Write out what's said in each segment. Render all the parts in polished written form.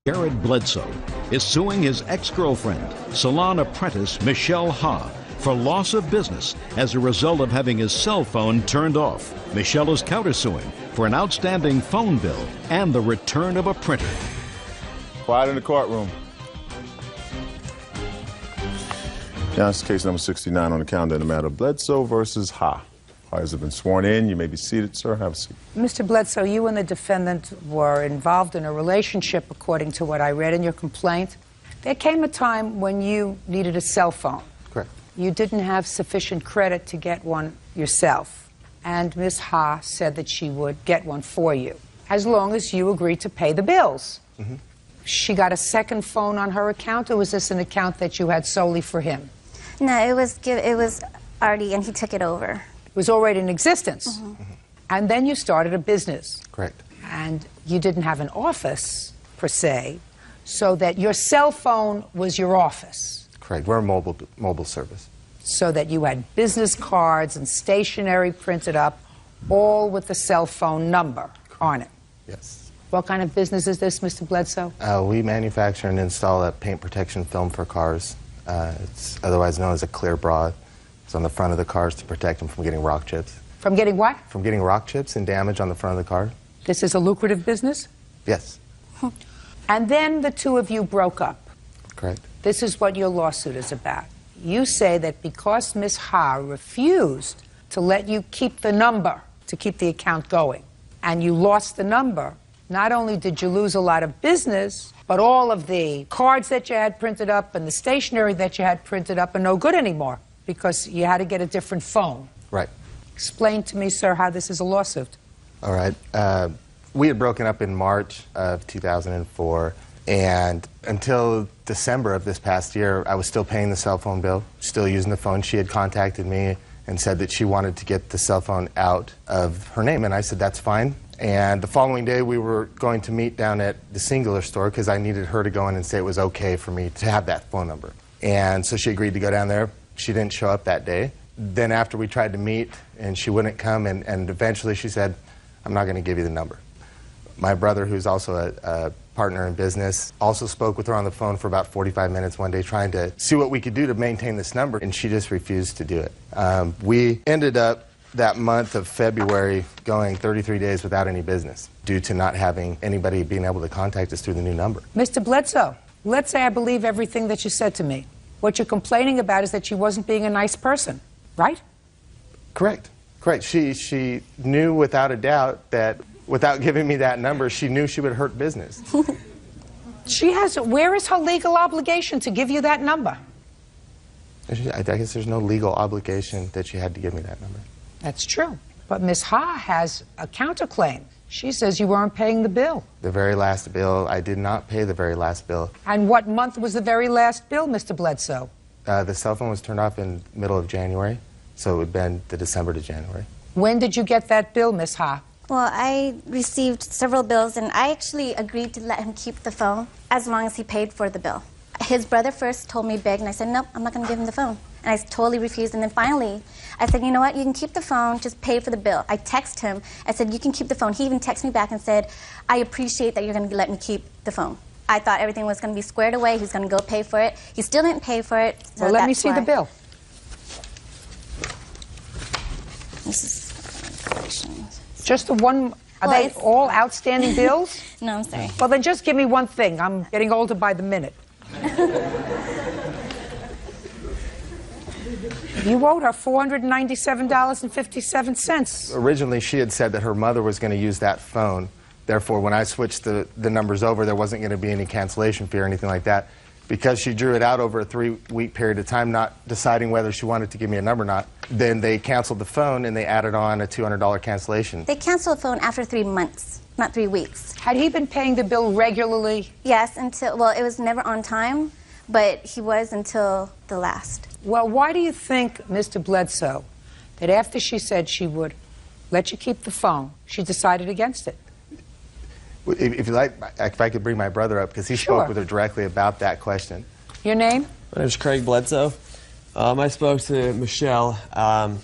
Jared Bledsoe is suing his ex-girlfriend, salon apprentice Michelle Ha, for loss of business as a result of having his cell phone turned off. Michelle is countersuing for an outstanding phone bill and the return of a printer. Quiet in the courtroom. Now, this is case number 69 on the calendar in the matter of Bledsoe versus Ha. Parties have been sworn in. You may be seated, sir. Have a seat. Mr. Bledsoe, you and the defendant were involved in a relationship, according to what I read in your complaint. There came a time when you needed a cell phone. Correct. You didn't have sufficient credit to get one yourself, and Ms. Ha said that she would get one for you, as long as you agreed to pay the bills. Mm-hmm. She got a second phone on her account, or was this an account that you had solely for him? No, it was already, and he took it over. It was already in existence. Mm-hmm. Mm-hmm. And then you started a business. Correct. And you didn't have an office, per se, so that your cell phone was your office. Correct. We're a mobile service. So that you had business cards and stationery printed up, all with the cell phone number on it. Yes. What kind of business is this, Mr. Bledsoe? We manufacture and install a paint protection film for cars. It's otherwise known as a clear bra. It's on the front of the cars to protect them from getting rock chips. From getting what? From getting rock chips and damage on the front of the car. This is a lucrative business? Yes. And then the two of you broke up. Correct. This is what your lawsuit is about. You say that because Ms. Ha refused to let you keep the number to keep the account going, and you lost the number, not only did you lose a lot of business, but all of the cards that you had printed up and the stationery that you had printed up are no good anymore because you had to get a different phone. Right. Explain to me, sir, how this is a lawsuit. All right. We had broken up in March of 2004, and until December of this past year, I was still paying the cell phone bill, still using the phone. She had contacted me and said that she wanted to get the cell phone out of her name, and I said, that's fine. And the following day, we were going to meet down at the Singular store because I needed her to go in and say it was okay for me to have that phone number. And so she agreed to go down there. She didn't show up that day. Then after we tried to meet and she wouldn't come, and eventually she said, I'm not going to give you the number. My brother, who's also a partner in business, also spoke with her on the phone for about 45 minutes one day trying to see what we could do to maintain this number, and she just refused to do it. We ended up that month of February going 33 days without any business due to not having anybody being able to contact us through the new number. Mr. Bledsoe, let's say I believe everything that you said to me. What you're complaining about is that she wasn't being a nice person, right? Correct. Correct. She knew without a doubt that without giving me that number, she knew she would hurt business. Where is her legal obligation to give you that number? I guess there's no legal obligation that she had to give me that number. That's true. But Ms. Ha has a counterclaim. She says you weren't paying the bill. The very last bill, I did not pay the very last bill. And what month was the very last bill, Mr. Bledsoe? The cell phone was turned off in the middle of January, so it would have been the December to January. When did you get that bill, Ms. Ha? Well, I received several bills, and I actually agreed to let him keep the phone as long as he paid for the bill. His brother first told me beg, and I said, nope, I'm not going to give him the phone. And I totally refused, and then finally, I said, you know what, you can keep the phone, just pay for the bill. I texted him, I said, you can keep the phone. He even texted me back and said, I appreciate that you're going to let me keep the phone. I thought everything was going to be squared away, he's going to go pay for it. He still didn't pay for it. So well, let me see the bill. This is just the one. Are they all outstanding bills? No, I'm sorry. Well, then just give me one thing. I'm getting older by the minute. You owed her $497.57. Originally, she had said that her mother was going to use that phone. Therefore, when I switched the numbers over, there wasn't going to be any cancellation fee or anything like that. Because she drew it out over a 3-week period of time, not deciding whether she wanted to give me a number or not, then they canceled the phone and they added on a $200 cancellation. They canceled the phone after 3 months, not 3 weeks. Had he been paying the bill regularly? Yes, well, it was never on time, but he was until the last. Well, why do you think, Mr. Bledsoe, that after she said she would let you keep the phone, she decided against it? If you like, if I could bring my brother up, because he spoke with her directly about that question. Your name? My name's Craig Bledsoe. I spoke to Michelle. You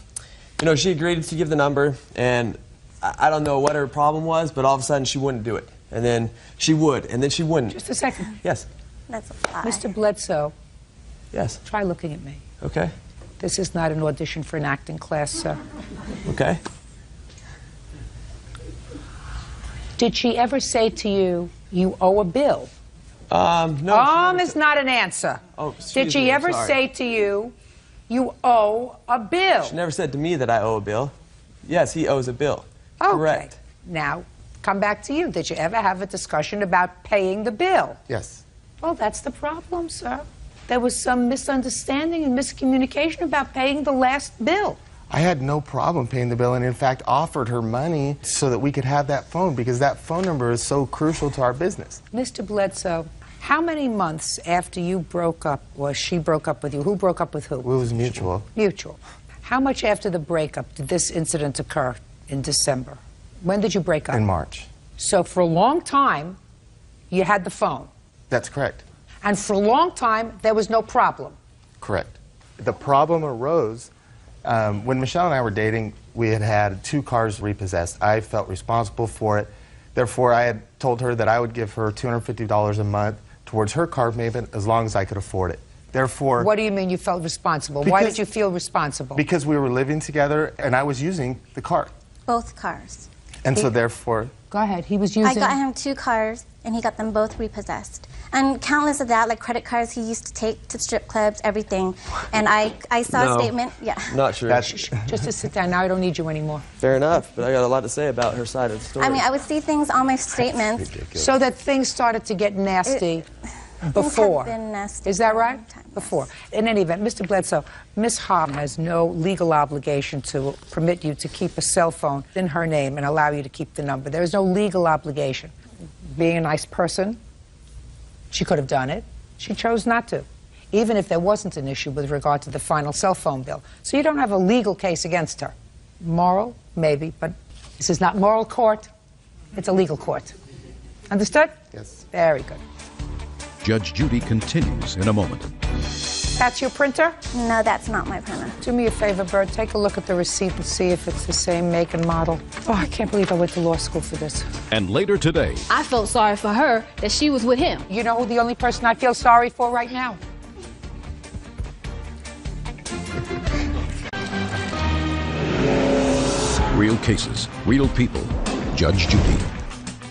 know, she agreed to give the number, and I don't know what her problem was, but all of a sudden she wouldn't do it. and then she would, and then she wouldn't. Just a second. Yes. That's a lie. Mr. Bledsoe, Yes. try looking at me. Okay. This is not an audition for an acting class, sir. Okay. Did she ever say to you, you owe a bill? No. Is not an answer. Oh, excuse Did she me, I'm ever sorry. say to you, you owe a bill? She never said to me that I owe a bill. Yes, he owes a bill. Okay. Correct. Now, come back to you. Did you ever have a discussion about paying the bill? Yes. Well, that's the problem, sir. There was some misunderstanding and miscommunication about paying the last bill. I had no problem paying the bill and, in fact, offered her money so that we could have that phone because that phone number is so crucial to our business. Mr. Bledsoe, how many months after you broke up, or she broke up with you, who broke up with who? It was mutual. Mutual. How much after the breakup did this incident occur in December? When did you break up? In March. So for a long time, you had the phone. That's correct. And for a long time, there was no problem. Correct. The problem arose when Michelle and I were dating. We had had 2 cars repossessed. I felt responsible for it. Therefore, I had told her that I would give her $250 a month towards her car payment as long as I could afford it. Therefore... What do you mean you felt responsible? Why did you feel responsible? Because we were living together and I was using the car. Both cars. And so therefore... Go ahead. He was using... I got him 2 cars, and he got them both repossessed. And countless of that, like credit cards he used to take to strip clubs, everything. And I saw No. a statement. Yeah. Not true. Just to sit down. Now I don't need you anymore. Fair enough, but I got a lot to say about her side of the story. I mean, I would see things on my statements. So that things started to get nasty before. Things have been nasty Is that for a right? long time, yes. Before. In any event, Mr. Bledsoe, Ms. Ha has no legal obligation to permit you to keep a cell phone in her name and allow you to keep the number. There is no legal obligation. Being a nice person, she could have done it. She chose not to, even if there wasn't an issue with regard to the final cell phone bill. So you don't have a legal case against her. Moral, maybe, but this is not moral court. It's a legal court. Understood? Yes. Very good. Judge Judy continues in a moment. That's your printer? No, that's not my printer. Do me a favor, Bert. Take a look at the receipt and see if it's the same make and model. Oh, I can't believe I went to law school for this. And later today, I felt sorry for her that she was with him. You know who the only person I feel sorry for right now? real cases, real people. Judge Judy.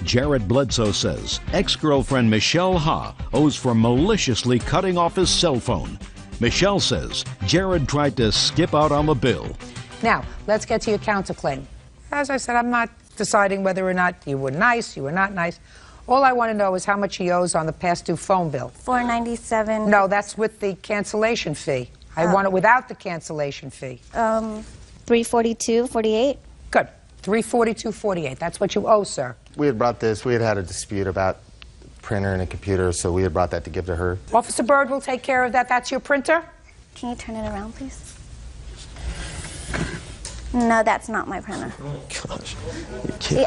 Jared Bledsoe says ex-girlfriend Michelle Ha owes for maliciously cutting off his cell phone. Michelle says Jared tried to skip out on the bill. Now, let's get to your counterclaim. As I said, I'm not deciding whether or not you were nice, you were not nice. All I want to know is how much he owes on the past due phone bill. $497. No, that's with the cancellation fee. I want it without the cancellation fee. $342.48. Good. $342.48. That's what you owe, sir. We had had a dispute about printer and a computer, so we had brought that to give to her. Officer Byrd will take care of that. That's your printer? Can you turn it around, please? No, that's not my printer. Oh, gosh.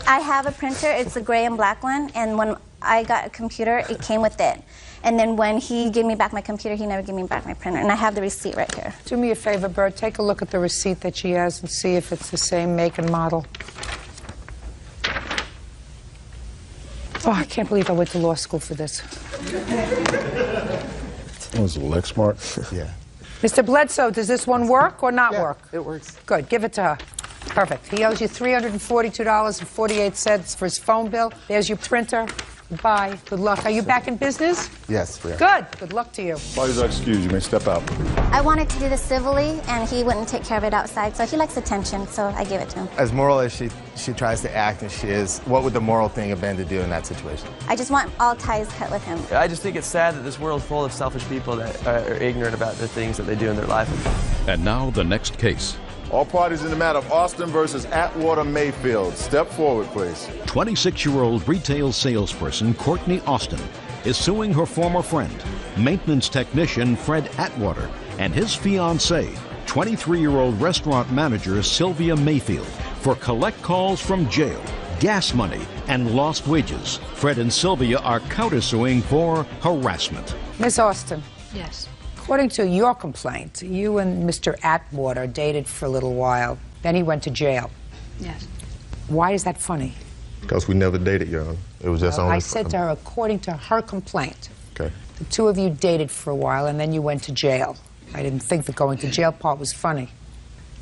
I have a printer. It's a gray and black one, and when I got a computer, it came with it. And then when he gave me back my computer, he never gave me back my printer. And I have the receipt right here. Do me a favor, Bert. Take a look at the receipt that she has and see if it's the same make and model. Oh, I can't believe I went to law school for this. That was Lexmark. Yeah. Mr. Bledsoe, does this one work or not work? It works. Good. Give it to her. Perfect. He owes you $342.48 for his phone bill. There's your printer. Goodbye. Good luck. Are you back in business? Yes, we are. Good. Good luck to you. Parties are excused. You may step out. I wanted to do this civilly, and he wouldn't take care of it outside, so he likes attention, so I gave it to him. As moral as she tries to act and she is, what would the moral thing have been to do in that situation? I just want all ties cut with him. I just think it's sad that this world's full of selfish people that are ignorant about the things that they do in their life. And now the next case. All parties in the matter of Austin versus Atwater Mayfield. Step forward, please. 26-year-old retail salesperson Courtney Austin is suing her former friend, maintenance technician Fred Atwater, and his fiancée, 23-year-old restaurant manager Sylvia Mayfield, for collect calls from jail, gas money, and lost wages. Fred and Sylvia are countersuing for harassment. Miss Austin. Yes. According to your complaint, you and Mr. Atwater dated for a little while. Then he went to jail. Yes. Why is that funny? Because we never dated, Your Honor. It was just Well, only... I said to her, according to her complaint, Okay. the two of you dated for a while and then you went to jail. I didn't think the going to jail part was funny.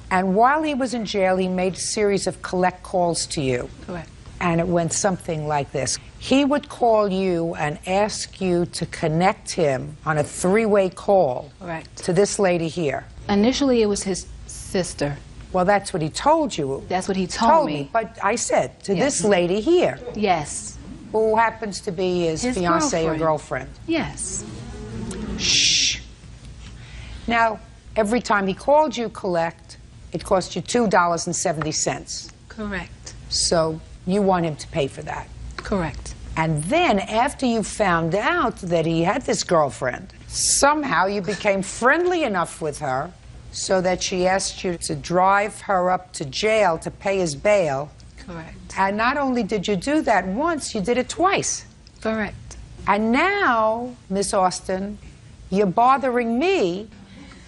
And while he was in jail, he made a series of collect calls to you. Correct. And it went something like this. He would call you and ask you to connect him on a three-way call Correct. to this lady here. Initially, it was his sister. Well, that's what he told you. That's what he told me. But I said, to Yes. this lady here, Yes. who happens to be his fiancée or girlfriend. Yes. Shh. Now, every time he called you collect, it cost you $2.70. Correct. So you want him to pay for that. Correct. And then after you found out that he had this girlfriend, somehow you became friendly enough with her so that she asked you to drive her up to jail to pay his bail. Correct. And not only did you do that once, you did it twice. Correct. And now, Miss Austin, you're bothering me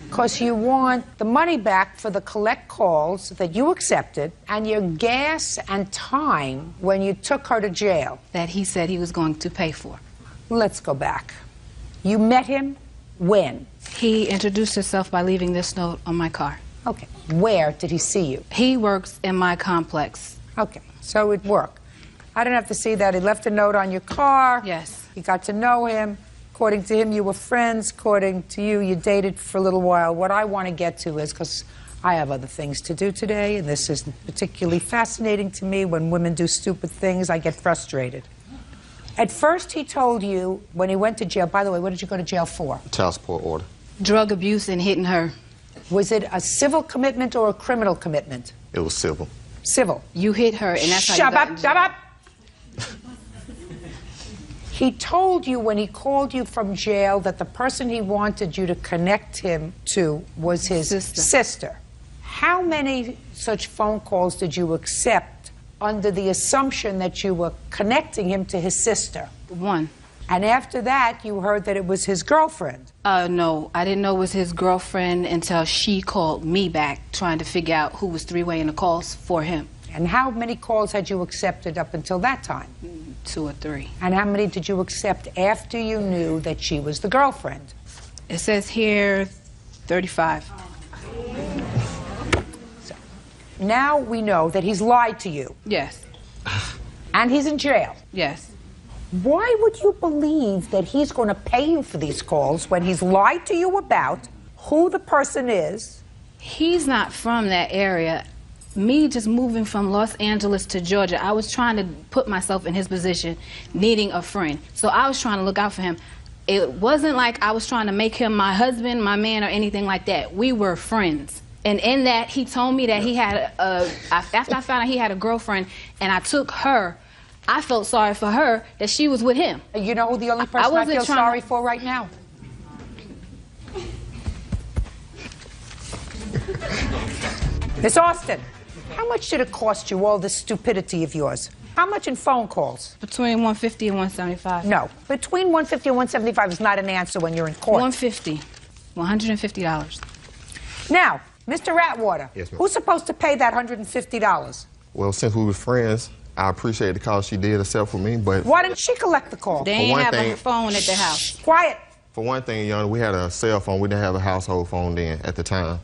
because you want the money back for the collect calls that you accepted and your gas and time when you took her to jail. That he said he was going to pay for. Let's go back. You met him when? He introduced himself by leaving this note on my car. Okay. Where did he see you? He works in my complex. Okay. So it worked. I don't have to see that. He left a note on your car. Yes. You got to know him. According to him, you were friends. According to you, you dated for a little while. What I want to get to is, because I have other things to do today, and this is particularly fascinating to me. When women do stupid things, I get frustrated. At first, he told you, when he went to jail, by the way, what did you go to jail for? Child support order. Drug abuse and hitting her. Was it a civil commitment or a criminal commitment? It was civil. Civil. You hit her, and that's how you Shut got in up, jail. shut up! He told you when he called you from jail that the person he wanted you to connect him to was his sister. How many such phone calls did you accept under the assumption that you were connecting him to his sister? One. And after that, you heard that it was his girlfriend. No, I didn't know it was his girlfriend until she called me back trying to figure out who was three-waying the calls for him. And how many calls had you accepted up until that time? 2 or 3. And how many did you accept after you knew that she was the girlfriend? It says here 35. So, now we know that he's lied to you. Yes. And he's in jail. Yes. Why would you believe that he's going to pay you for these calls when he's lied to you about who the person is? He's not from that area. Me just moving from Los Angeles to Georgia, I was trying to put myself in his position, needing a friend. So I was trying to look out for him. It wasn't like I was trying to make him my husband, my man, or anything like that. We were friends. And in that, he told me that he had after I found out he had a girlfriend, and I took her, I felt sorry for her that she was with him. You know who the only person I feel sorry for right now? Miss Austin, how much did it cost you, all this stupidity of yours? How much in phone calls? Between 150 and 175. No, between 150 and 175 is not an answer when you're in court. 150. $150. Now, Mr. Atwater, Yes, ma'am. who's supposed to pay that $150? Well, since we were friends, I appreciate the call she did accept for me, but Why didn't she collect the call? They ain't one have a thing- phone at the house. Quiet. for one thing, Your Honor, we had a cell phone. We didn't have a household phone then at the time,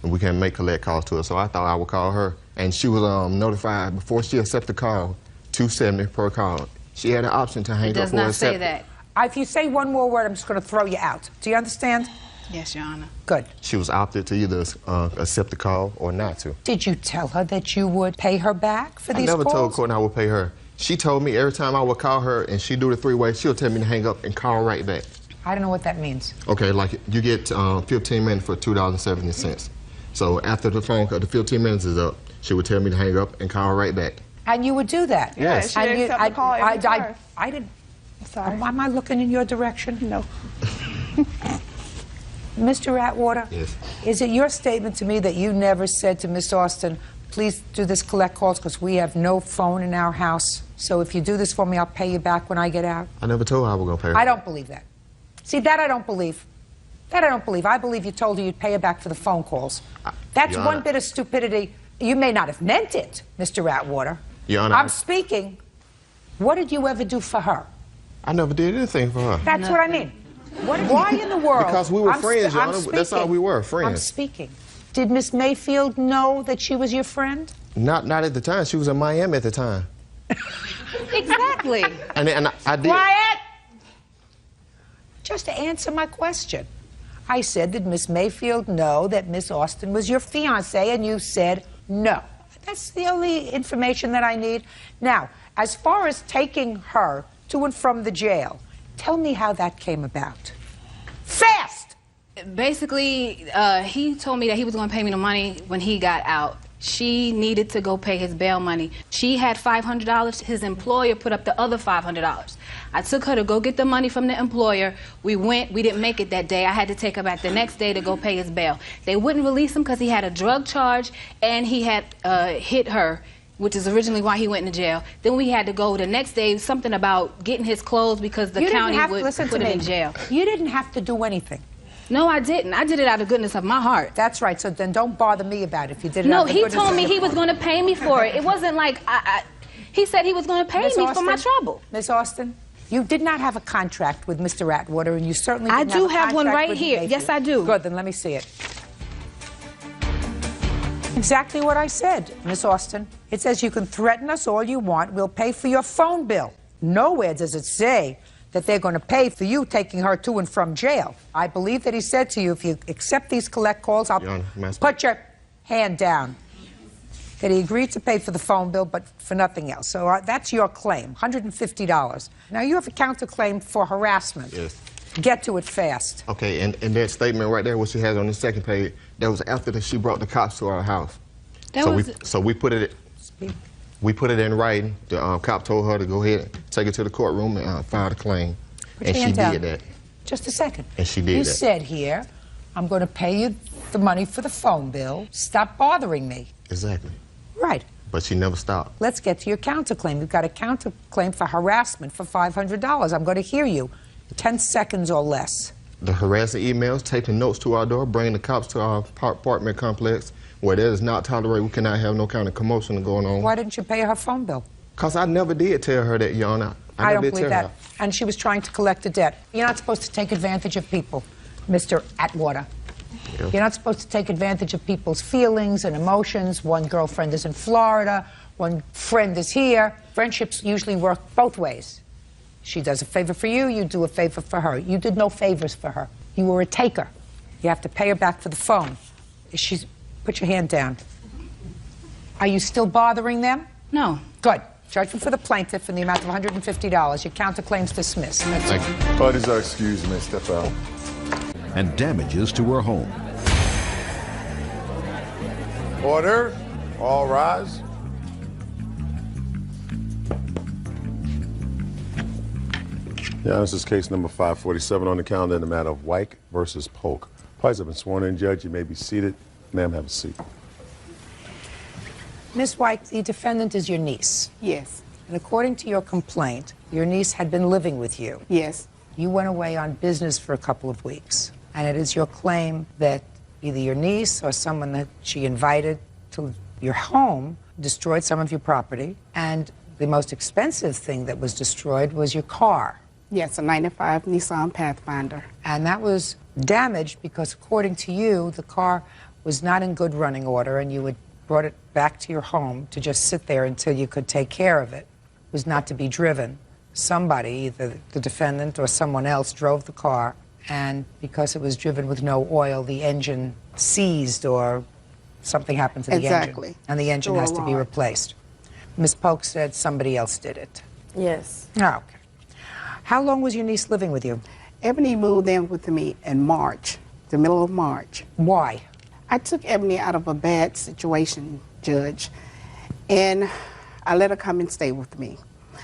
and we couldn't make collect calls to her, so I thought I would call her. And she was notified before she accepted the call, $270 per call. She had an option to hang It up does or not accept say it. that. If you say one more word, I'm just going to throw you out. Do you understand? Yes, Your Honor. Good. She was opted to either accept the call or not to. Did you tell her that you would pay her back for I these never calls? told Courtney I would pay her. She told me every time I would call her and she do the three-way, she'll tell me to hang up and call right back. I don't know what that means. Okay, like you get 15 minutes for $2.70. So after the phone call, the 15 minutes is up, she would tell me to hang up and call right back. And you would do that? Yes. She accept the call every time. I didn't. Sorry. Am I looking in your direction? No. Mr. Atwater? Yes. Is it your statement to me that you never said to Miss Austin, please do this collect calls because we have no phone in our house, so if you do this for me, I'll pay you back when I get out? I never told her I was going to pay her. I don't believe that. See, that I don't believe. That I don't believe. I believe you told her you'd pay her back for the phone calls. That's Your one Honor. bit of stupidity. You may not have meant it, Mr. Atwater. Your Honor, I'm speaking What did you ever do for her? I never did anything for her. That's what I mean. Why in the world? Because we were friends, Your Honor. That's all we were, friends. I'm speaking. Did Miss Mayfield know that she was your friend? Not at the time. She was in Miami at the time. Exactly. And I did. Quiet! Just to answer my question. I said, did Miss Mayfield know that Miss Austin was your fiancée? And you said no. That's the only information that I need. Now, as far as taking her to and from the jail, tell me how that came about. Fast! Basically, he told me that he was going to pay me the money when he got out. She needed to go pay his bail money. She had $500. His employer put up the other $500. I took her to go get the money from the employer. We went. We didn't make it that day. I had to take her back the next day to go pay his bail. They wouldn't release him because he had a drug charge and he had hit her, which is originally why he went into jail. Then we had to go the next day, something about getting his clothes because the county would put him in jail. You didn't have to do anything. No, I didn't. I did it out of goodness of my heart. That's right. So then don't bother me about it if you did it No, out of the he goodness told of me your he was heart. going to pay me for it. It wasn't like he said he was going to pay me for my trouble. Miss Austin, you did not have a contract with Mr. Atwater, and you certainly didn't I do have have one right with here. Mayfield. Yes, I do. Good, then let me see it. Exactly what I said, Miss Austin. It says you can threaten us all you want. We'll pay for your phone bill. Nowhere does it say that they're going to pay for you taking her to and from jail. I believe that he said to you, if you accept these collect calls, I'll put your hand down. That he agreed to pay for the phone bill, but for nothing else. So that's your claim, $150. Now, you have a counterclaim for harassment. Yes. Get to it fast. Okay, and that statement right there, what she has on the second page, that was after she brought the cops to our house. So we put it in writing. The cop told her to go ahead and take it to the courtroom and file the claim. And she did that. Just a second. And she did that. You said here, I'm going to pay you the money for the phone bill. Stop bothering me. Exactly. Right. But she never stopped. Let's get to your counterclaim. You've got a counterclaim for harassment for $500. I'm going to hear you. 10 seconds or less. The harassing emails, taking notes to our door, bringing the cops to our apartment complex where that is not tolerated. We cannot have no kind of commotion going on. Why didn't you pay her phone bill? Because I never did tell her that, Your Honor. I don't believe that. And she was trying to collect a debt. You're not supposed to take advantage of people, Mr. Atwater. Yeah. You're not supposed to take advantage of people's feelings and emotions. One girlfriend is in Florida, one friend is here. Friendships usually work both ways. She does a favor for you, you do a favor for her. You did no favors for her. You were a taker. You have to pay her back for the phone. Put your hand down. Are you still bothering them? No. Good. Judgment for the plaintiff in the amount of $150. Your counterclaim's dismissed. Thank you. Parties are excused, may step out. And damages to her home. Order. All rise. Yeah, this is case number 547 on the calendar in the matter of Wyke versus Polk. Parties have been sworn in, Judge. You may be seated. Ma'am, have a seat. Miss Wyke, the defendant is your niece. Yes. And according to your complaint, your niece had been living with you. Yes. You went away on business for a couple of weeks. And it is your claim that either your niece or someone that she invited to your home destroyed some of your property. And the most expensive thing that was destroyed was your car. Yes, a 95 Nissan Pathfinder. And that was damaged because, according to you, the car was not in good running order and you had brought it back to your home to just sit there until you could take care of it. It was not to be driven. Somebody, either the defendant or someone else, drove the car, and because it was driven with no oil, the engine seized or something happened to the engine. And the engine has to be replaced. Ms. Polk said somebody else did it. Yes. Oh, okay. How long was your niece living with you? Ebony moved in with me in March, the middle of March. Why? I took Ebony out of a bad situation, Judge, and I let her come and stay with me.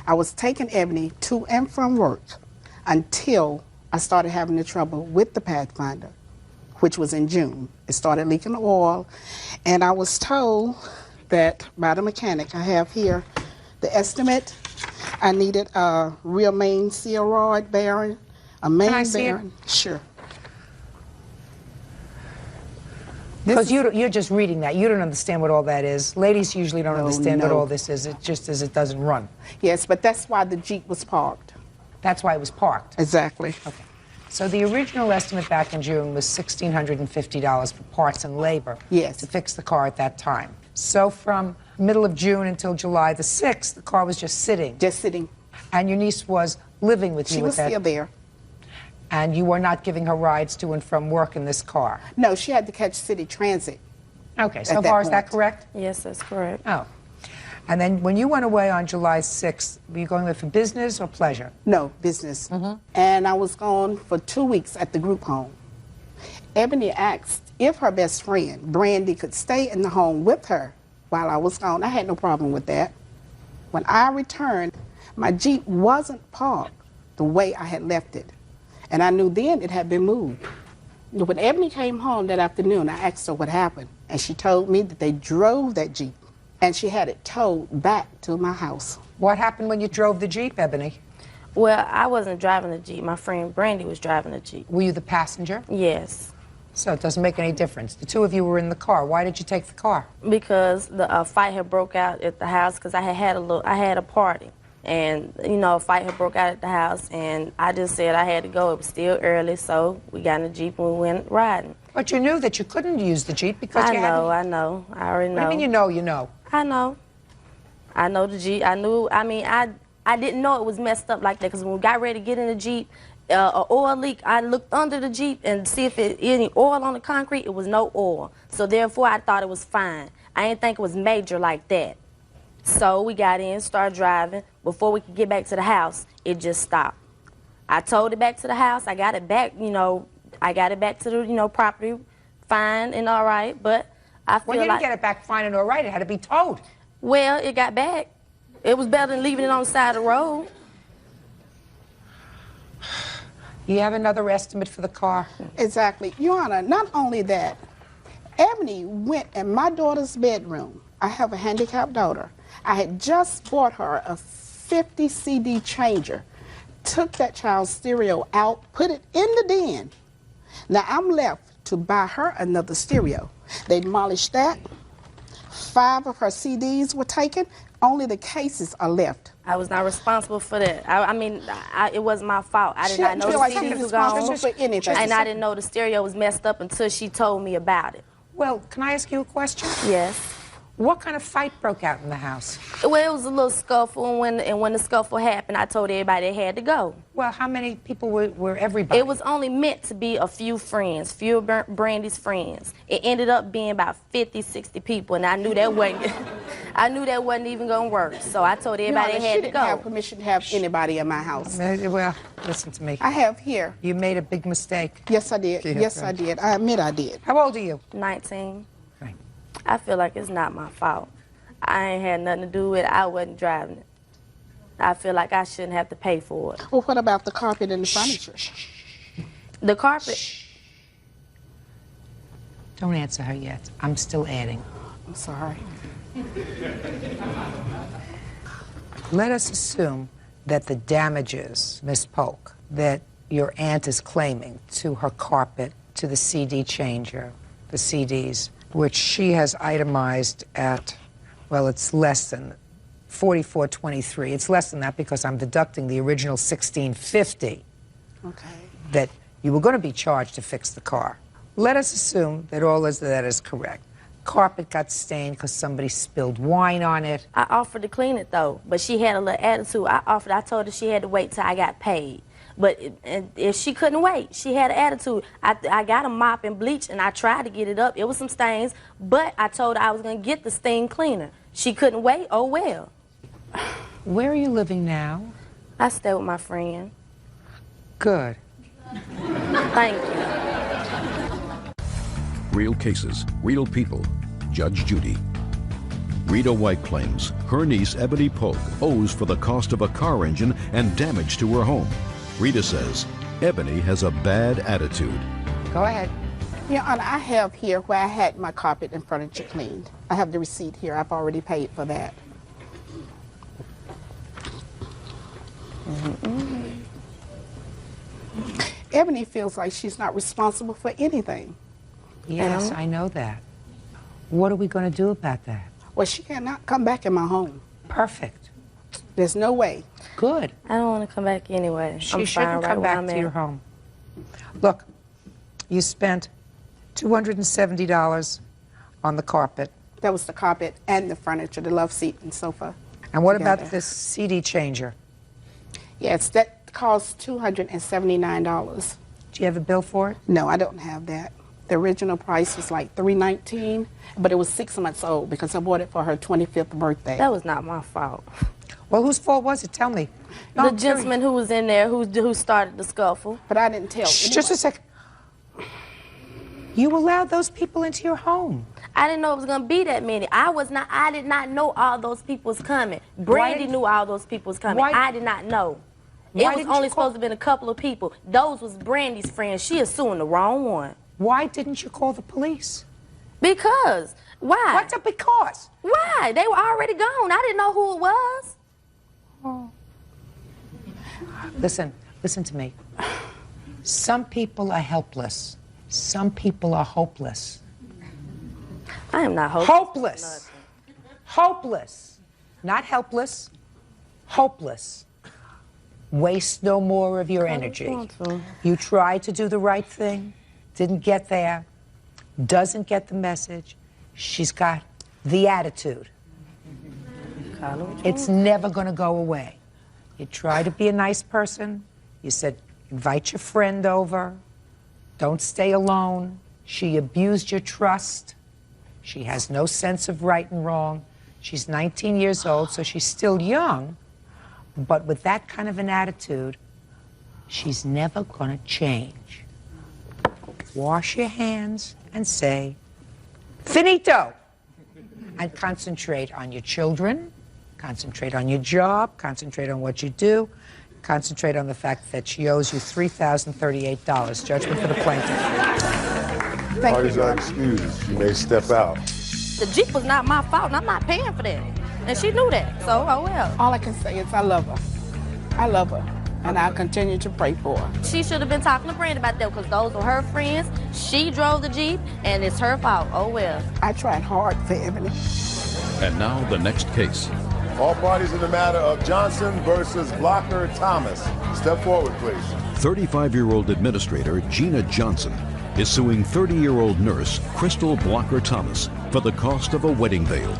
I was taking Ebony to and from work until I started having the trouble with the Pathfinder, which was in June. It started leaking oil, and I was told that by the mechanic, I have here the estimate. I needed a rear main seal rod bearing, a main bearing. Sure. Because you're just reading that. You don't understand what all that is. Ladies usually don't understand what all this is. It just is it doesn't run. Yes, but that's why the Jeep was parked. That's why it was parked. Exactly. Okay. So the original estimate back in June was $1,650 for parts and labor to fix the car at that time. So from middle of June until July the 6th, the car was just sitting. Just sitting. And your niece was living with you She was still there. And you were not giving her rides to and from work in this car? No, she had to catch city transit. Okay, so far is that correct? Yes, that's correct. Oh. And then when you went away on July 6th, were you going away for business or pleasure? No, business. And I was gone for 2 weeks at the group home. Ebony asked if her best friend, Brandy, could stay in the home with her while I was gone. I had no problem with that. When I returned, my Jeep wasn't parked the way I had left it. And I knew then it had been moved. When Ebony came home that afternoon, I asked her what happened. And she told me that they drove that Jeep and she had it towed back to my house. What happened when you drove the Jeep, Ebony? Well, I wasn't driving the Jeep. My friend Brandy was driving the Jeep. Were you the passenger? Yes. So it doesn't make any difference. The two of you were in the car. Why did you take the car? Because the fight had broke out at the house because I had a party. And, you know, a fight had broke out at the house, and I just said I had to go. It was still early, so we got in the Jeep and we went riding. But you knew that you couldn't use the Jeep because I know. I already know. What do you mean you know, you know? I know. I know the Jeep. I didn't know it was messed up like that because when we got ready to get in the Jeep, an oil leak, I looked under the Jeep and see if any oil on the concrete. It was no oil. So therefore, I thought it was fine. I didn't think it was major like that. So we got in, started driving. Before we could get back to the house, it just stopped. I towed it back to the house. I got it back, I got it back to the, property fine and all right, but I feel like... Well, you didn't get it back fine and all right. It had to be towed. Well, it got back. It was better than leaving it on the side of the road. You have another estimate for the car? Exactly. Your Honor, not only that, Ebony went in my daughter's bedroom. I have a handicapped daughter. I had just bought her a 50 CD changer, took that child's stereo out, put it in the den. Now I'm left to buy her another stereo. They demolished that. 5 of her CDs were taken. Only the cases are left. I was not responsible for that. It wasn't my fault. I did not know the CDs were gone, for anything. and I didn't know the stereo was messed up until she told me about it. Well, can I ask you a question? Yes. What kind of fight broke out in the house? Well, it was a little scuffle, and when the scuffle happened, I told everybody they had to go. Well, how many people were everybody? It was only meant to be a few friends, few of Brandy's friends. It ended up being about 50, 60 people, and I knew that wasn't even going to work. So I told everybody they had to go. She didn't have permission to have anybody in my house. Well, listen to me. I have here. You made a big mistake. Yes, I did. Yes, I did. I admit I did. How old are you? 19. Right. I feel like it's not my fault. I ain't had nothing to do with it. I wasn't driving it. I feel like I shouldn't have to pay for it. Well, what about the carpet and the furniture? The carpet? Don't answer her yet. I'm still adding. I'm sorry. Let us assume that the damages, Miss Polk, that your aunt is claiming to her carpet, to the CD changer, the CDs, which she has itemized at, well, it's less than $44.23. It's less than that because I'm deducting the original $16.50 that you were going to be charged to fix the car. Let us assume that all of that is correct. Carpet got stained because somebody spilled wine on it. I offered to clean it, though, but she had a little attitude. I told her she had to wait till I got paid. But if she couldn't wait, she had an attitude. I got a mop and bleach, and I tried to get it up. It was some stains, but I told her I was going to get the stain cleaner. She couldn't wait. Oh, well. Where are you living now? I stay with my friend. Good. Thank you. Real cases, real people. Judge Judy. Rita White claims her niece Ebony Polk owes for the cost of a car engine and damage to her home. Rita says Ebony has a bad attitude. Go ahead. Your Honor, I have here where I had my carpet and furniture cleaned. I have the receipt here. I've already paid for that. Ebony feels like she's not responsible for anything. Yes, I know that. What are we going to do about that? Well, she cannot come back in my home. Perfect. There's no way. Good. I don't want to come back anyway. She shouldn't come back to your home. Look, you spent $270 on the carpet. That was the carpet and the furniture, the love seat and sofa. And what together. about this CD changer? Yes, that cost $279. Do you have a bill for it? No, I don't have that. The original price was like $319, but it was 6 months old because I bought it for her 25th birthday. That was not my fault. Well, whose fault was it? Tell me. No, The gentleman who was in there who started the scuffle. But I didn't tell Shh, anyone. just a second. You allowed those people into your home. I didn't know it was going to be that many. I did not know all those people was coming. Brandy knew all those people was coming. I did not know. It was only supposed to have been a couple of people. Those was Brandy's friends. She is suing the wrong one. Why didn't you call the police? Because. Why? What's a because? Why? They were already gone. I didn't know who it was. Oh. Listen to me. Some people are helpless. Some people are hopeless. I am not hopeless. Hopeless. Hopeless. Not helpless. Hopeless. Waste no more of your energy. You tried to do the right thing, didn't get there, doesn't get the message. She's got the attitude. It's never going to go away. You try to be a nice person. You said, invite your friend over. Don't stay alone. She abused your trust. She has no sense of right and wrong. She's 19 years old, so she's still young. But with that kind of an attitude, she's never going to change. Wash your hands and say, finito! And concentrate on your children, concentrate on your job, concentrate on what you do, concentrate on the fact that she owes you $3,038. Judgment for the plaintiff. Parties are excused. She may step out. The Jeep was not my fault, and I'm not paying for that. And she knew that, so oh well. All I can say is I love her. I love her, and I'll continue to pray for her. She should have been talking to Brandy about that because those were her friends. She drove the Jeep, and it's her fault. Oh well. I tried hard for Ebony. And now the next case. All parties in the matter of Johnson versus Blocker Thomas. Step forward, please. 35-year-old administrator Gina Johnson is suing 30-year-old nurse Crystal Blocker Thomas for the cost of a wedding veil.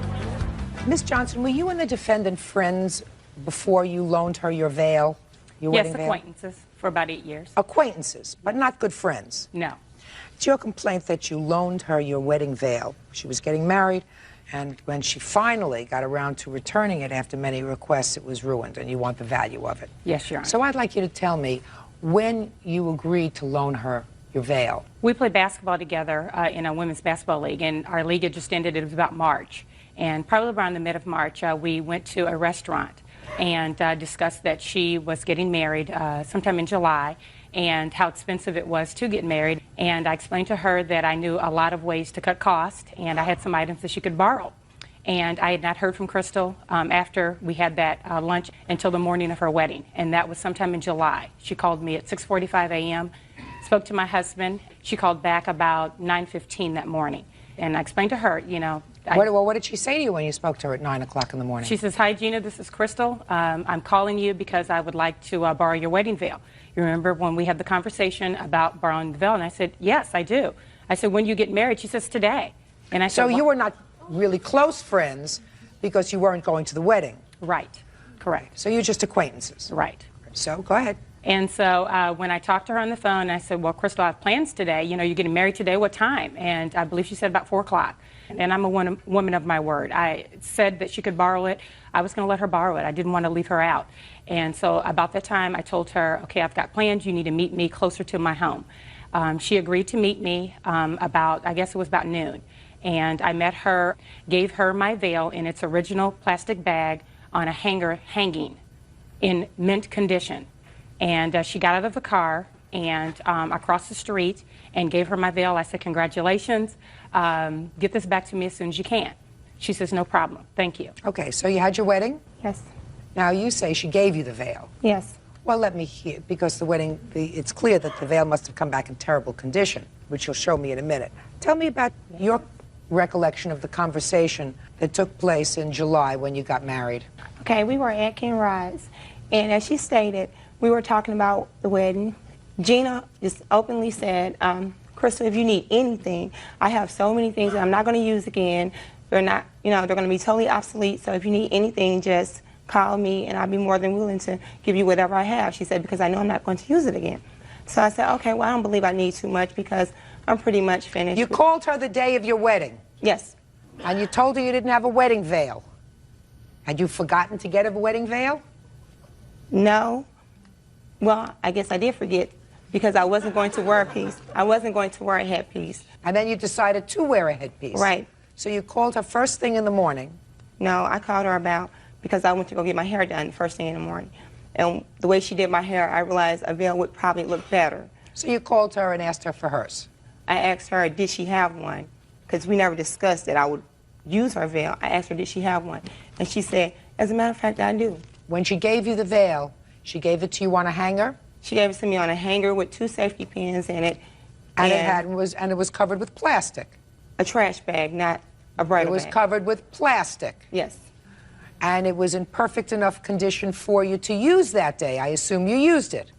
Miss Johnson, were you and the defendant friends before you loaned her your veil? Your Yes, wedding veil? acquaintances for about 8 years. Acquaintances, but not good friends. No. It's your complaint that you loaned her your wedding veil. She was getting married, and when she finally got around to returning it after many requests, it was ruined, and you want the value of it. Yes, Your Honor. So I'd like you to tell me when you agreed to loan her your veil. We played basketball together in a women's basketball league, and our league had just ended. It was about March. And probably around the mid of March, we went to a restaurant and discussed that she was getting married sometime in July and how expensive it was to get married. And I explained to her that I knew a lot of ways to cut costs, and I had some items that she could borrow. And I had not heard from Crystal after we had that lunch until the morning of her wedding, and that was sometime in July. She called me at 6:45 a.m., spoke to my husband. She called back about 9:15 that morning. And I explained to her, you know... What did she say to you when you spoke to her at 9 o'clock in the morning? She says, "Hi, Gina, this is Crystal. I'm calling you because I would like to borrow your wedding veil. You remember when we had the conversation about borrowing the veil?" And I said, "Yes, I do." I said, "When you get married?" She says, "Today." And I said, So you were not really close friends because you weren't going to the wedding? Right. Correct. So you're just acquaintances? Right. So go ahead. And so when I talked to her on the phone, I said, "Well, Crystal, I have plans today. You know, you're getting married today. What time?" And I believe she said about 4 o'clock. And I'm a woman of my word. I said that she could borrow it. I was going to let her borrow it. I didn't want to leave her out. And so about that time, I told her, "Okay, I've got plans. You need to meet me closer to my home." She agreed to meet me I guess it was about noon. And I met her, gave her my veil in its original plastic bag on a hanger hanging in mint condition. And she got out of the car and across the street and gave her my veil. I said, "Congratulations. Get this back to me as soon as you can." She says, "No problem. Thank you." Okay, so you had your wedding? Yes. Now you say she gave you the veil. Yes. Well, let me hear, because the wedding, it's clear that the veil must have come back in terrible condition, which you'll show me in a minute. Tell me about your recollection of the conversation that took place in July when you got married. Okay, we were at Ken Ride's, and as she stated, we were talking about the wedding. Gina just openly said, Crystal, if you need anything, I have so many things that I'm not going to use again. They're not, you know, they're going to be totally obsolete, so if you need anything, just call me, and I'll be more than willing to give you whatever I have. She said, because I know I'm not going to use it again. So I said, okay, well, I don't believe I need too much because I'm pretty much finished. You called her the day of your wedding? Yes. And you told her you didn't have a wedding veil? Had you forgotten to get a wedding veil? No. Well, I guess I did forget because I wasn't going to wear a piece. I wasn't going to wear a headpiece. And then you decided to wear a headpiece? Right. So you called her first thing in the morning? No, I called her because I went to go get my hair done first thing in the morning. And the way she did my hair, I realized a veil would probably look better. So you called her and asked her for hers? I asked her, did she have one? Because we never discussed that I would use her veil. I asked her, did she have one? And she said, as a matter of fact, I do. When she gave you the veil, she gave it to you on a hanger? She gave it to me on a hanger with 2 safety pins in it. And it was covered with plastic? A trash bag, not a bridal bag. It was covered with plastic? Yes. And it was in perfect enough condition for you to use that day. I assume you used it.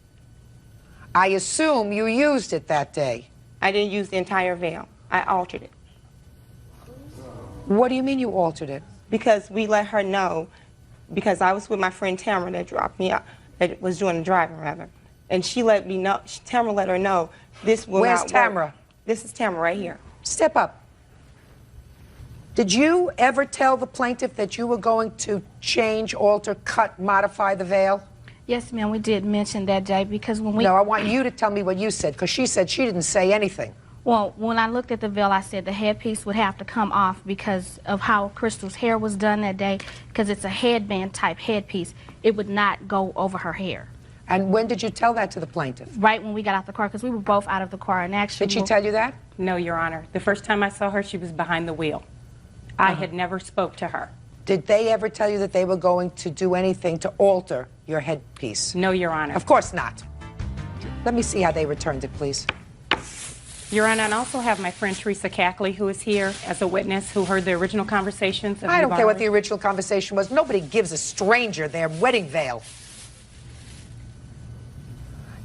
I assume you used it that day. I didn't use the entire veil. I altered it. What do you mean you altered it? Because we let her know, because I was with my friend Tamara that dropped me out, that was doing the driving rather. And she let me know, Tamara let her know this will Where's not Tamara? work. This is Tamara right here. Step up. Did you ever tell the plaintiff that you were going to change, alter, cut, modify the veil? Yes, ma'am, we did mention that day because when we... No, I want you to tell me what you said, because she said she didn't say anything. Well, when I looked at the veil, I said the headpiece would have to come off because of how Crystal's hair was done that day, because it's a headband type headpiece. It would not go over her hair. And when did you tell that to the plaintiff? Right when we got out the car, because we were both out of the car. And actually, did she tell you that? No, Your Honor. The first time I saw her, she was behind the wheel. I had never spoke to her. Did they ever tell you that they were going to do anything to alter your headpiece? No, Your Honor. Of course not. Let me see how they returned it, please. Your Honor, and I also have my friend Teresa Cackley, who is here as a witness, who heard the original conversations. I don't care what the original conversation was. Nobody gives a stranger their wedding veil.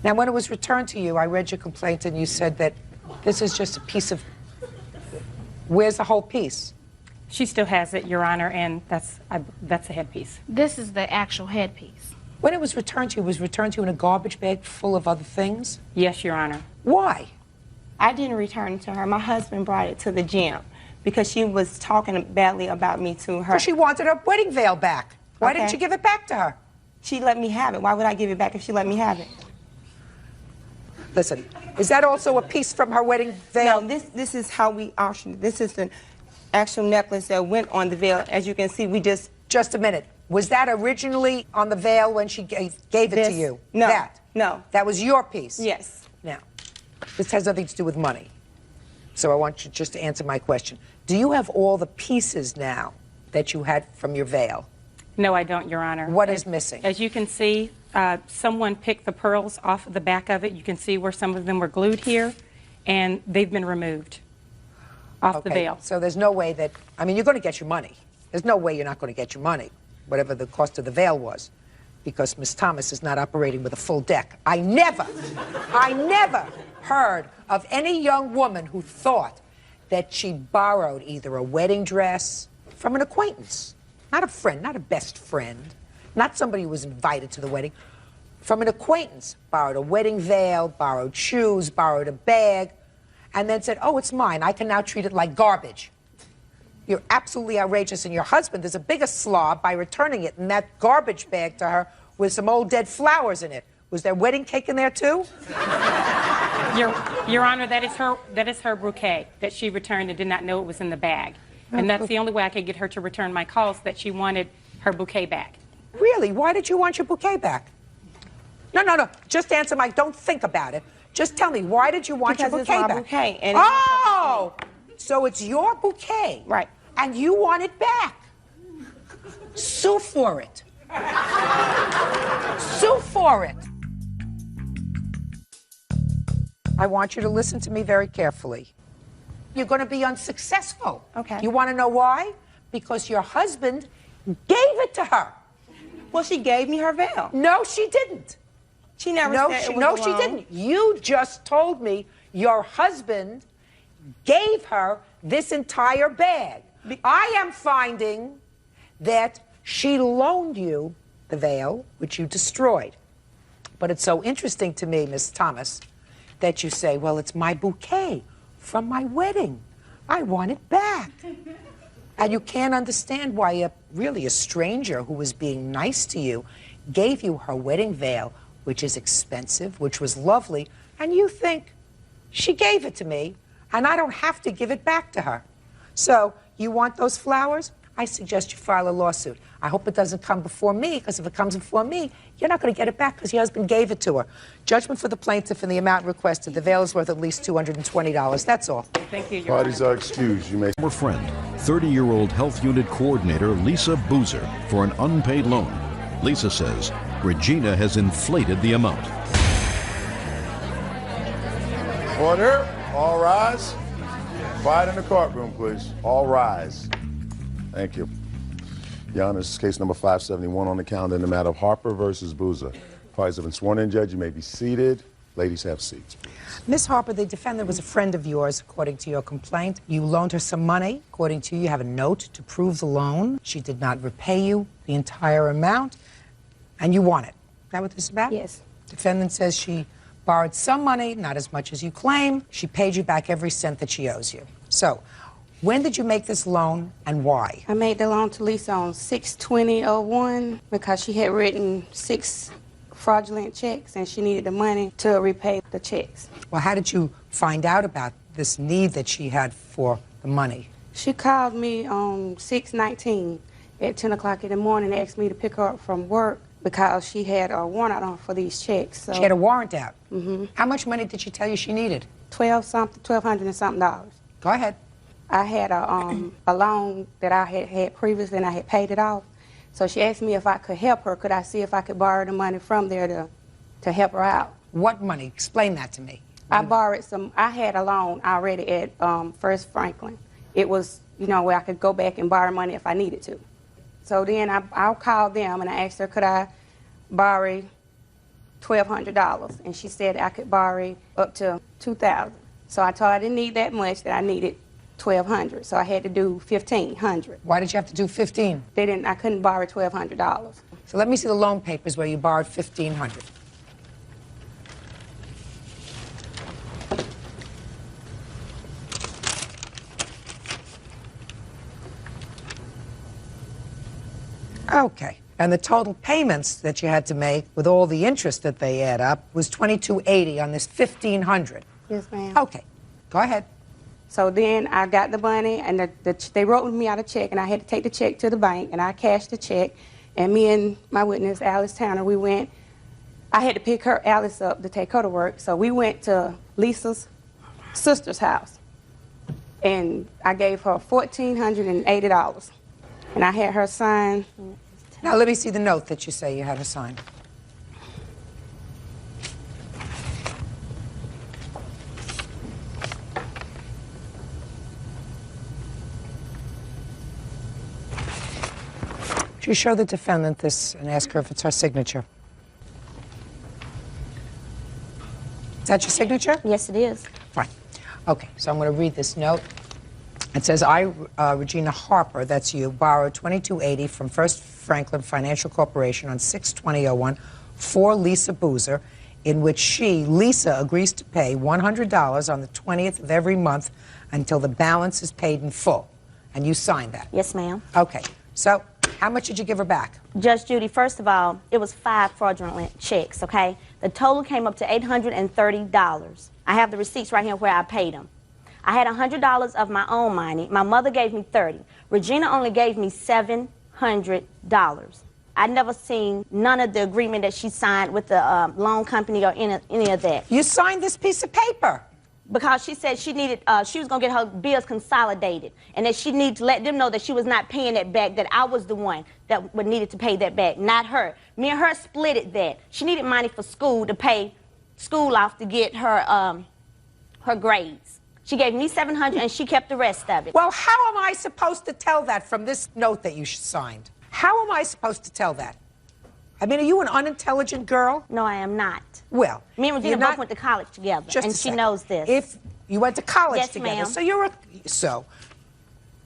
Now, when it was returned to you, I read your complaint, and you said that this is just a piece of... Where's the whole piece? She still has it, Your Honor, and that's a headpiece. This is the actual headpiece. When it was returned to you, was it returned to you in a garbage bag full of other things? Yes, Your Honor. Why? I didn't return it to her. My husband brought it to the gym because she was talking badly about me to her. So she wanted her wedding veil back. Why didn't you give it back to her? She let me have it. Why would I give it back if she let me have it? Listen, is that also a piece from her wedding veil? No, this is how we auctioned. This is the actual necklace that went on the veil. As you can see, we just... Just a minute. Was that originally on the veil when she gave it to you? No. That? No. That was your piece? Yes. Now, this has nothing to do with money. So I want you just to answer my question. Do you have all the pieces now that you had from your veil? No, I don't, Your Honor. What is missing? As you can see, someone picked the pearls off of the back of it. You can see where some of them were glued here, and they've been removed off the veil. So there's no way that, I mean, you're going to get your money. There's no way you're not going to get your money, whatever the cost of the veil was, because Miss Thomas is not operating with a full deck. I never heard of any young woman who thought that she borrowed either a wedding dress from an acquaintance, not a friend, not a best friend, not somebody who was invited to the wedding, from an acquaintance, borrowed a wedding veil, borrowed shoes, borrowed a bag, and then said, oh, it's mine. I can now treat it like garbage. You're absolutely outrageous, and your husband is a bigger slob by returning it in that garbage bag to her with some old dead flowers in it. Was there wedding cake in there, too? Your Honor, that is her bouquet that she returned and did not know it was in the bag. And that's the only way I could get her to return my calls, that she wanted her bouquet back. Really? Why did you want your bouquet back? No. Just answer my, don't think about it. Just tell me, why did you want your bouquet back? Because it's my bouquet. And oh! So it's your bouquet. Right. And you want it back. Sue for it. Sue for it. I want you to listen to me very carefully. You're going to be unsuccessful. Okay. You want to know why? Because your husband gave it to her. Well, she gave me her veil. No, she didn't. She never No, said she, it was no, a she loan. didn't. You just told me your husband gave her this entire bag. I am finding that she loaned you the veil, which you destroyed. But it's so interesting to me, Miss Thomas, that you say, well, it's my bouquet from my wedding. I want it back. And you can't understand why really a stranger who was being nice to you gave you her wedding veil, which is expensive, which was lovely, and you think, she gave it to me, and I don't have to give it back to her. So, you want those flowers? I suggest you file a lawsuit. I hope it doesn't come before me, because if it comes before me, you're not going to get it back because your husband gave it to her. Judgment for the plaintiff in the amount requested. The veil is worth at least $220. That's all. Thank you, Your Parties Honor. are excused. You may. Former friend, 30-year-old health unit coordinator Lisa Boozer, for an unpaid loan. Lisa says Regina has inflated the amount. Order. All rise. Quiet in the courtroom, please. All rise. Thank you. Your Honor, this is case number 571 on the calendar in the matter of Harper versus Boozer. Parties have been sworn in, Judge. You may be seated. Ladies, have seats, please. Miss Harper, the defendant was a friend of yours, according to your complaint. You loaned her some money. According to you, you have a note to prove the loan. She did not repay you the entire amount, and you want it. Is that what this is about? Yes. Defendant says she borrowed some money, not as much as you claim. She paid you back every cent that she owes you. So, when did you make this loan and why? I made the loan to Lisa on 6/20/01 because she had written 6 fraudulent checks and she needed the money to repay the checks. Well, how did you find out about this need that she had for the money? She called me on 6/19 at 10 o'clock in the morning and asked me to pick her up from work because she had a warrant out on for these checks. So, She had a warrant out. Mm-hmm. How much money did she tell you she needed? $1,200 and something dollars. Go ahead. I had a loan that I had previously and I had paid it off. So she asked me if I could help her. Could I see if I could borrow the money from there to help her out? What money? Explain that to me. I borrowed some. I had a loan already at First Franklin. It was, where I could go back and borrow money if I needed to. So then I called them and I asked her, could I borrow $1,200? And she said I could borrow up to $2,000. So I told her I didn't need that much, that I needed $1,200. So I had to do $1,500. Why did you have to do 15? I couldn't borrow $1,200. So let me see the loan papers where you borrowed $1,500. Okay. And the total payments that you had to make with all the interest that they add up was $2,280 on this $1,500. Yes, ma'am. Okay. Go ahead. So then I got the money, and they wrote me out a check, and I had to take the check to the bank, and I cashed the check. And me and my witness, Alice Tanner, we went. I had to pick Alice up to take her to work, so we went to Lisa's sister's house, and I gave her $1,480, and I had her sign. Now let me see the note that you say you had her sign. Would you show the defendant this and ask her if it's her signature? Is that your signature? Yes, it is. Fine. Okay, so I'm going to read this note. It says, I, Regina Harper, that's you, borrowed $2,280 from First Franklin Financial Corporation on 6/20/01 for Lisa Boozer, in which she, Lisa, agrees to pay $100 on the 20th of every month until the balance is paid in full. And you signed that? Yes, ma'am. Okay. So, how much did you give her back? Judge Judy, first of all, it was 5 fraudulent checks, okay? The total came up to $830. I have the receipts right here where I paid them. I had $100 of my own money. My mother gave me $30. Regina only gave me $700. I never seen none of the agreement that she signed with the loan company or any of that. You signed this piece of paper. because she said she needed, she was going to get her bills consolidated, and that she needed to let them know that she was not paying that back, that I was the one that would needed to pay that back, not her. Me and her split it that. She needed money for school to pay school off to get her, her grades. She gave me $700 and she kept the rest of it. Well, how am I supposed to tell that from this note that you signed? How am I supposed to tell that? I mean, are you an unintelligent girl? No, I am not. Well, me and Regina both went to college together, and she knows this. If you went to college yes, together, ma'am. so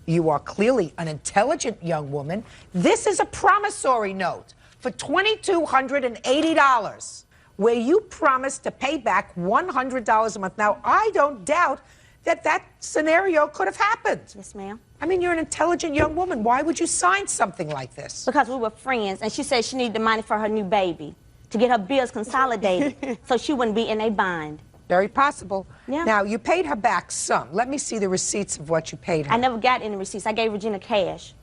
you are clearly an intelligent young woman. This is a promissory note for $2,280, where you promised to pay back $100 a month. Now, I don't doubt that that scenario could have happened. Yes, ma'am. I mean, you're an intelligent young woman. Why would you sign something like this? Because we were friends, and she said she needed the money for her new baby to get her bills consolidated so she wouldn't be in a bind. Very possible. Yeah. Now, you paid her back some. Let me see the receipts of what you paid her. I never got any receipts. I gave Regina cash.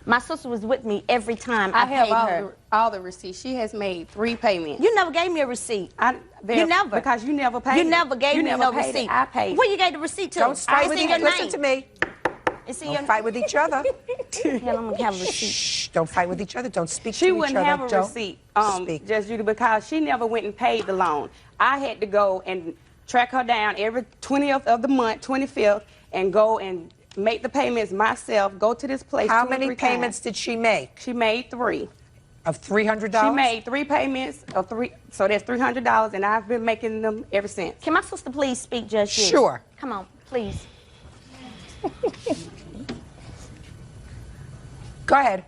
My sister was with me every time I paid her. all the receipts. She has made 3 payments. You never gave me a receipt. You never. Because you never paid. You never gave me no paid receipt. It. I paid. Where you gave the receipt to? Don't fight with each other. Listen to me. Don't fight with each other. Hell, I'm gonna have a receipt. Shh, don't fight with each other. Don't speak to She each other. wouldn't have a receipt, Judge Judy, because she never went and paid the loan. I had to go and track her down every 20th of the month, 25th, and go and make the payments myself, go to this place. How many payments did she make? She made 3. Of $300? She made 3 payments of 3, so that's $300, and I've been making them ever since. Can my sister please speak, Judge Judy? Sure. Come on, please. Go ahead.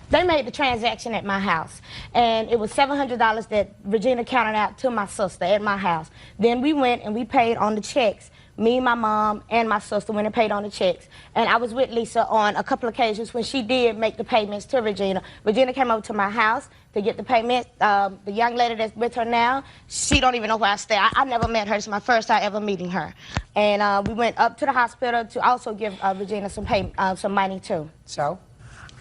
They made the transaction at my house, and it was $700 that Regina counted out to my sister at my house. Then we went and we paid on the checks. Me, my mom, and my sister went and paid on the checks. And I was with Lisa on a couple occasions when she did make the payments to Regina. Regina came over to my house to get the payment. The young lady that's with her now, she don't even know where I stay. I never met her. It's my first time ever meeting her. And we went up to the hospital to also give Regina some money, too. So,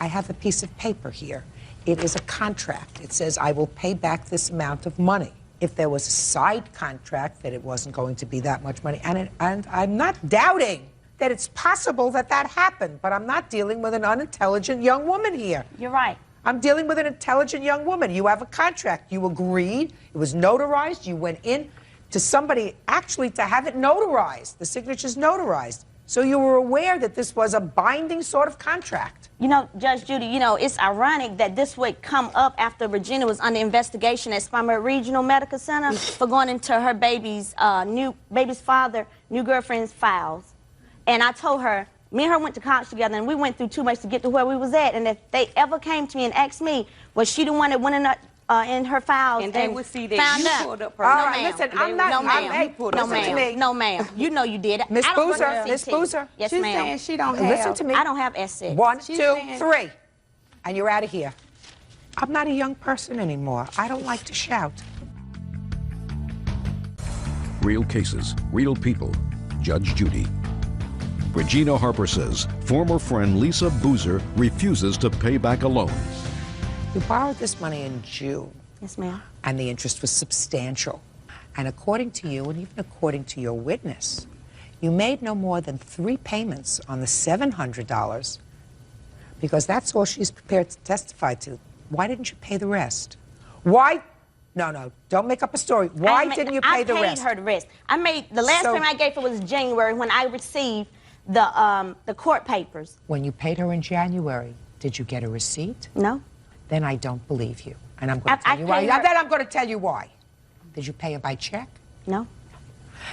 I have a piece of paper here. It is a contract. It says, I will pay back this amount of money. If there was a side contract that it wasn't going to be that much money, and I'm not doubting that it's possible that that happened, but I'm not dealing with an unintelligent young woman here. You're right. I'm dealing with an intelligent young woman. You have a contract. You agreed. It was notarized. You went in to somebody actually to have it notarized. The signature's notarized. So you were aware that this was a binding sort of contract. You know, Judge Judy, you know, it's ironic that this would come up after Regina was under investigation at Spummer Regional Medical Center for going into her baby's father, new girlfriend's files. And I told her, me and her went to college together, and we went through too much to get to where we was at. And if they ever came to me and asked me, was she the one that went in her files and they would see that found you out. pulled up her. All right, listen, I'm not. No, ma'am. No, ma'am. No, ma'am. You know you did. Miss Boozer, Miss Boozer. Yes, She's ma'am. saying she don't have. Listen to me. I don't have S6. 1, She's 2, saying- 3, and you're out of here. I'm not a young person anymore. I don't like to shout. Real cases, real people. Judge Judy. Regina Harper says former friend Lisa Boozer refuses to pay back a loan. You borrowed this money in June. Yes, ma'am. And the interest was substantial. And according to you, and even according to your witness, you made no more than 3 payments on the $700 because that's all she's prepared to testify to. Why didn't you pay the rest? Why? No, don't make up a story. Why didn't you pay the rest? I paid her the rest. I made, the last payment I gave her was January when I received the court papers. When you paid her in January, did you get a receipt? No. Then I don't believe you. And I'm going to tell you why. Then I'm going to tell you why. Did you pay her by check? No.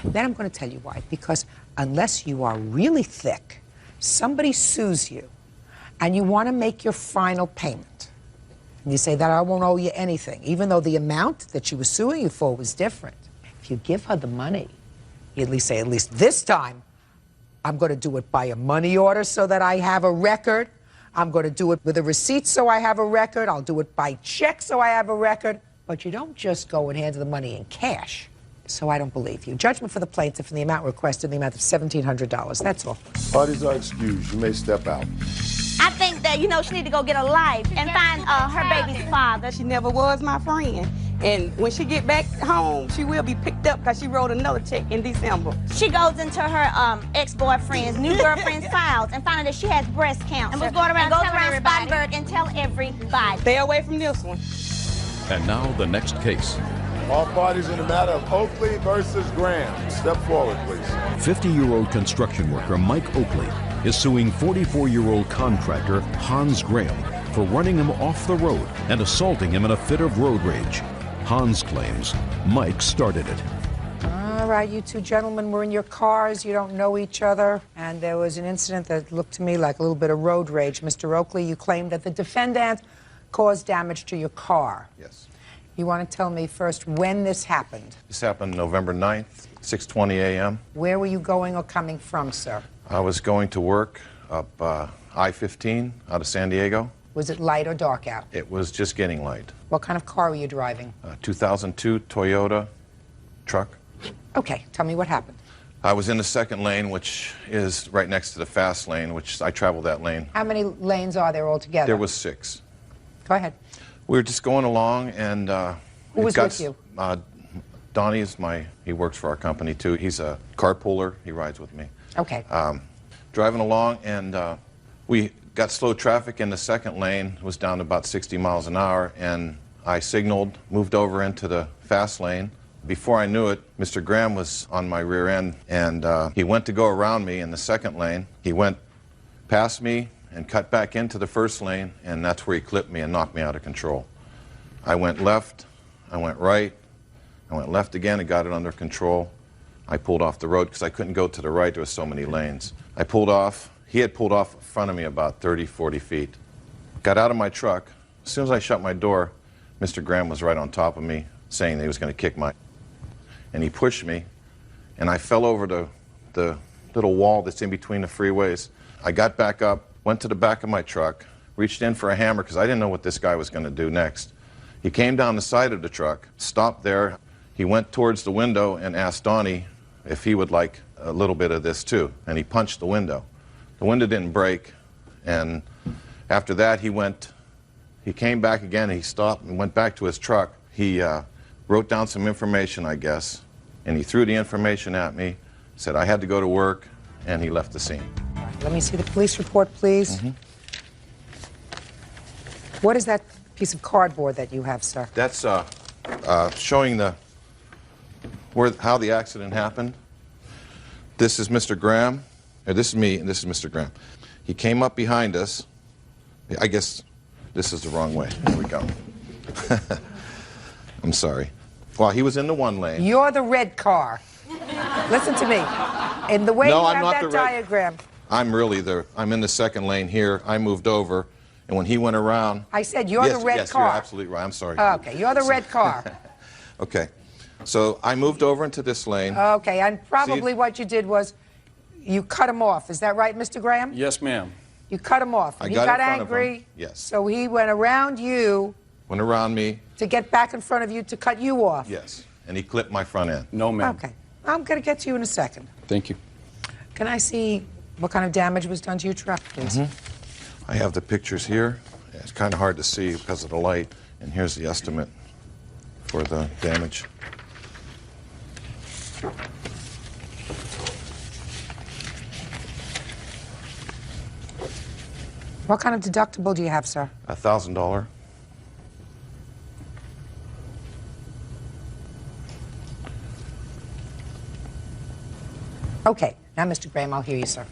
Then I'm going to tell you why. Because unless you are really thick, somebody sues you, and you want to make your final payment. And you say that I won't owe you anything, even though the amount that she was suing you for was different. If you give her the money, you at least say, at least this time, I'm going to do it by a money order so that I have a record. I'm going to do it with a receipt so I have a record. I'll do it by check so I have a record. But you don't just go and hand her the money in cash. So I don't believe you. Judgment for the plaintiff in the amount requested, in the amount of $1,700. That's all. Parties are excused. You may step out. I think that, you know, she need to go get a life and find her baby's father. She never was my friend. And when she get back home, she will be picked up because she wrote another check in December. She goes into her ex-boyfriend's new girlfriend's files and finds out that she has breast cancer. And was going around telling everybody. Spotted and tell everybody. Stay away from this one. And now the next case. All parties in the matter of Oakley versus Graham. Step forward, please. 50-year-old construction worker Mike Oakley is suing 44-year-old contractor Hans Graham for running him off the road and assaulting him in a fit of road rage. Hans claims Mike started it. All right, you two gentlemen were in your cars. You don't know each other. And there was an incident that looked to me like a little bit of road rage. Mr. Oakley, you claimed that the defendant caused damage to your car. Yes. You want to tell me first when this happened? This happened November 9th, 6:20 a.m. Where were you going or coming from, sir? I was going to work up I-15 out of San Diego. Was it light or dark out? It was just getting light. What kind of car were you driving? 2002 Toyota truck. Okay, tell me what happened. I was in the second lane, which is right next to the fast lane, which I travel that lane. How many lanes are there altogether? There was 6. Go ahead. We were just going along, and who was with you? Donnie is he works for our company too. He's a carpooler. He rides with me. Okay. Driving along, and we got slow traffic in the second lane. It was down to about 60 miles an hour, and I signaled, moved over into the fast lane. Before I knew it, Mr. Graham was on my rear end, and he went to go around me in the second lane. He went past me and cut back into the first lane, and that's where he clipped me and knocked me out of control. I went left, I went right, I went left again and got it under control. I pulled off the road because I couldn't go to the right, there were so many lanes. I pulled off. He had pulled off in front of me about 30, 40 feet. Got out of my truck. As soon as I shut my door, Mr. Graham was right on top of me, saying that he was going to kick my... And he pushed me, and I fell over the little wall that's in between the freeways. I got back up, went to the back of my truck, reached in for a hammer because I didn't know what this guy was going to do next. He came down the side of the truck, stopped there. He went towards the window and asked Donnie if he would like a little bit of this too, and he punched the window. The window didn't break, and after that he came back again, and he stopped and went back to his truck. He wrote down some information, I guess, and he threw the information at me, said I had to go to work, and he left the scene. All right, let me see the police report, please. Mm-hmm. What is that piece of cardboard that you have, sir? That's showing how the accident happened. This is Mr. Graham. This is me, and this is Mr. Graham. He came up behind us. I guess this is the wrong way. There we go. I'm sorry. Well, he was in the one lane. You're the red car. Listen to me. In the way no, you I'm have not that the red. diagram. I'm in the second lane here. I moved over, and when he went around... I said you're the red car. Yes, you're absolutely right. I'm sorry. Okay, you're the red car. Okay. So I moved over into this lane. Okay, and probably what you did was you cut him off. Is that right, Mr. Graham? Yes, ma'am. You cut him off. And he got angry. Yes. So he went around you. Went around me. To get back in front of you to cut you off. Yes. And he clipped my front end. No, ma'am. Okay. I'm going to get to you in a second. Thank you. Can I see what kind of damage was done to your truck, please? Mm-hmm. I have the pictures here. It's kind of hard to see because of the light. And here's the estimate for the damage. What kind of deductible do you have, sir? $1,000. Okay. Now, Mr. Graham, I'll hear you, sir.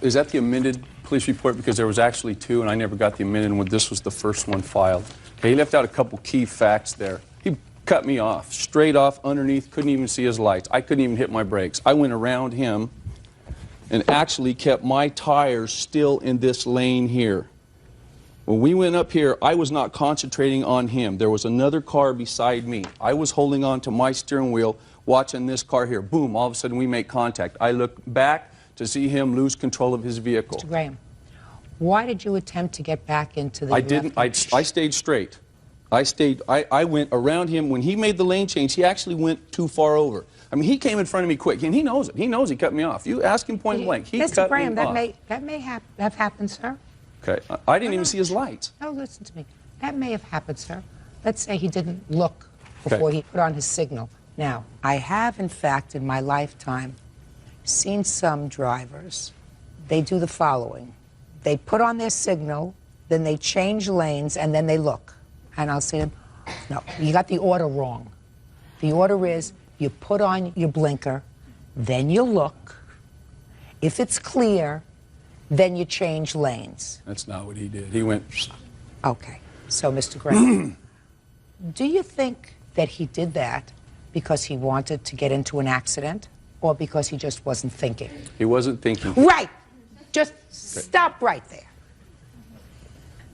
Is that the amended police report? Because there was actually 2, and I never got the amended one. This was the first one filed. Okay, he left out a couple key facts there. He cut me off, straight off, underneath, couldn't even see his lights. I couldn't even hit my brakes. I went around him and actually kept my tires still in this lane here. When we went up here, I was not concentrating on him. There was another car beside me. I was holding on to my steering wheel, watching this car here. Boom, all of a sudden we make contact. I look back to see him lose control of his vehicle. Mr. Graham, why did you attempt to get back into the I didn't. I stayed straight. I went around him. When he made the lane change, he actually went too far over. I mean, he came in front of me quick, and he knows it. He knows he cut me off. You ask him point blank. He Mr. cut Graham, me off. that may have happened, sir. Okay, I didn't even see his lights. No, listen to me. That may have happened, sir. Let's say he didn't look before he put on his signal. Now, I have, in fact, in my lifetime, seen some drivers. They do the following. They put on their signal, then they change lanes, and then they look. And I'll say to them, no, you got the order wrong. The order is you put on your blinker, then you look. If it's clear, then you change lanes. That's not what he did. He went... Okay. So, Mr. Graham, do you think that he did that because he wanted to get into an accident or because he just wasn't thinking? He wasn't thinking. Right! Just stop right there.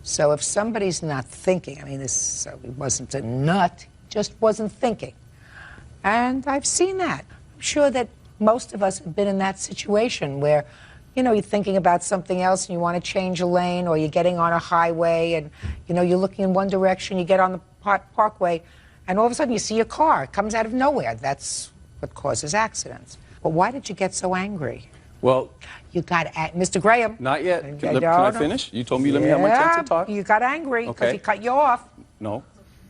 So if somebody's not thinking, I mean, he wasn't a nut, just wasn't thinking. And I've seen that. I'm sure that most of us have been in that situation where, you know, you're thinking about something else and you want to change a lane, or you're getting on a highway and, you know, you're looking in one direction, you get on the parkway, and all of a sudden you see a car. It comes out of nowhere. That's what causes accidents. But why did you get so angry? Well... You got, Mr. Graham. Not yet. Can I finish? You told me you let me have my chance to talk. You got angry because he cut you off. No,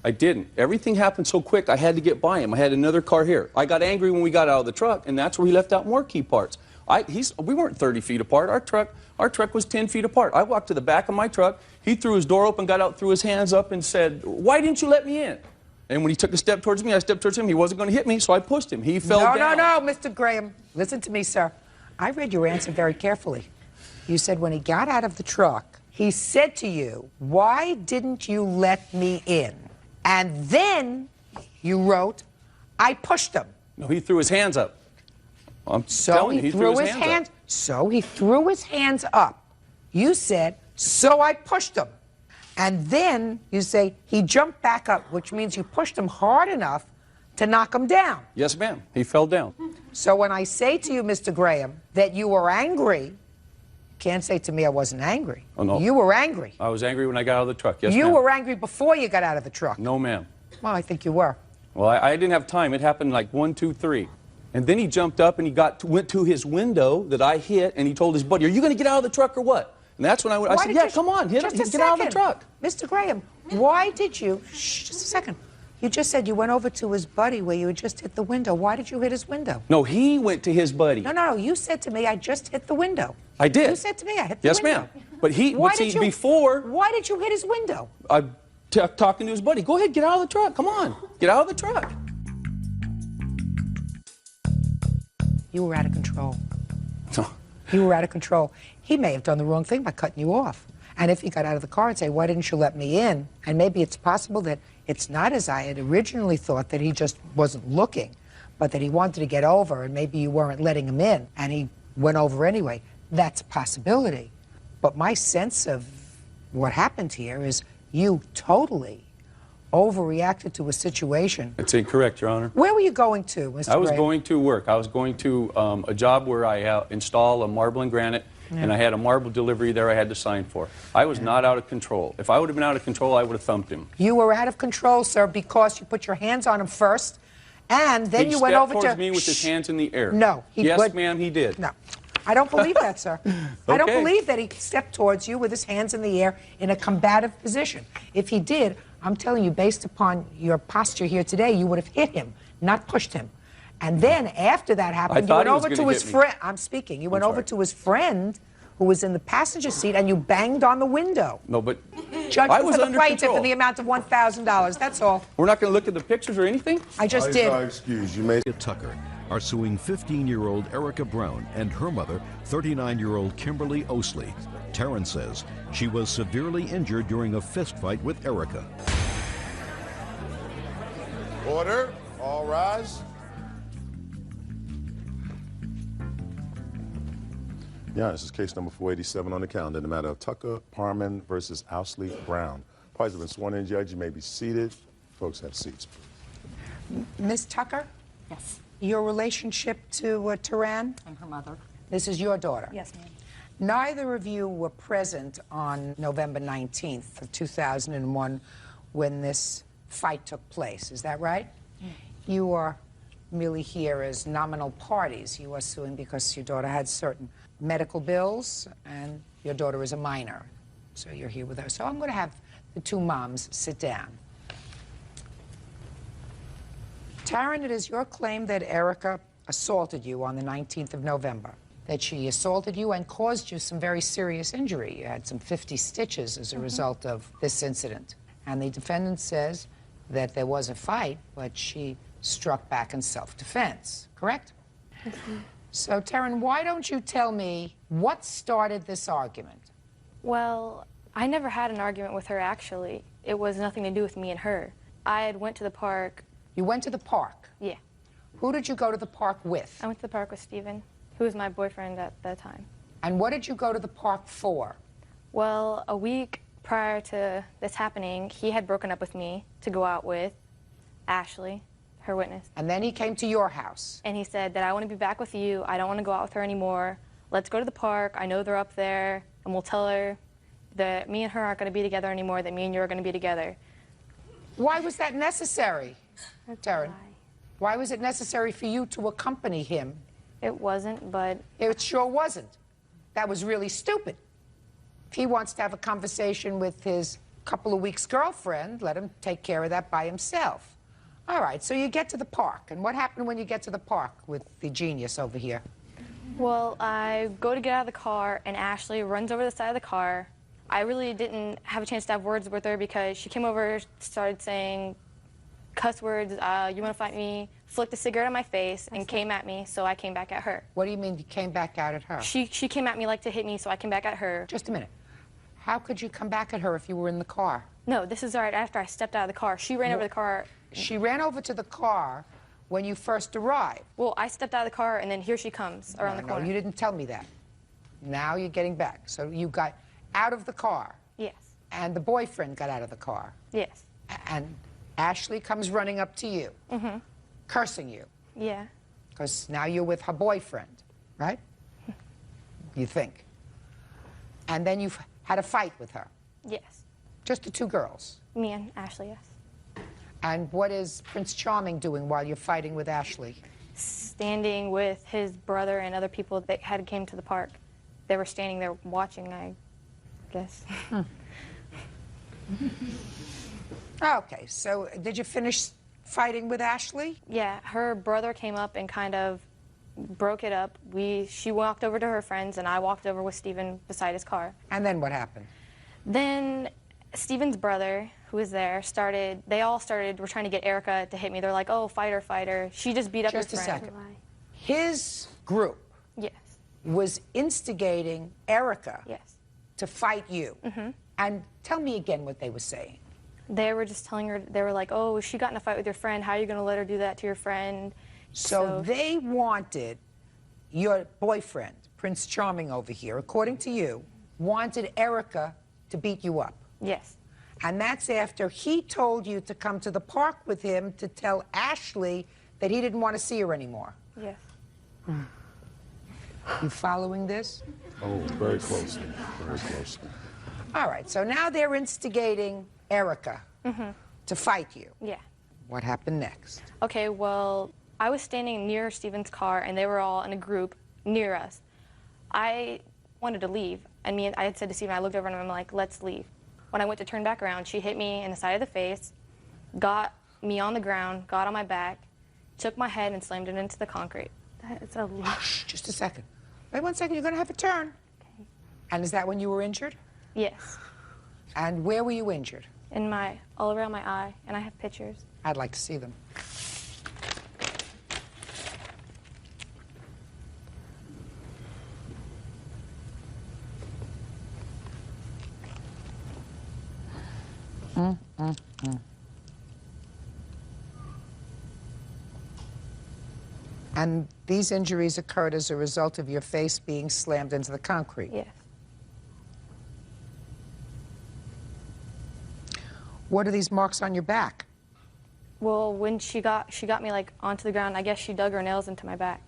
I didn't. Everything happened so quick, I had to get by him. I had another car here. I got angry when we got out of the truck, and that's where he left out more key parts. We weren't 30 feet apart. Our truck was 10 feet apart. I walked to the back of my truck. He threw his door open, got out, threw his hands up, and said, "Why didn't you let me in?" And when he took a step towards me, I stepped towards him. He wasn't going to hit me, so I pushed him. He fell down. No, Mr. Graham. Listen to me, sir. I read your answer very carefully. You said when he got out of the truck, he said to you, "Why didn't you let me in?" And then you wrote, "I pushed him." No, he threw his hands up. I'm telling you, he threw his hands up. So he threw his hands up. You said, "So I pushed him." And then you say, he jumped back up, which means you pushed him hard enough to knock him down. Yes, ma'am. He fell down. So when I say to you, Mr. Graham, that you were angry, you can't say to me I wasn't angry. Oh, no. You were angry. I was angry when I got out of the truck. Yes, You ma'am. were angry before you got out of the truck. No, ma'am. Well, I think you were. Well, I didn't have time. It happened like 1, 2, 3. And then he jumped up and he went to his window that I hit, and he told his buddy, "Are you going to get out of the truck or what?" And that's when I said, "Yeah, come on, get out of the truck." Mr. Graham, why did you, just a second, you just said you went over to his buddy where you had just hit the window. Why did you hit his window? No, he went to his buddy. No, you said to me, I just hit the window. I did. You said to me, I hit the window. Yes, ma'am. But Why did you hit his window? I'm talking to his buddy. "Go ahead, get out of the truck. Come on, get out of the truck." You were out of control. You were out of control. He may have done the wrong thing by cutting you off. And if he got out of the car and say, "Why didn't you let me in?" And maybe it's possible that it's not as I had originally thought, that he just wasn't looking, but that he wanted to get over and maybe you weren't letting him in and he went over anyway. That's a possibility. But my sense of what happened here is you totally overreacted to a situation. That's incorrect, Your Honor. Where were you going to, Mr. I was Gray? going to work. I was going to a job where I install a marble and granite, and I had a marble delivery there I had to sign for. I was not out of control. If I would have been out of control, I would have thumped him. You were out of control, sir, because you put your hands on him first, and then you went over to... He stepped towards me with his hands in the air. No. Yes, ma'am, he did. No. I don't believe that, sir. I don't Okay. believe that he stepped towards you with his hands in the air in a combative position. If he did, I'm telling you, based upon your posture here today, you would have hit him, not pushed him. And then after that happened, you went over to his friend. I'm speaking. You went over to his friend who was in the passenger seat, and you banged on the window. No, but Judgment I was for the under plaintiff control. in the amount of $1,000. That's all. We're not going to look at the pictures or anything? I just did. Excuse you, made Tucker are suing 15-year-old Erica Brown and her mother, 39-year-old Kimberly Osley. Taryn says she was severely injured during a fistfight with Erica. Order. All rise. Yeah, this is case number 487 on the calendar in the matter of Tucker Parman versus Owsley Brown. Parties have been sworn in, Judge. You may be seated. Folks, have seats. Ms. Tucker? Yes. Your relationship to Taryn? I'm her mother. This is your daughter? Yes, ma'am. Neither of you were present on November 19th of 2001 when this fight took place. Is that right? You are merely here as nominal parties. You are suing because your daughter had certain medical bills and your daughter is a minor. So you're here with her. So I'm going to have the two moms sit down. Taryn, it is your claim that Erica assaulted you on the 19th of November, that she assaulted you and caused you some very serious injury. You had some 50 stitches as a result of this incident. And the defendant says that there was a fight, but she struck back in self-defense, correct? So, Taryn, why don't you tell me what started this argument? Well, I never had an argument with her, actually. It was nothing to do with me and her. I had went to the park. You went to the park? Yeah. Who did you go to the park with? I went to the park with Steven, who was my boyfriend at that time. And what did you go to the park for? Well, a week prior to this happening, he had broken up with me to go out with Ashley, her witness. And then he came to your house. And he said that I want to be back with you. I don't want to go out with her anymore. Let's go to the park. I know they're up there. And we'll tell her that me and her aren't going to be together anymore, that me and you are going to be together. Why was that necessary, Taryn? Why was it necessary for you to accompany him? It wasn't, but... It sure wasn't. That was really stupid. If he wants to have a conversation with his couple of weeks' girlfriend, let him take care of that by himself. All right, so you get to the park. And what happened when you get to the park with the genius over here? Well, I go to get out of the car, and Ashley runs over the side of the car. I really didn't have a chance to have words with her because she came over, started saying cuss words, you want to fight me, flicked a cigarette in my face, and came at me, so I came back at her. What do you mean you came back out at her? She came at me like to hit me, so I came back at her. Just a minute. How could you come back at her if you were in the car? No, this is right after I stepped out of the car. She ran over the car. She ran over to the car when you first arrived. Well, I stepped out of the car, and then here she comes around the corner. No, you didn't tell me that. Now you're getting back. So you got out of the car. Yes. And the boyfriend got out of the car. Yes. And Ashley comes running up to you, cursing you. Yeah. Because now you're with her boyfriend, right? You think. And then you've had a fight with her. Yes. Just the two girls. Me and Ashley, yes. And what is Prince Charming doing while you're fighting with Ashley? Standing with his brother and other people that had came to the park. They were standing there watching, I guess. Okay, so did you finish fighting with Ashley? Yeah, her brother came up and kind of broke it up. She walked over to her friends, and I walked over with Steven beside his car. And then what happened? Then Steven's brother, who was there, were trying to get Erica to hit me. They're like, oh, fight her, fight her. She just beat up his friend. Just a second. His group was instigating Erica to fight you. And tell me again what they were saying. They were just telling her, they were like, oh, she got in a fight with your friend. How are you going to let her do that to your friend? So they wanted your boyfriend, Prince Charming over here, according to you, wanted Erica to beat you up. Yes. And that's after he told you to come to the park with him to tell Ashley that he didn't want to see her anymore. Yes. You following this? Oh, very closely, very closely. All right, so now they're instigating Erica to fight you. Yeah. What happened next? Okay, well, I was standing near Steven's car, and they were all in a group near us. I wanted to leave, and I had said to Steven, I looked over and I'm like, let's leave. When I went to turn back around, she hit me in the side of the face, got me on the ground, got on my back, took my head and slammed it into the concrete. That's a lot. Shh, just a second. Wait 1 second, you're going to have a turn. Okay. And is that when you were injured? Yes. And where were you injured? All around my eye, and I have pictures. I'd like to see them. And these injuries occurred as a result of your face being slammed into the concrete? Yes. What are these marks on your back? Well, when she got me like onto the ground, I guess she dug her nails into my back.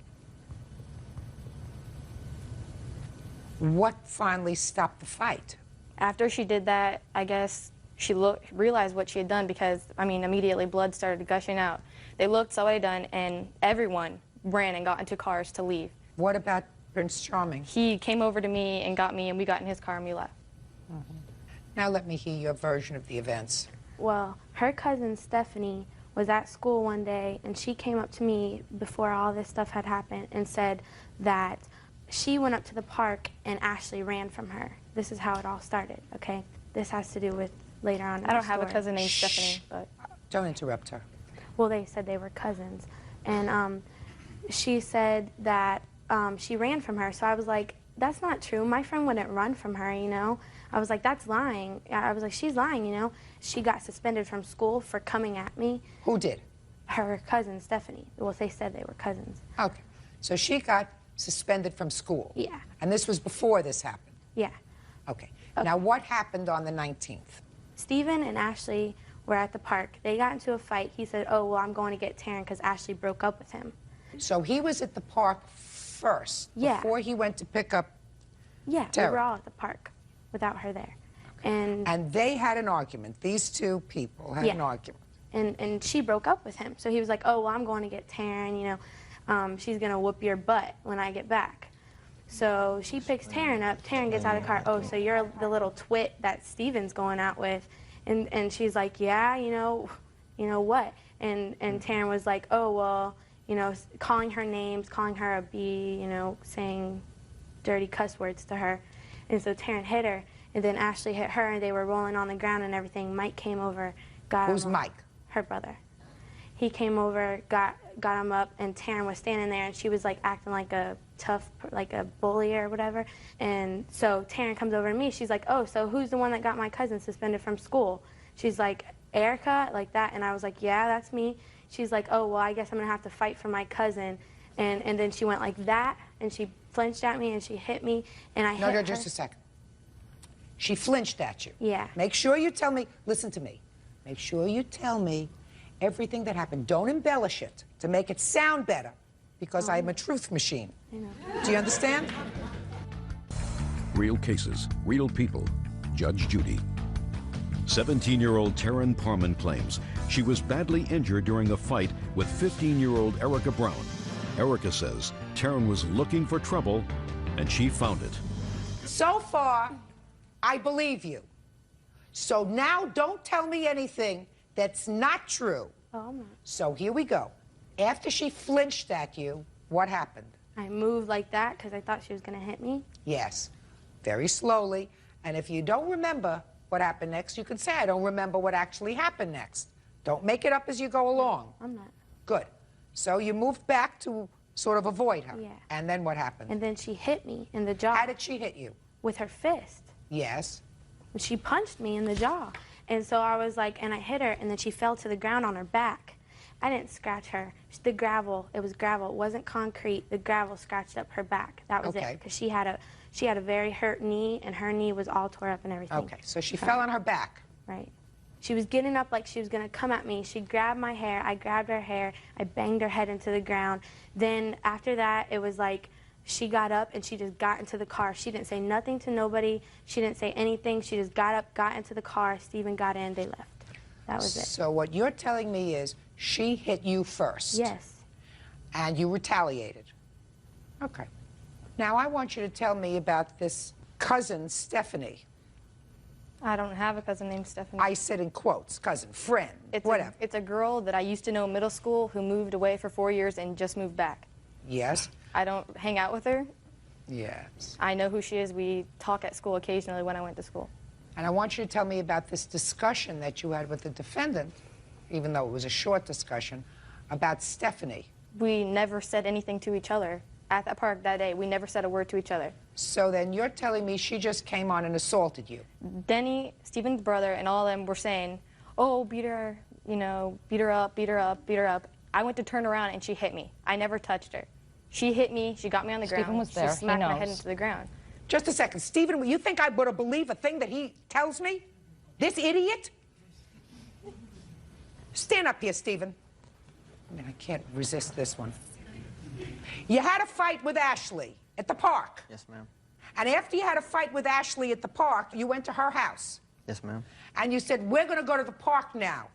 What finally stopped the fight? After she did that, I guess she realized what she had done because, immediately blood started gushing out. They looked, saw what I had done, and everyone ran and got into cars to leave. What about Prince Charming? He came over to me and got me, and we got in his car and we left. Now let me hear your version of the events. Well, her cousin Stephanie was at school one day, and she came up to me before all this stuff had happened and said that she went up to the park and Ashley ran from her. This is how it all started, okay? This has to do with later on in I don't the have a story. cousin named Stephanie, but... Don't interrupt her. Well, they said they were cousins. And she said that she ran from her, so I was like, that's not true. My friend wouldn't run from her, you know? I was like, that's lying. I was like, she's lying, you know? She got suspended from school for coming at me. Who did? Her cousin, Stephanie. Well, they said they were cousins. Okay. So she got suspended from school. Yeah. And this was before this happened. Yeah. Okay. Now, what happened on the 19th? Stephen and Ashley were at the park. They got into a fight. He said, oh, well, I'm going to get Taryn because Ashley broke up with him. So he was at the park first, Yeah. before he went to pick up Yeah, Taryn. we were all at the park without her there. And they had an argument. These two people had an argument. And she broke up with him. So he was like, oh, well, I'm going to get Taryn, you know. She's going to whoop your butt when I get back. So she picks Taryn up. Taryn gets out of the car. Oh, so you're the little twit that Steven's going out with. And she's like, yeah, you know what? And Taryn was like, oh, well, you know, calling her names, calling her a B, you know, saying dirty cuss words to her. And so Taryn hit her. And then Ashley hit her, and they were rolling on the ground and everything. Mike came over, got him. Who's Mike? Her brother. He came over, got him up, and Taryn was standing there, and she was like acting like a tough, like a bully or whatever. And so Taryn comes over to me. She's like, oh, so who's the one that got my cousin suspended from school? She's like, Erica, like that. And I was like, yeah, that's me. She's like, oh, well, I guess I'm going to have to fight for my cousin. And then she went like that, and she flinched at me, and she hit me, and I hit her. No, just a second. She flinched at you. Yeah. Make sure you tell me, listen to me. Make sure you tell me everything that happened. Don't embellish it to make it sound better, because I'm a truth machine. I know. Do you understand? Real cases, real people. Judge Judy. 17-year-old Taryn Parman claims she was badly injured during a fight with 15-year-old Erica Brown. Erica says Taryn was looking for trouble, and she found it. So far, I believe you. So now don't tell me anything that's not true. Oh, I'm not. So here we go. After she flinched at you, what happened? I moved like that because I thought she was going to hit me. Yes, very slowly. And if you don't remember what happened next, you can say, I don't remember what actually happened next. Don't make it up as you go along. I'm not. Good. So you moved back to sort of avoid her. Yeah. And then what happened? And then she hit me in the jaw. How did she hit you? With her fist. Yes. She punched me in the jaw. And so I was like, and I hit her, and then she fell to the ground on her back. I didn't scratch her. The gravel, it was gravel. It wasn't concrete. The gravel scratched up her back. That was it. Because she had a very hurt knee, and her knee was all tore up and everything. Okay, so she fell on her back. Right. She was getting up like she was going to come at me. She grabbed my hair. I grabbed her hair. I banged her head into the ground. Then after that, it was like she got up and she just got into the car. She didn't say nothing to nobody. She didn't say anything. She just got up, got into the car. Steven got in. They left. That was it. So what you're telling me is she hit you first. Yes. And you retaliated. Okay. Now I want you to tell me about this cousin, Stephanie. I don't have a cousin named Stephanie. I said in quotes, cousin, friend, whatever. It's a girl that I used to know in middle school who moved away for 4 years and just moved back. Yes. I don't hang out with her. Yes. I know who she is. We talk at school occasionally when I went to school. And I want you to tell me about this discussion that you had with the defendant, even though it was a short discussion, about Stephanie. We never said anything to each other. At that park that day, we never said a word to each other. So then you're telling me she just came on and assaulted you? Denny, Steven's brother, and all of them were saying, oh, beat her, you know, beat her up, beat her up, beat her up. I went to turn around and she hit me. I never touched her. She hit me, she got me on the ground. Stephen was there, She smacked he my knows. head into the ground. Just a second. Stephen, you think I would have believed a thing that he tells me? This idiot? Stand up here, Stephen. I mean, I can't resist this one. You had a fight with Ashley at the park. Yes, ma'am. And after you had a fight with Ashley at the park, you went to her house. Yes, ma'am. And you said, we're going to go to the park now,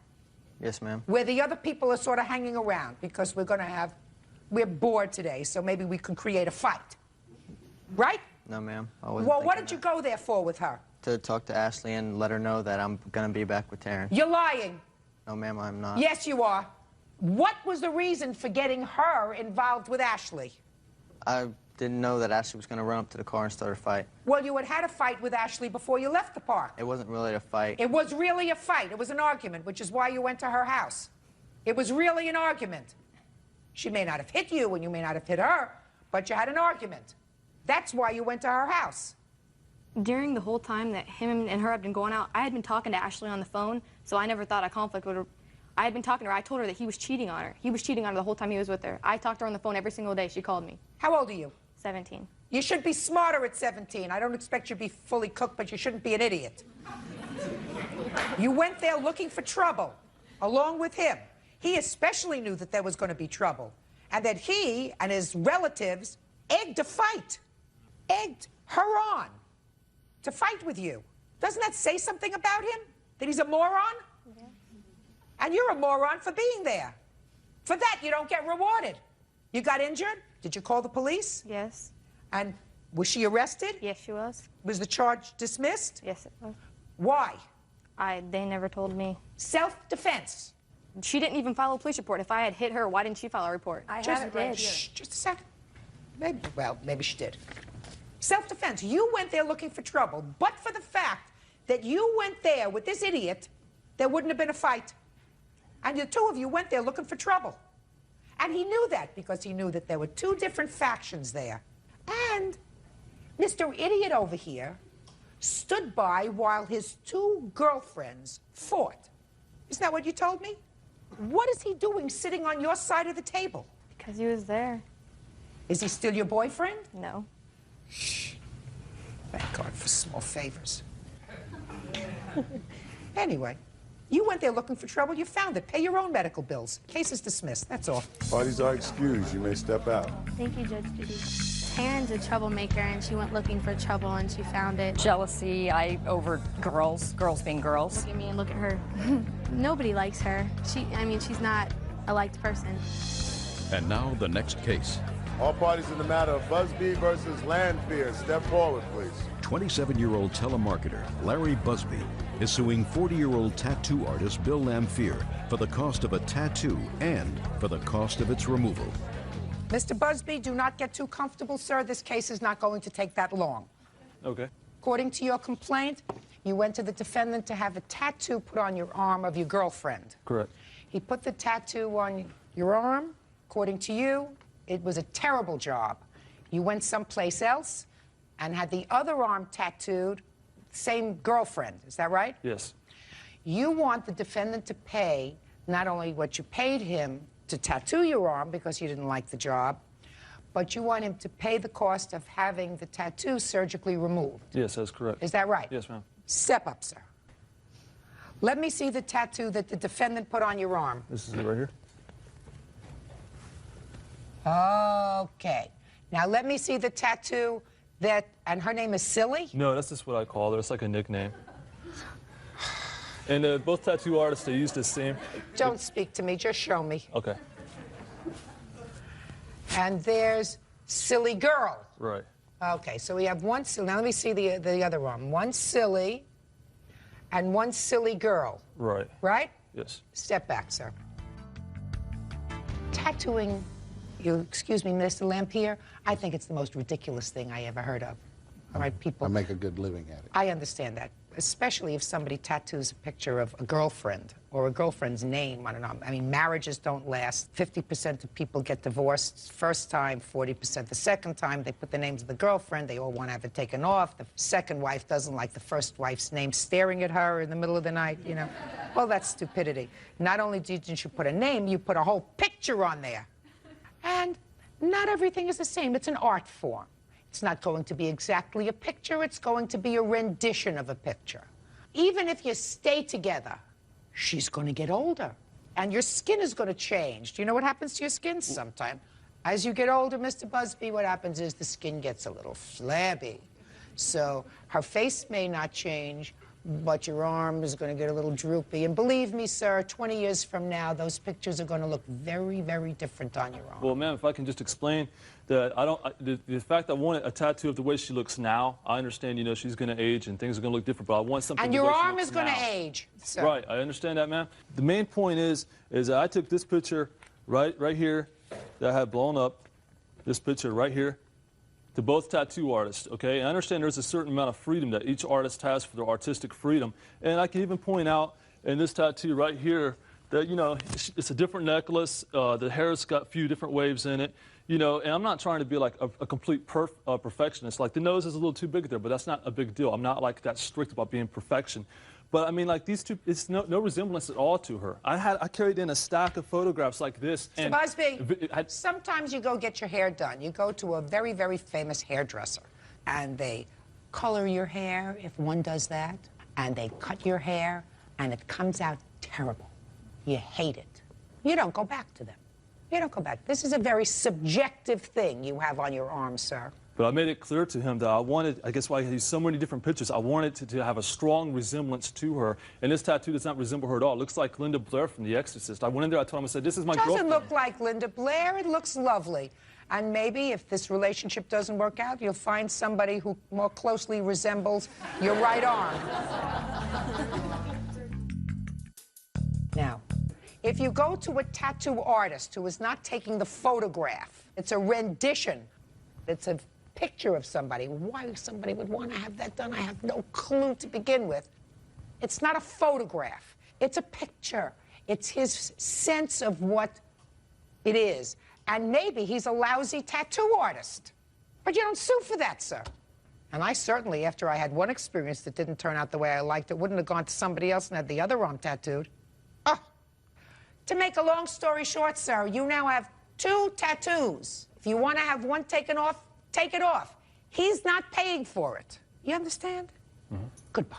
Yes, ma'am. where the other people are sort of hanging around, because we're bored today, so maybe we can create a fight. Right? No, ma'am. I wasn't Well, what thinking did you go there for with her? that. To talk to Ashley and let her know that I'm going to be back with Taryn. You're lying. No, ma'am, I'm not. Yes, you are. What was the reason for getting her involved with Ashley? I didn't know that Ashley was going to run up to the car and start a fight. Well, you had had a fight with Ashley before you left the park. It wasn't really a fight. It was really a fight. It was an argument, which is why you went to her house. It was really an argument. She may not have hit you and you may not have hit her, but you had an argument. That's why you went to her house. During the whole time that him and her had been going out, I had been talking to Ashley on the phone, so I never thought a conflict would. I had been talking to her. I told her that he was cheating on her. He was cheating on her the whole time he was with her. I talked to her on the phone every single day. She called me. How old are you? 17. You should be smarter at 17. I don't expect you to be fully cooked, but you shouldn't be an idiot. You went there looking for trouble, along with him. He especially knew that there was going to be trouble, and that he and his relatives egged a fight, egged her on to fight with you. Doesn't that say something about him? That he's a moron? Yeah. And you're a moron for being there. For that, you don't get rewarded. You got injured? Did you call the police? Yes. And was she arrested? Yes, she was. Was the charge dismissed? Yes, it was. Why? They never told me. Self-defense. She didn't even file a police report. If I had hit her, why didn't she file a report? I have it right here. Shh, just a second. Maybe she did. Self-defense. You went there looking for trouble, but for the fact that you went there with this idiot, there wouldn't have been a fight. And the two of you went there looking for trouble. And he knew that because he knew that there were two different factions there. And Mr. Idiot over here stood by while his two girlfriends fought. Isn't that what you told me? What is he doing sitting on your side of the table? Because he was there. Is he still your boyfriend? No. Shh. Thank God for small favors. Anyway, you went there looking for trouble. You found it. Pay your own medical bills. Case is dismissed. That's all. Parties are excused. You may step out. Thank you, Judge Judy. Taryn's a troublemaker, and she went looking for trouble, and she found it. Jealousy, over girls being girls. Look at me and look at her. Nobody likes her. She's not a liked person. And now the next case. All parties in the matter of Busby versus Landfear. Step forward, please. 27-year-old telemarketer Larry Busby is suing 40-year-old tattoo artist Bill Lamphere for the cost of a tattoo and for the cost of its removal. Mr. Busby, do not get too comfortable, sir. This case is not going to take that long. Okay. According to your complaint, you went to the defendant to have a tattoo put on your arm of your girlfriend. Correct. He put the tattoo on your arm. According to you, it was a terrible job. You went someplace else and had the other arm tattooed, same girlfriend. Is that right? Yes. You want the defendant to pay not only what you paid him to tattoo your arm because you didn't like the job, but you want him to pay the cost of having the tattoo surgically removed. Yes, that's correct. Is that right? Yes, ma'am. Step up, sir. Let me see the tattoo that the defendant put on your arm. This is it right here. Okay. Now let me see the tattoo and her name is Silly? No, that's just what I call her. It's like a nickname. And both tattoo artists, they use the same. Don't speak to me, just show me. Okay. And there's Silly Girl. Right. Okay, so we have one silly. Now let me see the other one. One silly and one silly girl. Right. Right? Yes. Step back, sir. Tattooing, excuse me, Mr. Lamphere, I think it's the most ridiculous thing I ever heard of. All right, people. I make a good living at it. I understand that, especially if somebody tattoos a picture of a girlfriend or a girlfriend's name on an arm. I mean, marriages don't last. 50% of people get divorced first time, 40% the second time. They put the names of the girlfriend. They all want to have it taken off. The second wife doesn't like the first wife's name staring at her in the middle of the night, you know. Well, that's stupidity. Not only didn't you put a name, you put a whole picture on there. And not everything is the same. It's an art form. It's not going to be exactly a picture. It's going to be a rendition of a picture. Even if you stay together, she's going to get older. And your skin is going to change. Do you know what happens to your skin sometime? As you get older, Mr. Busby, what happens is the skin gets a little flabby. So her face may not change, but your arm is going to get a little droopy. And believe me, sir, 20 years from now, those pictures are going to look very, very different on your arm. Well, ma'am, if I can just explain that the fact that I want a tattoo of the way she looks now, I understand, you know, she's going to age and things are going to look different, but I want something And the way your she arm looks is going to now. age, sir. Right, I understand that, ma'am. The main point is that I took this picture right here that I had blown up, this picture right here, to both tattoo artists, okay? And I understand there's a certain amount of freedom that each artist has for their artistic freedom. And I can even point out in this tattoo right here that, you know, it's a different necklace. The hair's got a few different waves in it, you know, and I'm not trying to be like a complete perfectionist. Like the nose is a little too big there, but that's not a big deal. I'm not like that strict about being perfection. But I mean, like these two, it's no resemblance at all to her. I carried in a stack of photographs like this. Mr. Busby, sometimes you go get your hair done. You go to a very, very famous hairdresser, and they color your hair, if one does that, and they cut your hair, and it comes out terrible. You hate it. You don't go back to them. You don't go back. This is a very subjective thing you have on your arm, sir. But I made it clear to him that I wanted, I guess why I used so many different pictures, I wanted to have a strong resemblance to her. And this tattoo does not resemble her at all. It looks like Linda Blair from The Exorcist. I went in there, I told him, I said, this is my girlfriend. It doesn't look like Linda Blair. It looks lovely. And maybe if this relationship doesn't work out, you'll find somebody who more closely resembles your right arm. Now, if you go to a tattoo artist who is not taking the photograph, it's a rendition, it's a picture of somebody. Why somebody would want to have that done, I have no clue to begin with. It's not a photograph. It's a picture. It's his sense of what it is. And maybe he's a lousy tattoo artist. But you don't sue for that, sir. And I certainly, after I had one experience that didn't turn out the way I liked it, wouldn't have gone to somebody else and had the other arm tattooed. Oh. To make a long story short, sir, you now have 2 tattoos. If you want to have one taken off, take it off. He's not paying for it. You understand? Mm-hmm. Goodbye.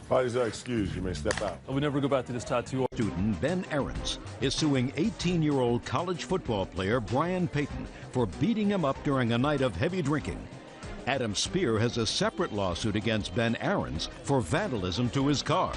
Parties are excused. You may step out. I would never go back to this tattoo. Student Ben Ahrens is suing 18-year-old college football player Brian Payton for beating him up during a night of heavy drinking. Adam Spear has a separate lawsuit against Ben Ahrens for vandalism to his car.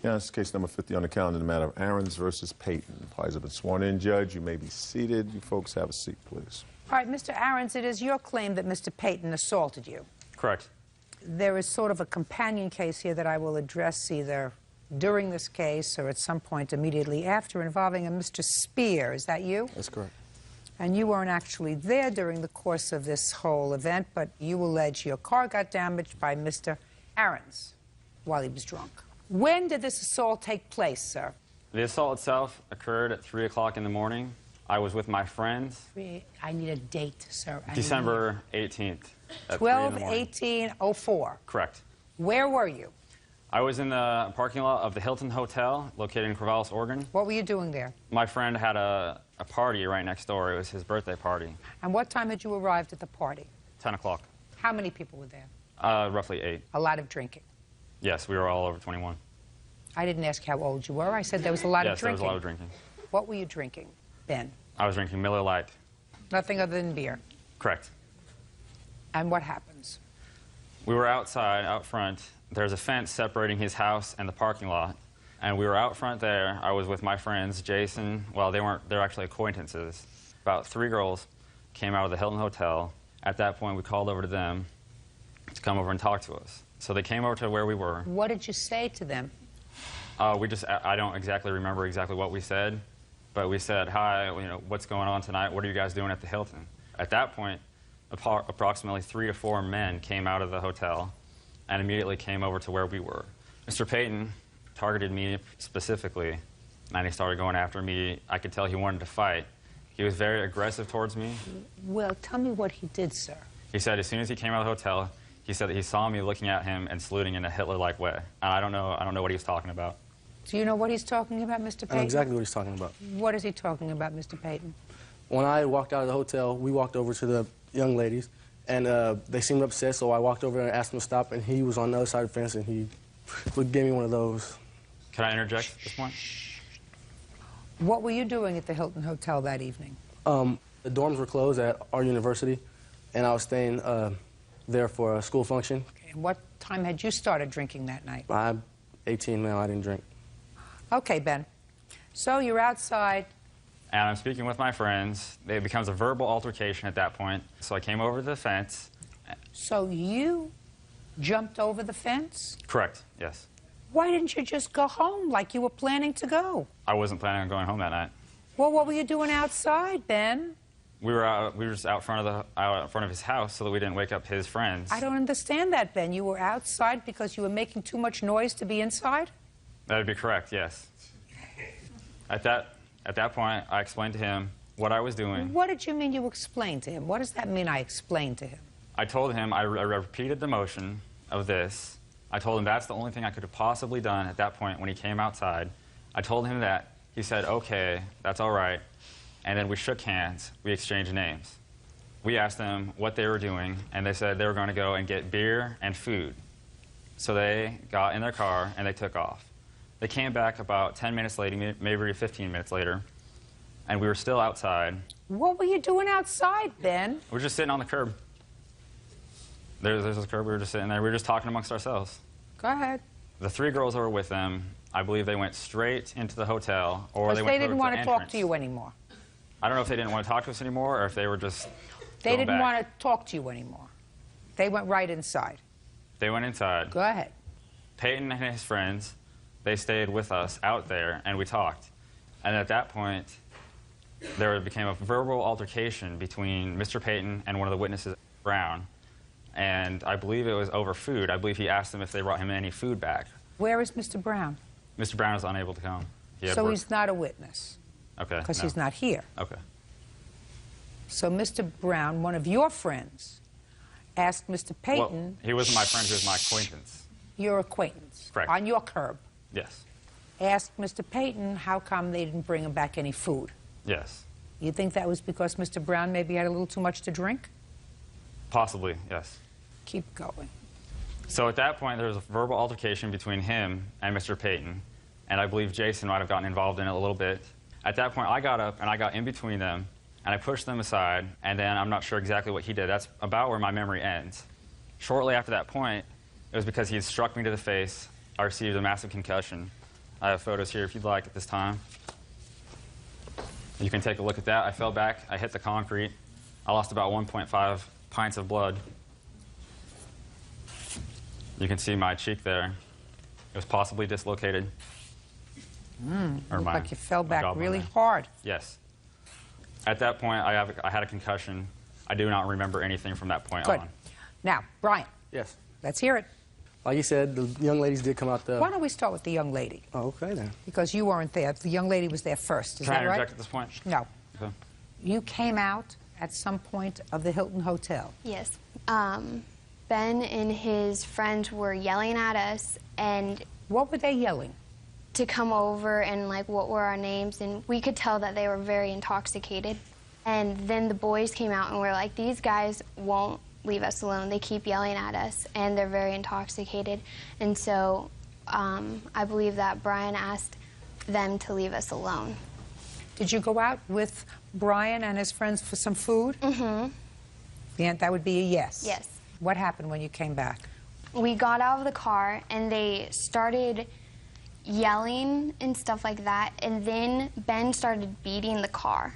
Yeah, this is case number 50 on the calendar, the matter of Ahrens versus Payton. Parties have been sworn in, Judge. You may be seated. You folks have a seat, please. All right, Mr. Ahrens, it is your claim that Mr. Payton assaulted you. Correct. There is sort of a companion case here that I will address either during this case or at some point immediately after involving a Mr. Spear. Is that you? That's correct. And you weren't actually there during the course of this whole event, but you allege your car got damaged by Mr. Ahrens while he was drunk. When did this assault take place, sir? The assault itself occurred at 3 o'clock in the morning. I was with my friends. I need a date, sir. December 18th. 12/18/04. Correct. Where were you? I was in the parking lot of the Hilton Hotel, located in Corvallis, Oregon. What were you doing there? My friend had a party right next door. It was his birthday party. And what time had you arrived at the party? 10 o'clock. How many people were there? Roughly 8. A lot of drinking. Yes, we were all over 21. I didn't ask how old you were. I said there was a lot of Yes, there drinking. was a lot of drinking. What were you drinking, Ben? I was drinking Miller Lite. Nothing other than beer. Correct. And what happens? We were outside, out front. There's a fence separating his house and the parking lot. And we were out front there. I was with my friends, Jason. Well, they're actually acquaintances. About 3 girls came out of the Hilton Hotel. At that point, we called over to them to come over and talk to us. So they came over to where we were. What did you say to them? I don't exactly remember exactly what we said, but we said, hi, you know, what's going on tonight? What are you guys doing at the Hilton? At that point, approximately 3 to 4 men came out of the hotel and immediately came over to where we were. Mr. Payton targeted me specifically, and he started going after me. I could tell he wanted to fight. He was very aggressive towards me. Well, tell me what he did, sir. He said as soon as he came out of the hotel, he said that he saw me looking at him and saluting in a Hitler-like way. And I don't know what he was talking about. Do you know what he's talking about, Mr. Payton? I know exactly what he's talking about. What is he talking about, Mr. Payton? When I walked out of the hotel, we walked over to the young ladies, and they seemed upset, so I walked over and asked him to stop, and he was on the other side of the fence, and he gave me one of those. Can I interject at this point? What were you doing at the Hilton Hotel that evening? The dorms were closed at our university, and I was staying there for a school function. Okay. And what time had you started drinking that night? I'm 18 now, I didn't drink. Okay, Ben. So you're outside. And I'm speaking with my friends. It becomes a verbal altercation at that point. So I came over to the fence. So you jumped over the fence? Correct, yes. Why didn't you just go home like you were planning to go? I wasn't planning on going home that night. Well, what were you doing outside, Ben? We were just out front of his house so that we didn't wake up his friends. I don't understand that, Ben. You were outside because you were making too much noise to be inside? That would be correct, yes. At that point, I explained to him what I was doing. What did you mean you explained to him? What does that mean, I explained to him? I told him, I repeated the motion of this. I told him that's the only thing I could have possibly done at that point when he came outside. I told him that. He said, okay, that's all right. And then we shook hands. We exchanged names. We asked them what they were doing, and they said they were going to go and get beer and food. So they got in their car, and they took off. They came back about 10 minutes later, maybe 15 minutes later, and we were still outside. What were you doing outside, Ben? We were just sitting on the curb. There's this curb. We were just sitting there. We were just talking amongst ourselves. Go ahead. The three girls that were with them, I believe they went straight into the hotel, or they went they didn't want to talk entrance. to you anymore. I don't know if they didn't want to talk to us anymore, or if they were just They didn't back. want to talk to you anymore. They went right inside. They went inside. Go ahead. Peyton and his friends, they stayed with us out there, and we talked. And at that point, there became a verbal altercation between Mr. Peyton and one of the witnesses, Brown. And I believe it was over food. I believe he asked them if they brought him any food back. Where is Mr. Brown? Mr. Brown is unable to come. So he's not a witness? Okay. Because he's not here. Okay. So Mr. Brown, one of your friends, asked Mr. Peyton... Well, he wasn't my friend, he was my acquaintance. Your acquaintance? Correct. On your curb? Yes. Asked Mr. Peyton how come they didn't bring him back any food. Yes. You think that was because Mr. Brown maybe had a little too much to drink? Possibly, yes. Keep going. So at that point, there was a verbal altercation between him and Mr. Peyton, and I believe Jason might have gotten involved in it a little bit. At that point, I got up and I got in between them, and I pushed them aside, and then I'm not sure exactly what he did. That's about where my memory ends. Shortly after that point, it was because he had struck me to the face. I received a massive concussion. I have photos here if you'd like at this time. You can take a look at that. I fell back, I hit the concrete. I lost about 1.5 pints of blood. You can see my cheek there. It was possibly dislocated. Looked like you fell back really hard. Yes. At that point, I had a concussion. I do not remember anything from that point Good. on. Now, Brian. Yes. Let's hear it. Like you said, the young ladies did come out the... Why don't we start with the young lady? Oh, okay, then. Because you weren't there. The young lady was there first. Is Can that I right? interject at this point? No. Okay. You came out at some point of the Hilton Hotel. Yes. Ben and his friends were yelling at us, and... What were they yelling? To come over and, like, what were our names, and we could tell that they were very intoxicated. And then the boys came out and were like, these guys won't leave us alone. They keep yelling at us, and they're very intoxicated. And so I believe that Brian asked them to leave us alone. Did you go out with Brian and his friends for some food? Mm-hmm. Yeah, that would be a yes. Yes. What happened when you came back? We got out of the car, and they started yelling and stuff like that, and then Ben started beating the car.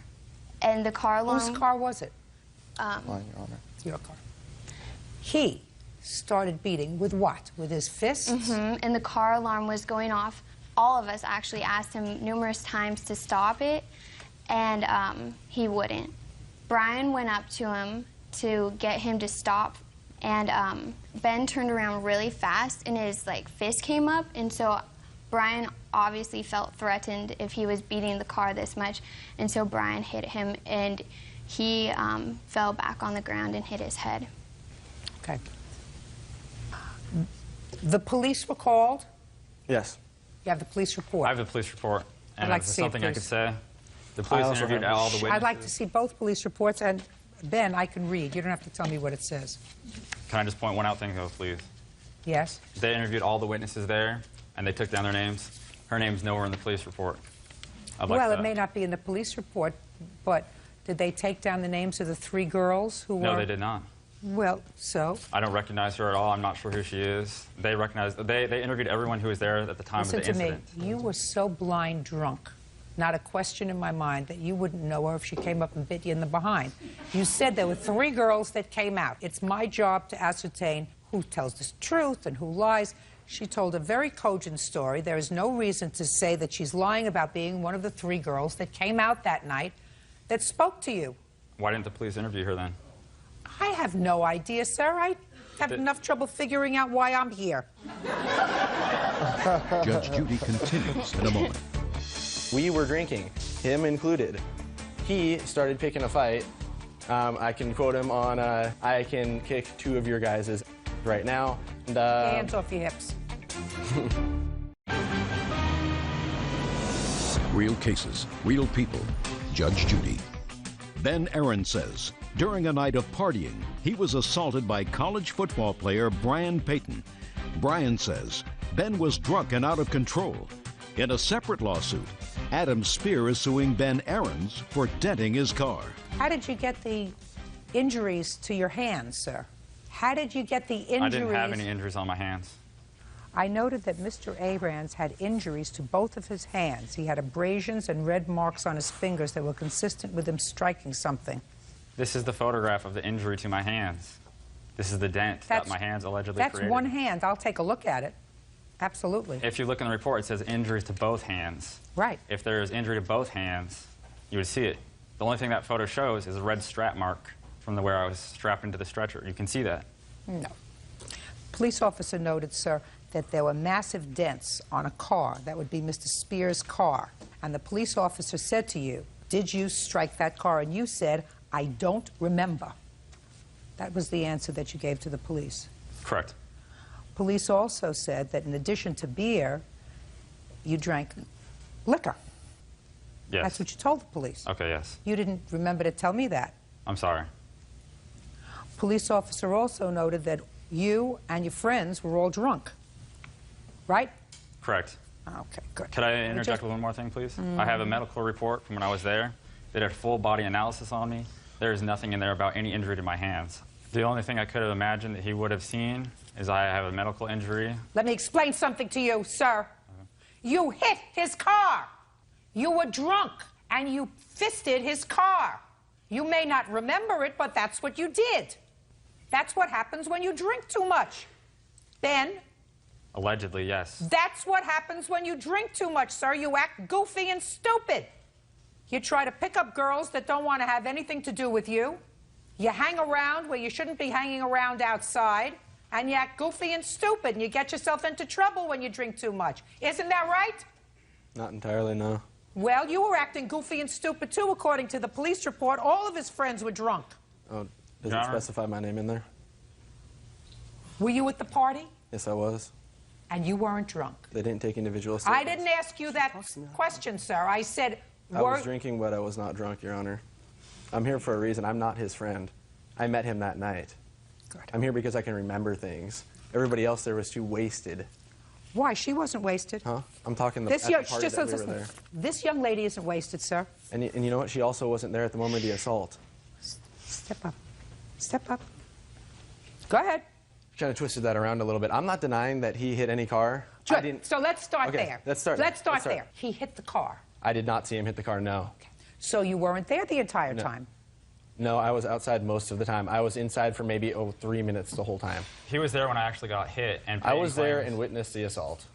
And the car alarm... Whose car was it? Your Honor. Your car. He started beating with what? With his fists? Mm-hmm. And the car alarm was going off. All of us actually asked him numerous times to stop it, and he wouldn't. Brian went up to him to get him to stop, and Ben turned around really fast, and his fist came up, and so Brian obviously felt threatened if he was beating the car this much, and so Brian hit him, and he fell back on the ground and hit his head. Okay. The police were called? Yes. You have the police report? I have the police report. And I'd like if to there's see it, something I please. could say. The police interviewed all the witnesses. I'd like to see both police reports, and Ben, I can read. You don't have to tell me what it says. Can I just point one out thing, though, please? Yes? They interviewed all the witnesses there, and they took down their names. Her name's nowhere in the police report. Well, it may not be in the police report, but Did they take down the names of the 3 girls who were... No, they did not. Well, so? I don't recognize her at all. I'm not sure who she is. They interviewed everyone who was there at the time of the incident. Listen to me. You were so blind drunk, not a question in my mind, that you wouldn't know her if she came up and bit you in the behind. You said there were 3 girls that came out. It's my job to ascertain who tells the truth and who lies. She told a very cogent story. There is no reason to say that she's lying about being one of the 3 girls that came out that night that spoke to you. Why didn't the police interview her then? I have no idea, sir. I have enough trouble figuring out why I'm here. Judge Judy continues in a moment. We were drinking, him included. He started picking a fight. I can quote him on, I can kick 2 of your guys' right now. And, hands off your hips. Real cases, real people. Judge Judy. Ben Aaron says, during a night of partying, he was assaulted by college football player Brian Payton. Brian says Ben was drunk and out of control. In a separate lawsuit, Adam Spear is suing Ben Aarons for denting his car. How did you get the injuries to your hands, sir? How did you get the injuries? I didn't have any injuries on my hands. I noted that Mr. Aarons had injuries to both of his hands. He had abrasions and red marks on his fingers that were consistent with him striking something. This is the photograph of the injury to my hands. This is the dent that my hands allegedly created. That's one hand. I'll take a look at it. Absolutely. If you look in the report, it says injuries to both hands. Right. If there is injury to both hands, you would see it. The only thing that photo shows is a red strap mark from where I was strapped into the stretcher. You can see that. No. Police officer noted, sir, that there were massive dents on a car. That would be Mr. Spear's car. And the police officer said to you, did you strike that car? And you said, I don't remember. That was the answer that you gave to the police. Correct. Police also said that in addition to beer, you drank liquor. Yes. That's what you told the police. Okay, yes. You didn't remember to tell me that. I'm sorry. Police officer also noted that you and your friends were all drunk. Right? Correct. Okay, good. Could I interject with one more thing, please? I have a medical report from when I was there. They did a full body analysis on me. There is nothing in there about any injury to my hands. The only thing I could have imagined that he would have seen is I have a medical injury. Let me explain something to you, sir. You hit his car. You were drunk, and you fisted his car. You may not remember it, but that's what you did. That's what happens when you drink too much. Ben? Allegedly, yes. That's what happens when you drink too much, sir. You act goofy and stupid. You try to pick up girls that don't want to have anything to do with you. You hang around where you shouldn't be hanging around outside. And you act goofy and stupid, and you get yourself into trouble when you drink too much. Isn't that right? Not entirely, no. Well, you were acting goofy and stupid, too, according to the police report. All of his friends were drunk. Oh, does it specify my name in there? Were you at the party? Yes, I was. And you weren't drunk? They didn't take individual I statements. didn't ask you that question, sir. I said... I was drinking, but I was not drunk, Your Honor. I'm here for a reason. I'm not his friend. I met him that night. Good. I'm here because I can remember things. Everybody else there was too wasted. Why? She wasn't wasted. Huh? I'm talking This at the party that we were there. This young lady isn't wasted, sir. And you know what? She also wasn't there at the moment of the assault. Step up. Step up. Go ahead. Kind of twisted that around a little bit. I'm not denying that he hit any car. Good. I didn't... So let's start Okay, there. let's start there. He hit the car. I did not see him hit the car, no. Okay. So you weren't there the entire time? No, I was outside most of the time. I was inside for maybe 3 minutes the whole time. He was there when I actually got hit. And I was there and witnessed the assault.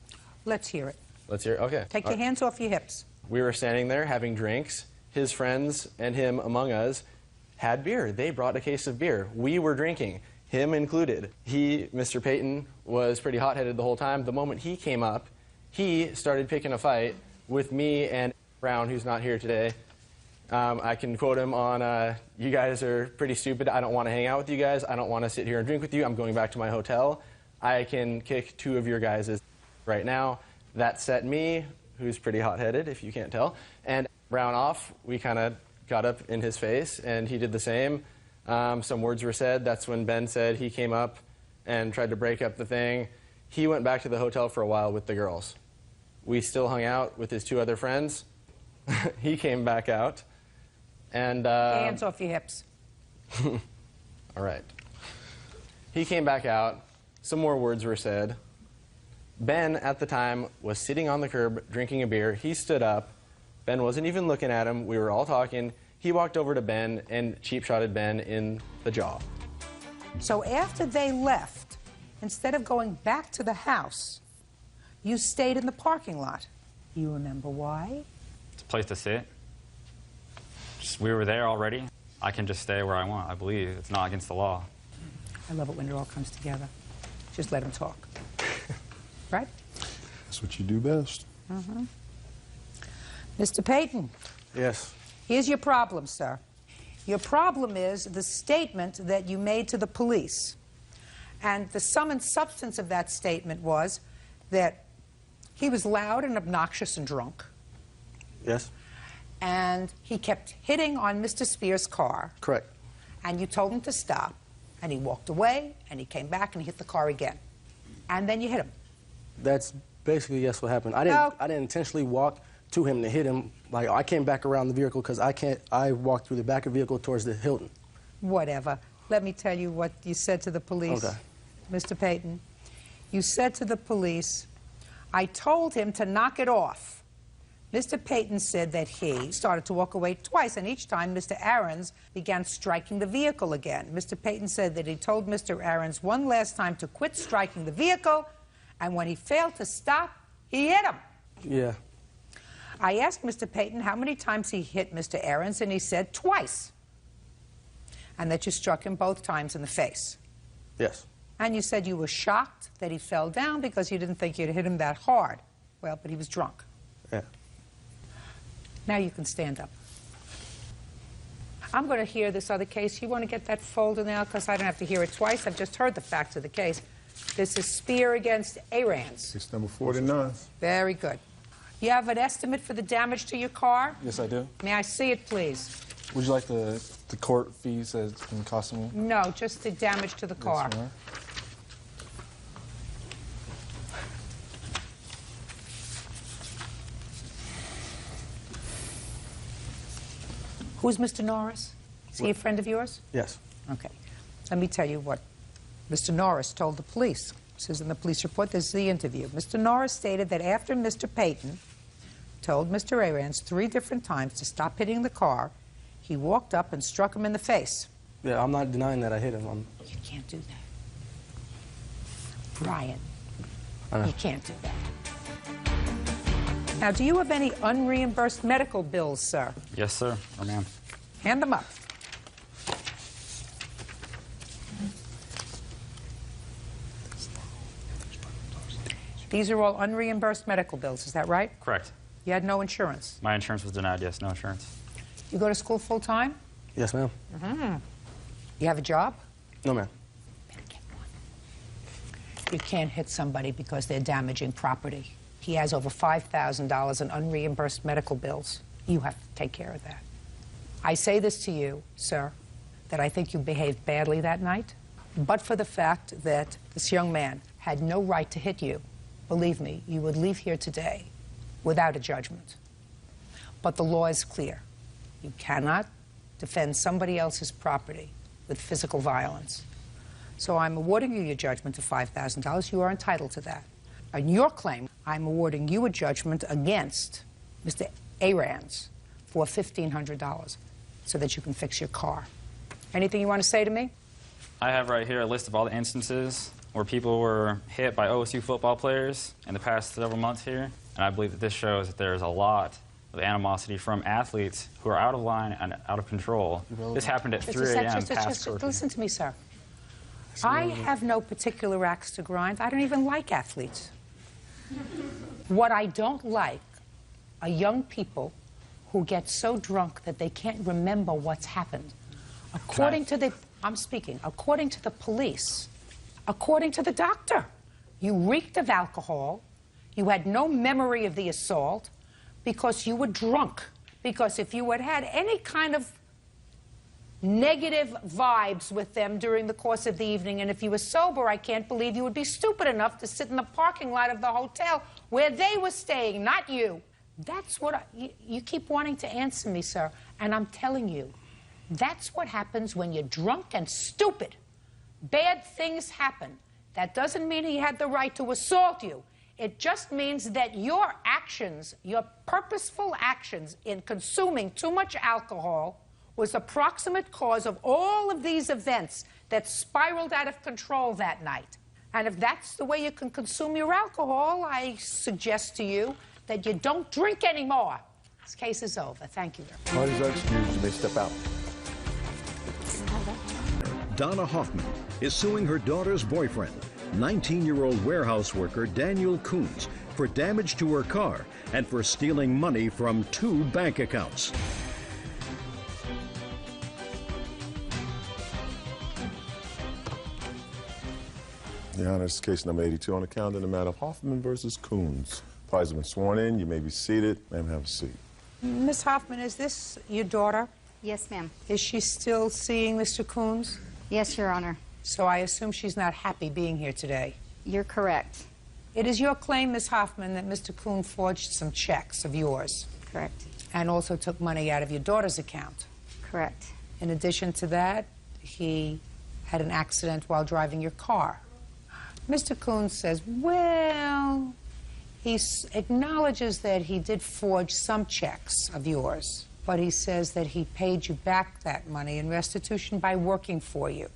Let's hear it. Let's hear it? Okay. Take your hands off your hips. We were standing there having drinks. His friends and him among us had beer. They brought a case of beer. We were drinking, him included. He, Mr. Payton, was pretty hot-headed the whole time. The moment he came up, he started picking a fight with me and Brown, who's not here today. I can quote him on, you guys are pretty stupid. I don't want to hang out with you guys. I don't want to sit here and drink with you. I'm going back to my hotel. I can kick 2 of your guys' right now. That set me, who's pretty hot-headed, if you can't tell, and Brown off. We kind of got up in his face, and he did the same. Some words were said. That's when Ben said he came up and tried to break up the thing. He went back to the hotel for a while with the girls. We still hung out with his 2 other friends. He came back out. And hands off your hips. All right. He came back out. Some more words were said. Ben, at the time, was sitting on the curb drinking a beer. He stood up. Ben wasn't even looking at him. We were all talking. He walked over to Ben and cheap-shotted Ben in the jaw. So after they left, instead of going back to the house, you stayed in the parking lot. You remember why? It's a place to sit. We were there already. I can just stay where I want, I believe. It's not against the law. I love it when it all comes together. Just let him talk. Right? That's what you do best. Mm-hmm. Mr. Payton. Yes. Here's your problem, sir. Your problem is the statement that you made to the police. And the sum and substance of that statement was that he was loud and obnoxious and drunk. Yes. And he kept hitting on Mr. Spears' car. Correct. And you told him to stop. And he walked away, and he came back and he hit the car again. And then you hit him. That's basically, yes, what happened. I didn't intentionally walk to him to hit him. Like, I came back around the vehicle because I walked through the back of the vehicle towards the Hilton. Whatever. Let me tell you what you said to the police. Okay. Mr. Payton, you said to the police, I told him to knock it off. Mr. Payton said that he started to walk away twice, and each time Mr. Aarons began striking the vehicle again. Mr. Payton said that he told Mr. Aarons one last time to quit striking the vehicle, and when he failed to stop, he hit him. Yeah. I asked Mr. Payton how many times he hit Mr. Aarons, and he said twice. And that you struck him both times in the face. Yes. And you said you were shocked that he fell down because you didn't think you'd hit him that hard. Well, but he was drunk. Yeah. Now you can stand up. I'm going to hear this other case. You want to get that folder now because I don't have to hear it twice. I've just heard the facts of the case. This is Spear against Aarons. Case number 49. Very good. You have an estimate for the damage to your car? Yes, I do. May I see it, please? Would you like the court fees that it's been costing me? No, just the damage to the car. Yes, ma'am. Who's Mr. Norris? Is he a friend of yours? Yes. Okay. Let me tell you what Mr. Norris told the police. It says in the police report, this is the interview. Mr. Norris stated that after Mr. Payton told Mr. Aarons 3 different times to stop hitting the car, he walked up and struck him in the face. Yeah, I'm not denying that I hit him. You can't do that. Brian, you can't do that. Now, do you have any unreimbursed medical bills, sir? Yes, sir. Oh, ma'am. Hand them up. These are all unreimbursed medical bills, is that right? Correct. You had no insurance? My insurance was denied, yes. No insurance. You go to school full-time? Yes, ma'am. Mm-hmm. You have a job? No, ma'am. You can't hit somebody because they're damaging property. He has over $5,000 in unreimbursed medical bills. You have to take care of that. I say this to you, sir, that I think you behaved badly that night, but for the fact that this young man had no right to hit you, believe me, you would leave here today without a judgment. But the law is clear. You cannot defend somebody else's property with physical violence. So I'm awarding you your judgment of $5,000. You are entitled to that. On your claim, I'm awarding you a judgment against Mr. Aarons for $1,500 so that you can fix your car. Anything you want to say to me? I have right here a list of all the instances where people were hit by OSU football players in the past several months here. And I believe that this shows that there is a lot of animosity from athletes who are out of line and out of control. This happened at 3 a.m. past curfew. Listen to me, sir. I have no particular axe to grind. I don't even like athletes. What I don't like are young people who get so drunk that they can't remember what's happened. According to the police, according to the doctor, you reeked of alcohol, you had no memory of the assault because you were drunk. Because if you had had any kind of negative vibes with them during the course of the evening, and if you were sober, I can't believe you would be stupid enough to sit in the parking lot of the hotel where they were staying, not you. That's what you keep wanting to answer me, sir, And I'm telling you, that's what happens when you're drunk and stupid. Bad things happen. That doesn't mean he had the right to assault you. It just means that your actions, your purposeful actions in consuming too much alcohol was the proximate cause of all of these events that spiraled out of control that night. And if that's the way you can consume your alcohol, I suggest to you that you don't drink anymore. This case is over. Thank you. Parties are excused. You may step out. Donna Hoffman is suing her daughter's boyfriend, 19-year-old warehouse worker Daniel Coons, for damage to her car and for stealing money from 2 bank accounts. Your Honor, this is case number 82 on the calendar in the matter of Hoffman versus Coons. Parties have been sworn in. You may be seated. Ma'am, have a seat. Miss Hoffman, is this your daughter? Yes, ma'am. Is she still seeing Mr. Coons? Yes, Your Honor. So I assume she's not happy being here today. You're correct. It is your claim, Miss Hoffman, that Mr. Coon forged some checks of yours. Correct. And also took money out of your daughter's account. Correct. In addition to that, he had an accident while driving your car. Mr. Coon says, well, he acknowledges that he did forge some checks of yours, but he says that he paid you back that money in restitution by working for you.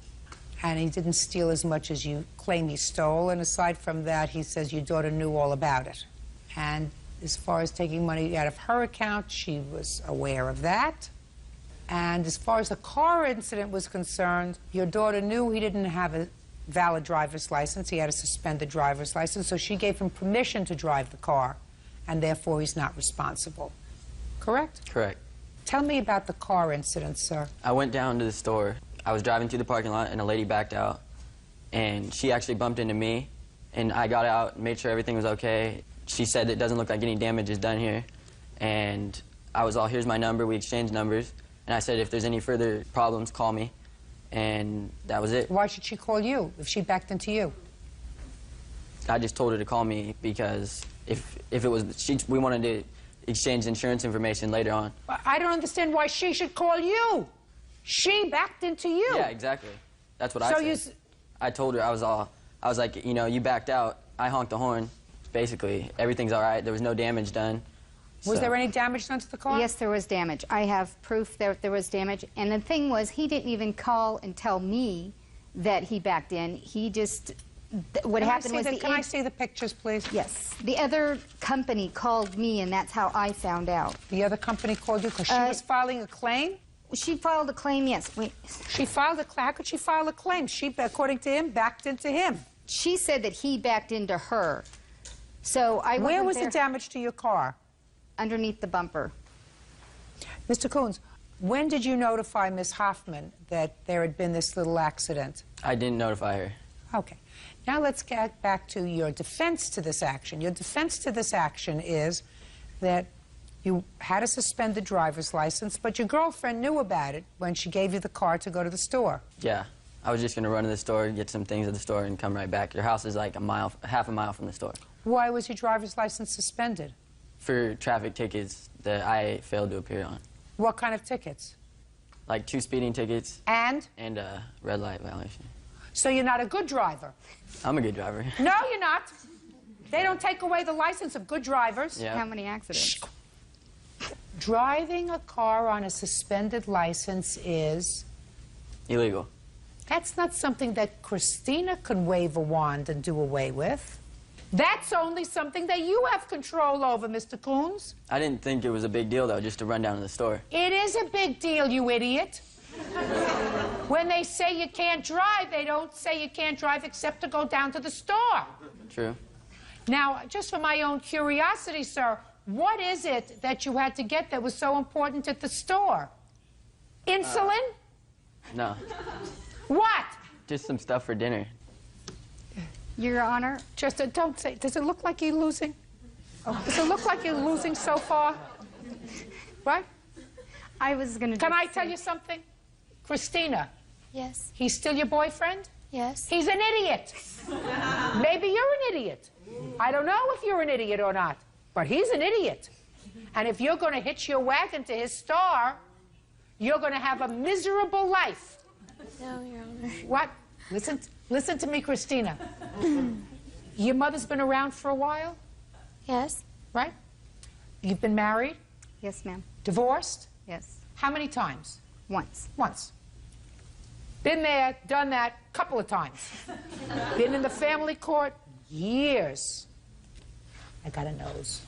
And he didn't steal as much as you claim he stole, and aside from that, he says your daughter knew all about it. And as far as taking money out of her account, she was aware of that. And as far as the car incident was concerned, your daughter knew he didn't have a valid driver's license. He had a suspended driver's license, so she gave him permission to drive the car, and therefore he's not responsible. Correct? Correct. Tell me about the car incident, sir. I went down to the store. I was driving through the parking lot, and a lady backed out, and she actually bumped into me, and I got out and made sure everything was okay. She said it doesn't look like any damage is done here, and I was all, here's my number. We exchanged numbers, and I said, if there's any further problems, call me. And that was it. Why should she call you if she backed into you? I just told her to call me because if it was, we wanted to exchange insurance information later on. I don't understand why she should call you. She backed into you. Yeah, exactly. That's what I said. I told her, I was like, you know, you backed out. I honked the horn. Basically, everything's all right. There was no damage done. Was there any damage done to the car? Yes, there was damage. I have proof that there was damage. And the thing was, he didn't even call and tell me that he backed in. He just, what happened was... Can I see the pictures, please? Yes. The other company called me, and that's how I found out. The other company called you because she was filing a claim? She filed a claim, yes. She filed a claim? How could she file a claim? She, according to him, backed into him. She said that he backed into her. So I wasn't Where was there. the damage to your car? Underneath the bumper. Mr. Coons, when did you notify Miss Hoffman that there had been this little accident? I didn't notify her. Okay. Now let's get back to your defense to this action. Your defense to this action is that you had a suspended driver's license, but your girlfriend knew about it when she gave you the car to go to the store. Yeah. I was just going to run to the store, get some things at the store, and come right back. Your house is like half a mile from the store. Why was your driver's license suspended? For traffic tickets that I failed to appear on. What kind of tickets? Like 2 speeding tickets. And? And a red light violation. So you're not a good driver? I'm a good driver. No, you're not. They don't take away the license of good drivers. Yeah. How many accidents? Shh. Driving a car on a suspended license is... Illegal. That's not something that Christina can wave a wand and do away with. That's only something that you have control over, Mr. Coons. I didn't think it was a big deal, though, just to run down to the store. It is a big deal, you idiot. When they say you can't drive, they don't say you can't drive except to go down to the store. True. Now, just for my own curiosity, sir, what is it that you had to get that was so important at the store? Insulin? No. What? Just some stuff for dinner. Your Honor. Just don't say. Does it look like you're losing? Oh, does it look like you're losing so far? What? I was going to. Can I tell you something? Christina. Yes. He's still your boyfriend? Yes. He's an idiot. Maybe you're an idiot. I don't know if you're an idiot or not, but he's an idiot. And if you're going to hitch your wagon to his star, You're going to have a miserable life. No, Your Honor. What? Listen to me, Christina. Your mother's been around for a while? Yes. Right? You've been married? Yes, ma'am. Divorced? Yes. How many times? Once. Once. Been there, done that, couple of times. Been in the family court? Years. I got a nose.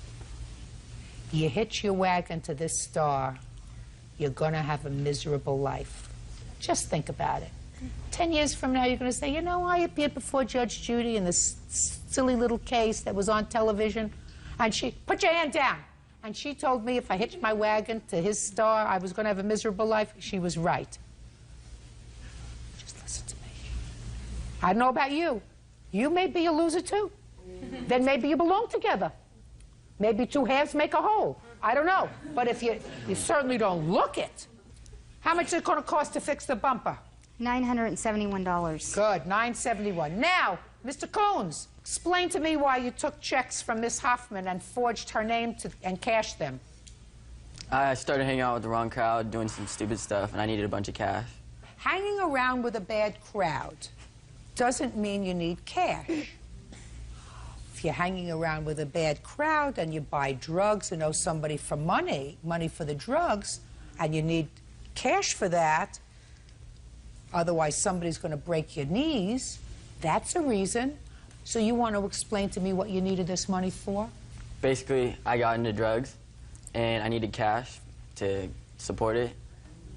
You hitch your wagon to this star, you're gonna have a miserable life. Just think about it. 10 years from now, you're gonna say, you know, I appeared before Judge Judy in this silly little case that was on television, and she, put your hand down. And she told me if I hitched my wagon to his star, I was gonna have a miserable life. She was right. Just listen to me. I don't know about you. You may be a loser too. Then maybe you belong together. Maybe two halves make a whole. I don't know. But if you certainly don't look it. How much is it going to cost to fix the bumper? $971. Good, $971. Now, Mr. Coons, explain to me why you took checks from Miss Hoffman and forged her name and cashed them. I started hanging out with the wrong crowd, doing some stupid stuff, and I needed a bunch of cash. Hanging around with a bad crowd doesn't mean you need cash. If you're hanging around with a bad crowd and you buy drugs and owe somebody for money for the drugs, and you need cash for that, otherwise somebody's going to break your knees, that's a reason. So you want to explain to me what you needed this money for? Basically, I got into drugs, and I needed cash to support it,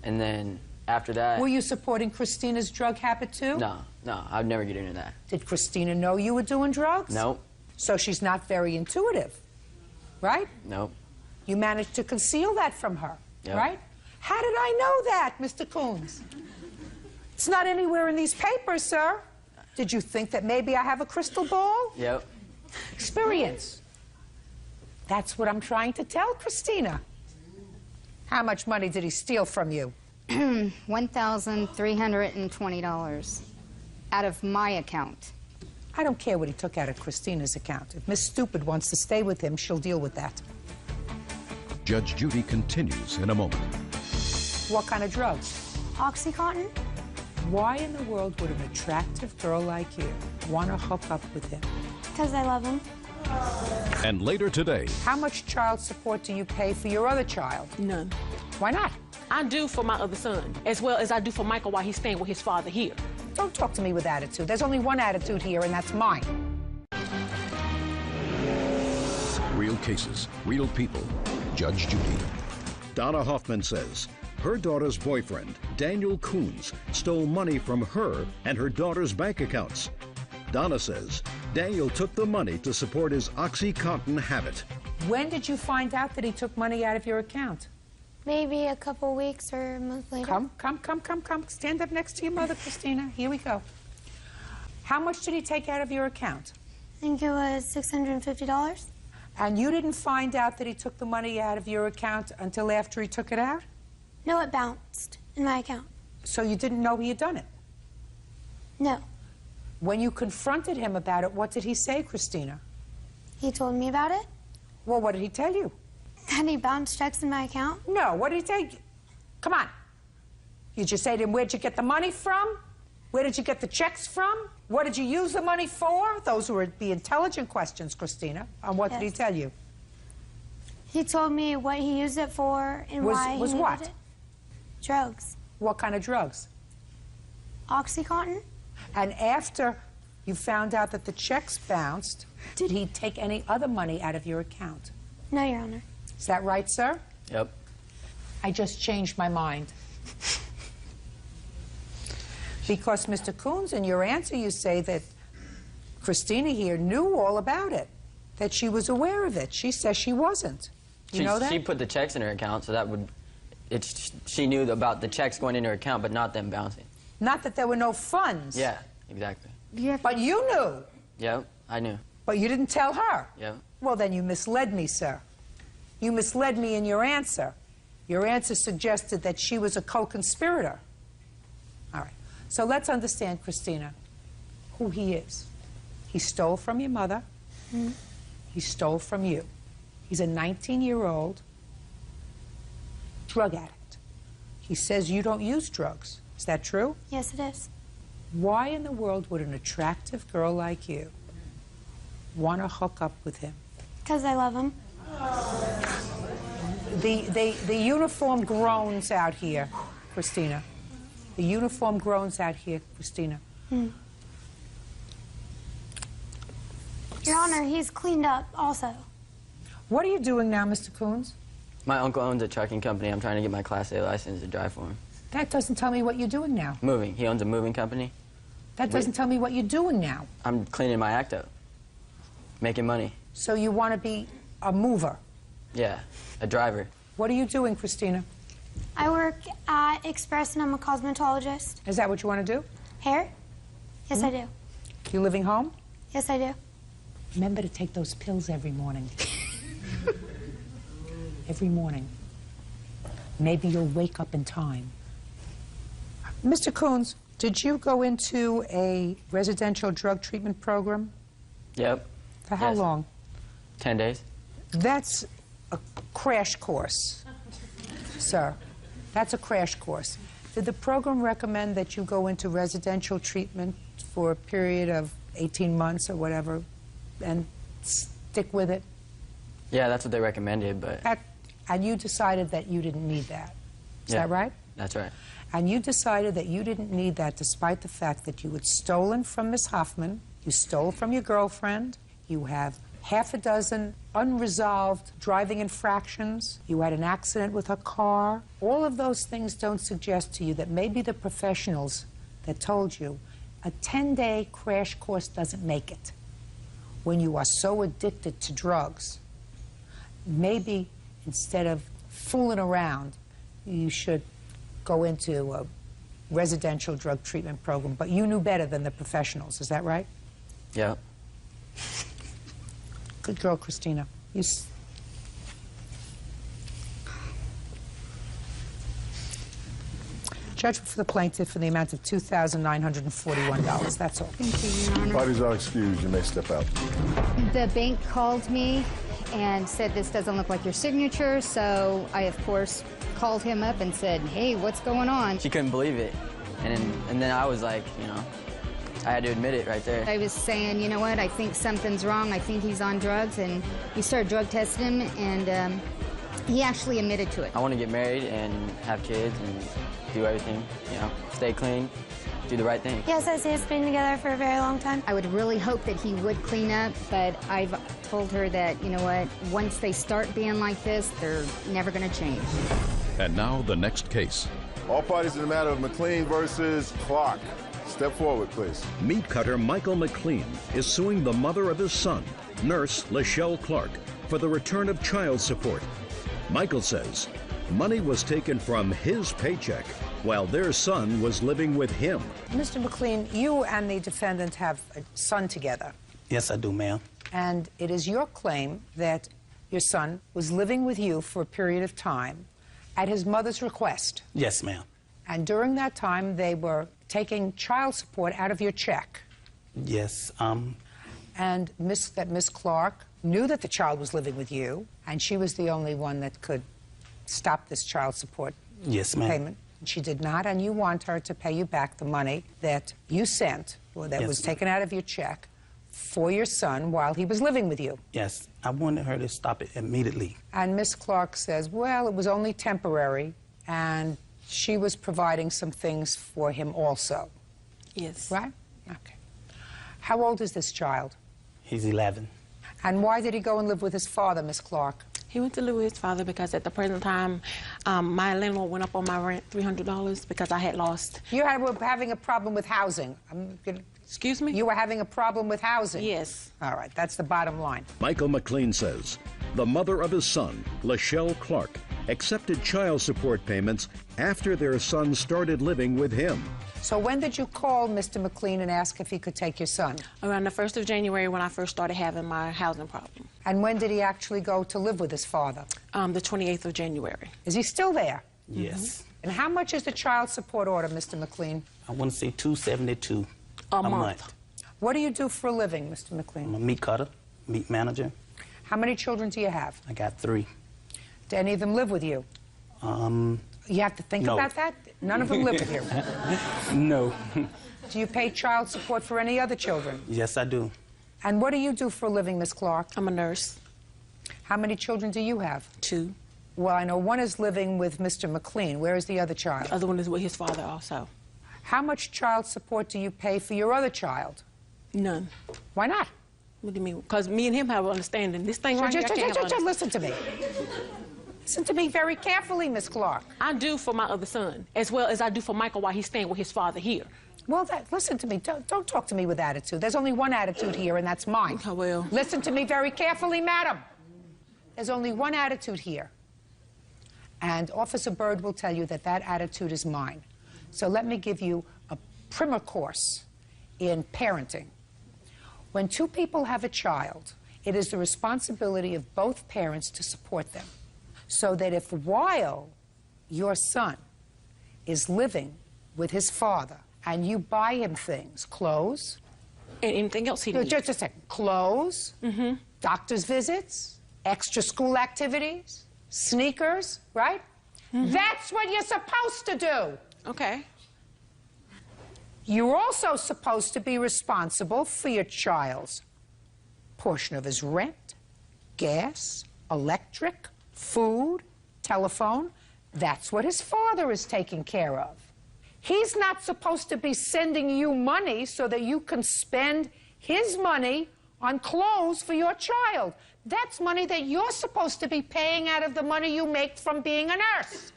and then after that... Were you supporting Christina's drug habit too? No, I'd never get into that. Did Christina know you were doing drugs? Nope. So she's not very intuitive, right? Nope. You managed to conceal that from her, Yep. right? How did I know that, Mr. Coons? It's not anywhere in these papers, sir. Did you think that maybe I have a crystal ball? Yep. Experience. That's what I'm trying to tell Christina. How much money did he steal from you? $1,320 out of my account. I don't care what he took out of Christina's account. If Miss Stupid wants to stay with him, she'll deal with that. Judge Judy continues in a moment. What kind of drugs? Oxycontin? Why in the world would an attractive girl like you want to hook up with him? Because I love him. And later today, How much child support do you pay for your other child? None. Why not? I do for my other son, as well as I do for Michael while he's staying with his father here. Don't talk to me with attitude. There's only one attitude here, and that's mine. real cases, real people. Judge Judy. Donna Hoffman says her daughter's boyfriend, Daniel Coons, stole money from her and her daughter's bank accounts. Donna says Daniel took the money to support his OxyContin habit. When did you find out that he took money out of your account? Maybe a couple weeks or a month later. Come. Stand up next to your mother, Christina. Here we go. How much did he take out of your account? I think it was $650. And you didn't find out that he took the money out of your account until after he took it out? No, it bounced in my account. So you didn't know he had done it? No. When you confronted him about it, what did he say, Christina? He told me about it. Well, what did he tell you? That he bounced checks in my account. No, what did he tell you? Come on. You just say to him, where'd you get the money from? Where did you get the checks from? What did you use the money for? Those were the intelligent questions, Christina. And what did he tell you? He told me what he used it for and why he needed what? it. Drugs. What kind of drugs? Oxycontin. And after you found out that the checks bounced, did he take any other money out of your account? No, Your Honor. Is that right, sir? Yep. I just changed my mind. Because, Mr. Coons, in your answer you say that Christina here knew all about it, that she was aware of it. She says she wasn't. You know that? She put the checks in her account, so that would... she knew about the checks going in her account, but not them bouncing. Not that there were no funds. Yeah, exactly. But you knew. Yep, I knew. But you didn't tell her. Yep. Well, then you misled me, sir. You misled me in your answer. Your answer suggested that she was a co-conspirator. All right. So let's understand, Christina, who he is. He stole from your mother. Mm-hmm. He stole from you. He's a 19-year-old drug addict. he says you don't use drugs. Is that true? Yes, it is. Why in the world would an attractive girl like you want to hook up with him? Because I love him. The uniform groans out here, Christina. The uniform groans out here, Christina. Your Honor, he's cleaned up also. What are you doing now, Mr. Coons? My uncle owns a trucking company. I'm trying to get my Class A license to drive for him. That doesn't tell me what you're doing now. Moving. He owns a moving company. That doesn't tell me what you're doing now. I'm cleaning my act up. Making money. So you want to be a mover? Yeah, a driver. What are you doing, Christina? I work at Express and I'm a cosmetologist. Is that what you want to do? Hair? Yes, I do. You living home? Yes, I do. Remember to take those pills every morning. Every morning. Maybe you'll wake up in time. Mr. Coons, did you go into a residential drug treatment program? Yep. For how long? 10 days. That's a crash course, sir. That's a crash course. Did the program recommend that you go into residential treatment for a period of 18 months or whatever and stick with it? Yeah, that's what they recommended, but... And you decided that you didn't need that. Is that right? That's right. And you decided that you didn't need that despite the fact that you had stolen from Miss Hoffman, you stole from your girlfriend, you have half a dozen unresolved driving infractions, you had an accident with her car. All of those things don't suggest to you that maybe the professionals that told you a 10-day crash course doesn't make it. When you are so addicted to drugs, maybe instead of fooling around, you should go into a residential drug treatment program. But you knew better than the professionals, is that right? Yeah. Good girl, Christina. Judgment for the plaintiff in the amount of $2,941. That's all. Thank you, Your Honor. Parties are excused. You may step out. The bank called me and said this doesn't look like your signature, so I, of course, called him up and said, hey, what's going on? She couldn't believe it. And then I was like, you know, I had to admit it right there. I was saying, you know what, I think something's wrong. I think he's on drugs, and we started drug testing him, and he actually admitted to it. I want to get married and have kids and do everything, you know, stay clean, do the right thing. Yes, I see us being together for a very long time. I would really hope that he would clean up, but I've told her that, you know what, once they start being like this, they're never going to change. And now the next case. All parties in the matter of McLean versus Clark. Step forward, please. Meat cutter Michael McLean is suing the mother of his son, nurse Lachelle Clark, for the return of child support. Michael says money was taken from his paycheck while their son was living with him. Mr. McLean, you and the defendant have a son together. Yes, I do, ma'am. And it is your claim that your son was living with you for a period of time at his mother's request. Yes, ma'am. And during that time, they were taking child support out of your check. Yes. And Miss Clark knew that the child was living with you, and she was the only one that could stop this child support payment. She did not, and you want her to pay you back the money that you sent, or that was taken out of your check, for your son while he was living with you. Yes, I wanted her to stop it immediately. And Miss Clark says, well, it was only temporary, and she was providing some things for him also. Yes. Right? Okay. How old is this child? He's 11. And why did he go and live with his father, Miss Clark? He went to live with his father because at the present time, my landlord went up on my rent $300 because I had lost. You were having a problem with housing. Excuse me? You were having a problem with housing? Yes. All right, that's the bottom line. Michael McLean says the mother of his son, Lachelle Clark, accepted child support payments after their son started living with him. So when did you call Mr. McLean and ask if he could take your son? Around the 1st of January when I first started having my housing problem. And when did he actually go to live with his father? The 28th of January. Is he still there? Yes. And how much is the child support order, Mr. McLean? I want to say $272 a month. What do you do for a living, Mr. McLean? I'm a meat cutter, meat manager. How many children do you have? I got 3. Do any of them live with you? You have to think No. about that? None of them live with you. No. Do you pay child support for any other children? Yes, I do. And what do you do for a living, Miss Clark? I'm a nurse. How many children do you have? 2. Well, I know one is living with Mr. McLean. Where is the other child? The other one is with his father also. How much child support do you pay for your other child? None. Why not? What do you mean? Because me and him have an understanding. This thing right here, I can't have Just listen to me. Listen to me very carefully, Miss Clark. I do for my other son, as well as I do for Michael while he's staying with his father here. Well, listen to me. Don't talk to me with attitude. There's only one attitude here, and that's mine. Oh, well. Listen to me very carefully, madam. There's only one attitude here. And Officer Byrd will tell you that that attitude is mine. So let me give you a primer course in parenting. When 2 people have a child, it is the responsibility of both parents to support them. So that if while your son is living with his father and you buy him things, clothes... And anything else he needs. Just a second. Clothes, doctor's visits, extra school activities, sneakers, right? That's what you're supposed to do. Okay. You're also supposed to be responsible for your child's portion of his rent, gas, electric, food, telephone. That's what his father is taking care of. He's not supposed to be sending you money so that you can spend his money on clothes for your child. That's money that you're supposed to be paying out of the money you make from being a nurse.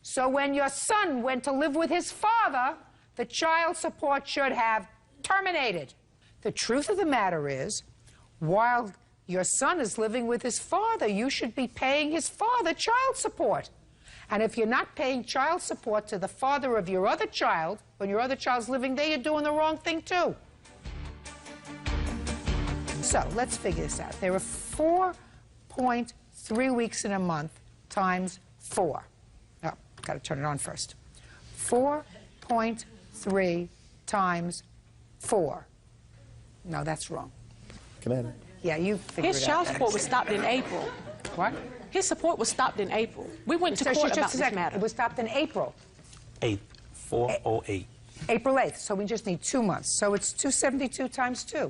So when your son went to live with his father, the child support should have terminated. The truth of the matter is, while your son is living with his father, you should be paying his father child support. And if you're not paying child support to the father of your other child, when your other child's living there, you're doing the wrong thing too. So let's figure this out. There are 4.3 weeks in a month times 4. Oh, got to turn it on first. 4.3 times 4. No, that's wrong. Can I have it? Yeah, you figure His it out. child support was stopped in April. What? His support was stopped in April. We went to court about this matter. It was stopped in April. 8th, 408. April 8th, so we just need 2 months. So it's 272 times 2.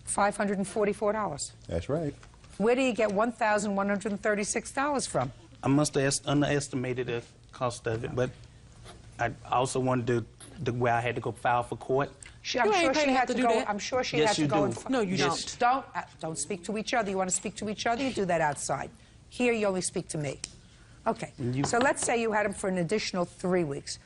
$544. That's right. Where do you get $1,136 from? I must have underestimated the cost of it, but I also wanted to where I had to go file for court. I'm sure she had to go. I'm sure she had to go. No, you don't. Don't speak to each other. You want to speak to each other? You do that outside. Here, you only speak to me. Okay. So let's say you had him for an additional 3 weeks.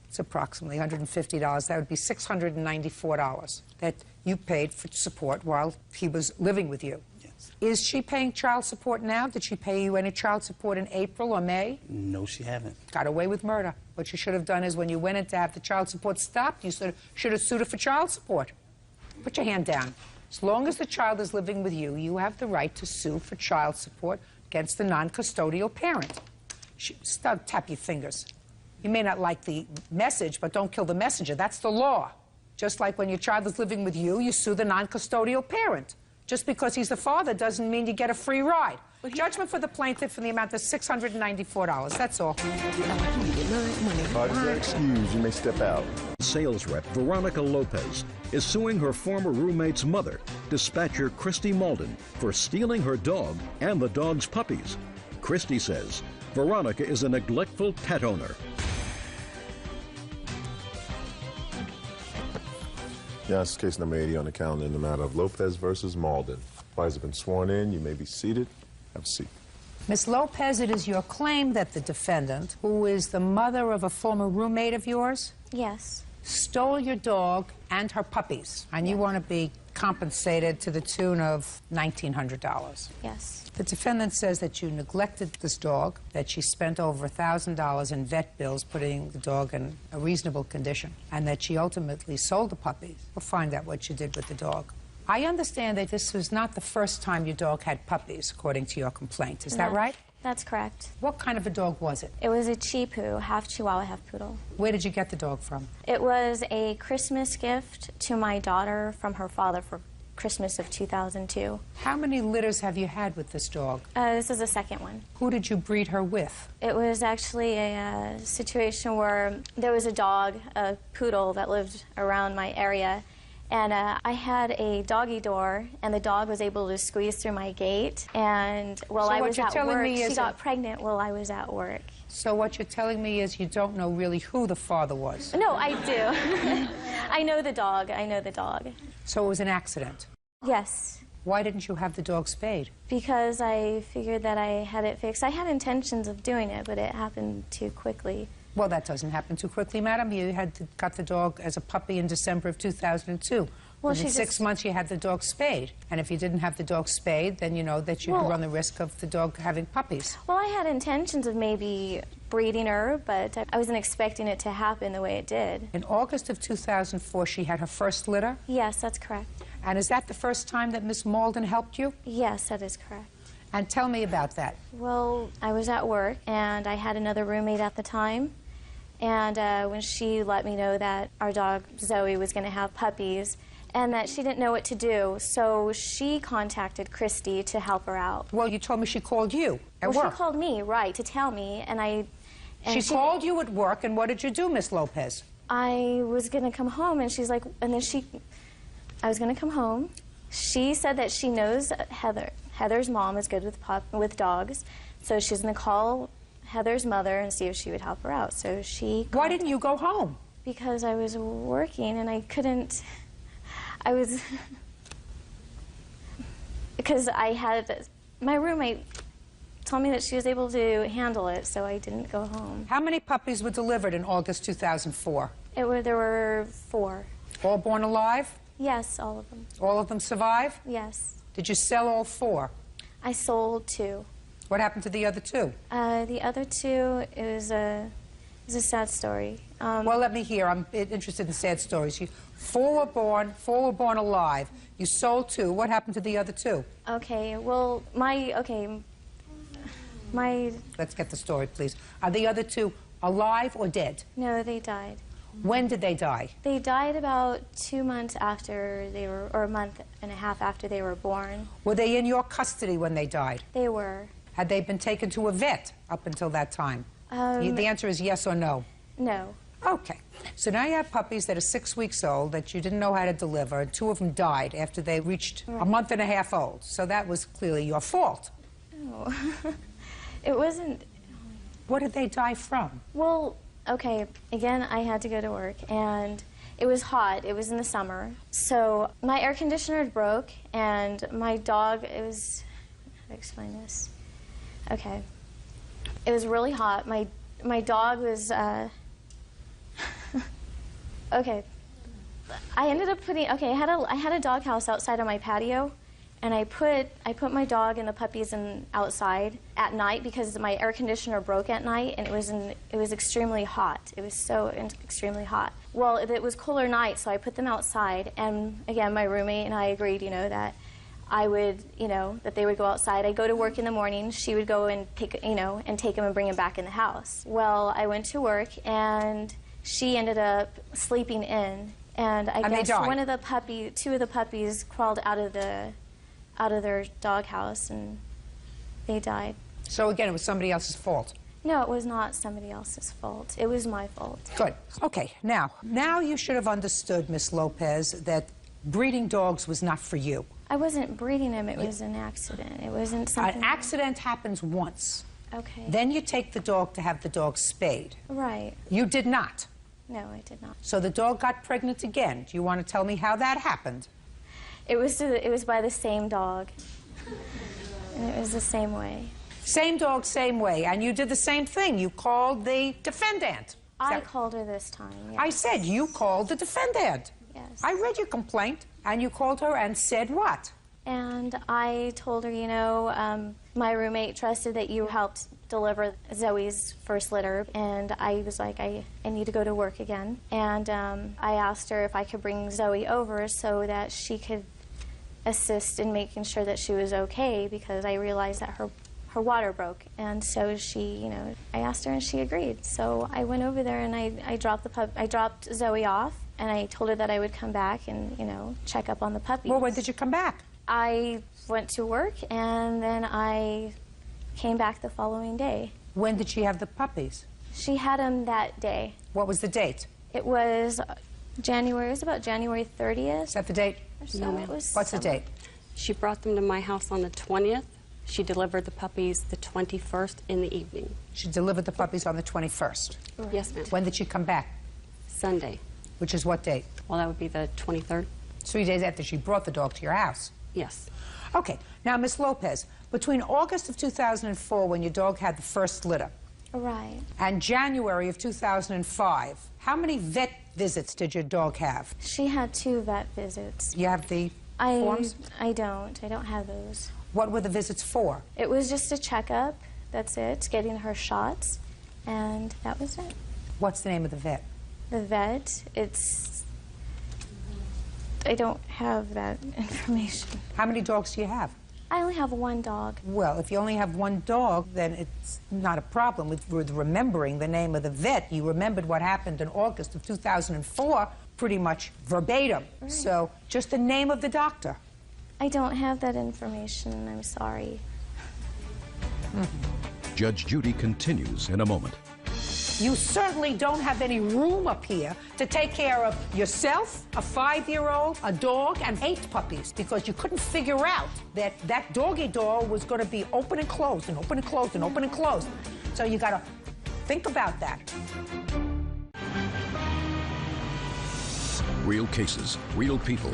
It's approximately $150. That would be $694 that you paid for support while he was living with you. Yes. Is she paying child support now? Did she pay you any child support in April or May? No, she haven't. Got away with murder. What you should have done is when you went in to have the child support stopped, you should have sued her for child support. Put your hand down. As long as the child is living with you, you have the right to sue for child support against the non-custodial parent. Tap your fingers. You may not like the message, but don't kill the messenger. That's the law. Just like when your child is living with you, you sue the non-custodial parent. Just because he's the father doesn't mean you get a free ride. Judgment for the plaintiff in the amount of $694. That's all. You're excused. You may step out. Sales rep Veronica Lopez is suing her former roommate's mother, dispatcher Christy Malden, for stealing her dog and the dog's puppies. Christy says Veronica is a neglectful pet owner. Yes, case number 80 on the calendar in the matter of Lopez versus Malden. Parties have been sworn in. You may be seated. Have a seat. Miss Lopez, it is your claim that the defendant, who is the mother of a former roommate of yours, Yes. stole your dog and her puppies, and you want to be compensated to the tune of $1,900. Yes. The defendant says that you neglected this dog, that she spent over $1,000 in vet bills putting the dog in a reasonable condition, and that she ultimately sold the puppies. We'll find out what you did with the dog. I understand that this was not the first time your dog had puppies, according to your complaint. Is that right? That's correct. What kind of a dog was it? It was a Chipu, half Chihuahua, half Poodle. Where did you get the dog from? It was a Christmas gift to my daughter from her father for Christmas of 2002. How many litters have you had with this dog? This is the second one. Who did you breed her with? It was actually a situation where there was a dog, a poodle, that lived around my area. And I had a doggy door, and the dog was able to squeeze through my gate. And while I was at work, she got pregnant while I was at work. So what you're telling me is you don't know really who the father was? No, I do. I know the dog. I know the dog. So it was an accident? Yes. Why didn't you have the dog spayed? Because I figured that I had it fixed. I had intentions of doing it, but it happened too quickly. Well, that doesn't happen too quickly, madam. You got the dog as a puppy in December of 2002. Well, Within 6 months, you had the dog spayed. And if you didn't have the dog spayed, then you know that you could run the risk of the dog having puppies. Well, I had intentions of maybe breeding her, but I wasn't expecting it to happen the way it did. In August of 2004, she had her first litter? Yes, that's correct. And is that the first time that Miss Malden helped you? Yes, that is correct. And tell me about that. Well, I was at work, and I had another roommate at the time. And when she let me know that our dog, Zoe, was going to have puppies, and that she didn't know what to do, so she contacted Christy to help her out. Well, you told me she called you at work. She called me, right, to tell me, and she called you at work, and what did you do, Miss Lopez? I was going to come home, and she's like, I was going to come home. She said that she knows Heather. Heather's mom is good with dogs, so she's going to call Heather's mother and see if she would help her out. So she... Why didn't you go home? Because I was working, and I couldn't... I was... because I had... My roommate told me that she was able to handle it, so I didn't go home. How many puppies were delivered in August 2004? There were 4. All born alive? Yes, all of them. All of them survive? Yes. Did you sell all 4? I sold 2. What happened to the other 2? The other 2, it was a sad story. Well, let me hear. I'm interested in sad stories. 4 were born alive. You sold 2. What happened to the other 2? Okay, well, my... Let's get the story, please. Are the other 2 alive or dead? No, they died. When did they die? They died about 2 months after they were, or a month and a half after they were born. Were they in your custody when they died? They were. Had they been taken to a vet up until that time? The answer is yes or no. No. Okay. So now you have puppies that are 6 weeks old that you didn't know how to deliver, and 2 of them died after they reached a month and a half old. So that was clearly your fault. No. It wasn't. What did they die from? Well, okay, again, I had to go to work, and it was hot. It was in the summer. So my air conditioner broke, and my dog, it was, how to explain this? Okay. It was really hot. My dog was, okay. I ended up putting, okay, I had a dog house outside on my patio, and I put my dog and the puppies outside at night because my air conditioner broke at night, and it was extremely hot. It was so extremely hot. Well, it was cooler night, so I put them outside, and again, my roommate and I agreed, that I would, that they would go outside. I'd go to work in the morning. She would go and pick, and take them and bring them back in the house. Well, I went to work, and she ended up sleeping in, and I guess two of the puppies crawled out of their doghouse, and they died. So again, it was somebody else's fault? No, it was not somebody else's fault. It was my fault. Good. Okay, now you should have understood, Miss Lopez, that breeding dogs was not for you. I wasn't breeding them. It was an accident. It wasn't something... An accident happens once. Okay. Then you take the dog to have the dog spayed. Right. You did not. No, I did not. So the dog got pregnant again. Do you want to tell me how that happened? It was by the same dog. And it was the same way. Same dog, same way. And you did the same thing. You called the defendant. I called her this time, yes. I said you called the defendant. Yes. I read your complaint, and you called her and said what? And I told her, my roommate trusted that you helped deliver Zoe's first litter, and I was like, I need to go to work again. And I asked her if I could bring Zoe over so that she could assist in making sure that she was okay, because I realized that her water broke, and so she, I asked her and she agreed. So I went over there and I dropped Zoe off, and I told her that I would come back and, check up on the puppies. Well, when did you come back? I went to work, and then I came back the following day. When did she have the puppies? She had them that day. What was the date? It was January. It was about January 30th. Is that the date? Or so. No, It was What's the date? She brought them to my house on the 20th. She delivered the puppies the 21st in the evening. She delivered the puppies on the 21st. Yes, ma'am. When did she come back? Sunday. Which is what date? Well, that would be the 23rd. 3 days after she brought the dog to your house. Yes. Okay. Now, Miss Lopez, between August of 2004, when your dog had the first litter, Right. and January of 2005, how many vet visits did your dog have? She had 2 vet visits. You have the forms? I don't have those. What were the visits for? It was just a checkup. That's it. Getting her shots, and that was it. What's the name of the vet? The vet. I don't have that information. How many dogs do you have? I only have 1 dog. Well, if you only have 1 dog, then it's not a problem with remembering the name of the vet. You remembered what happened in August of 2004 pretty much verbatim. Right. So just the name of the doctor. I don't have that information. I'm sorry. Judge Judy continues in a moment. You certainly don't have any room up here to take care of yourself, a 5-year-old, a dog, and 8 puppies, because you couldn't figure out that that doggy door was going to be open and closed and open and closed and open and closed. So you got to think about that. Real cases, real people.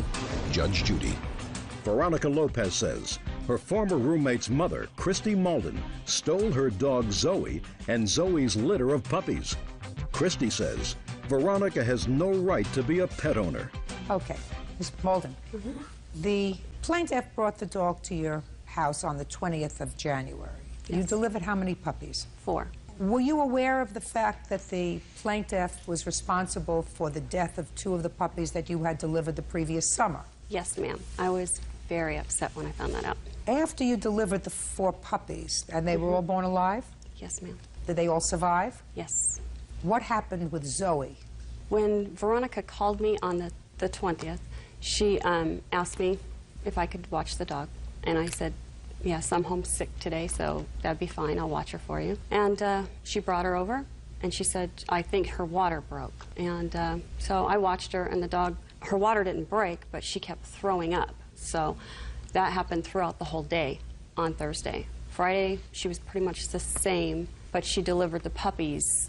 Judge Judy. Veronica Lopez says her former roommate's mother, Christy Malden, stole her dog Zoe and Zoe's litter of puppies. Christy says Veronica has no right to be a pet owner. Okay, Ms. Malden, the plaintiff brought the dog to your house on the 20th of January. You delivered how many puppies? 4. Were you aware of the fact that the plaintiff was responsible for the death of 2 of the puppies that you had delivered the previous summer? Yes, ma'am. I was very upset when I found that out. After you delivered the 4 puppies, and they were all born alive? Yes, ma'am. Did they all survive? Yes. What happened with Zoe? When Veronica called me on the 20th, she asked me if I could watch the dog. And I said, yes, I'm homesick today, so that'd be fine. I'll watch her for you. And she brought her over, and she said, I think her water broke. And so I watched her, and the dog, her water didn't break, but she kept throwing up. So that happened throughout the whole day on Thursday. Friday, she was pretty much the same, but she delivered the puppies,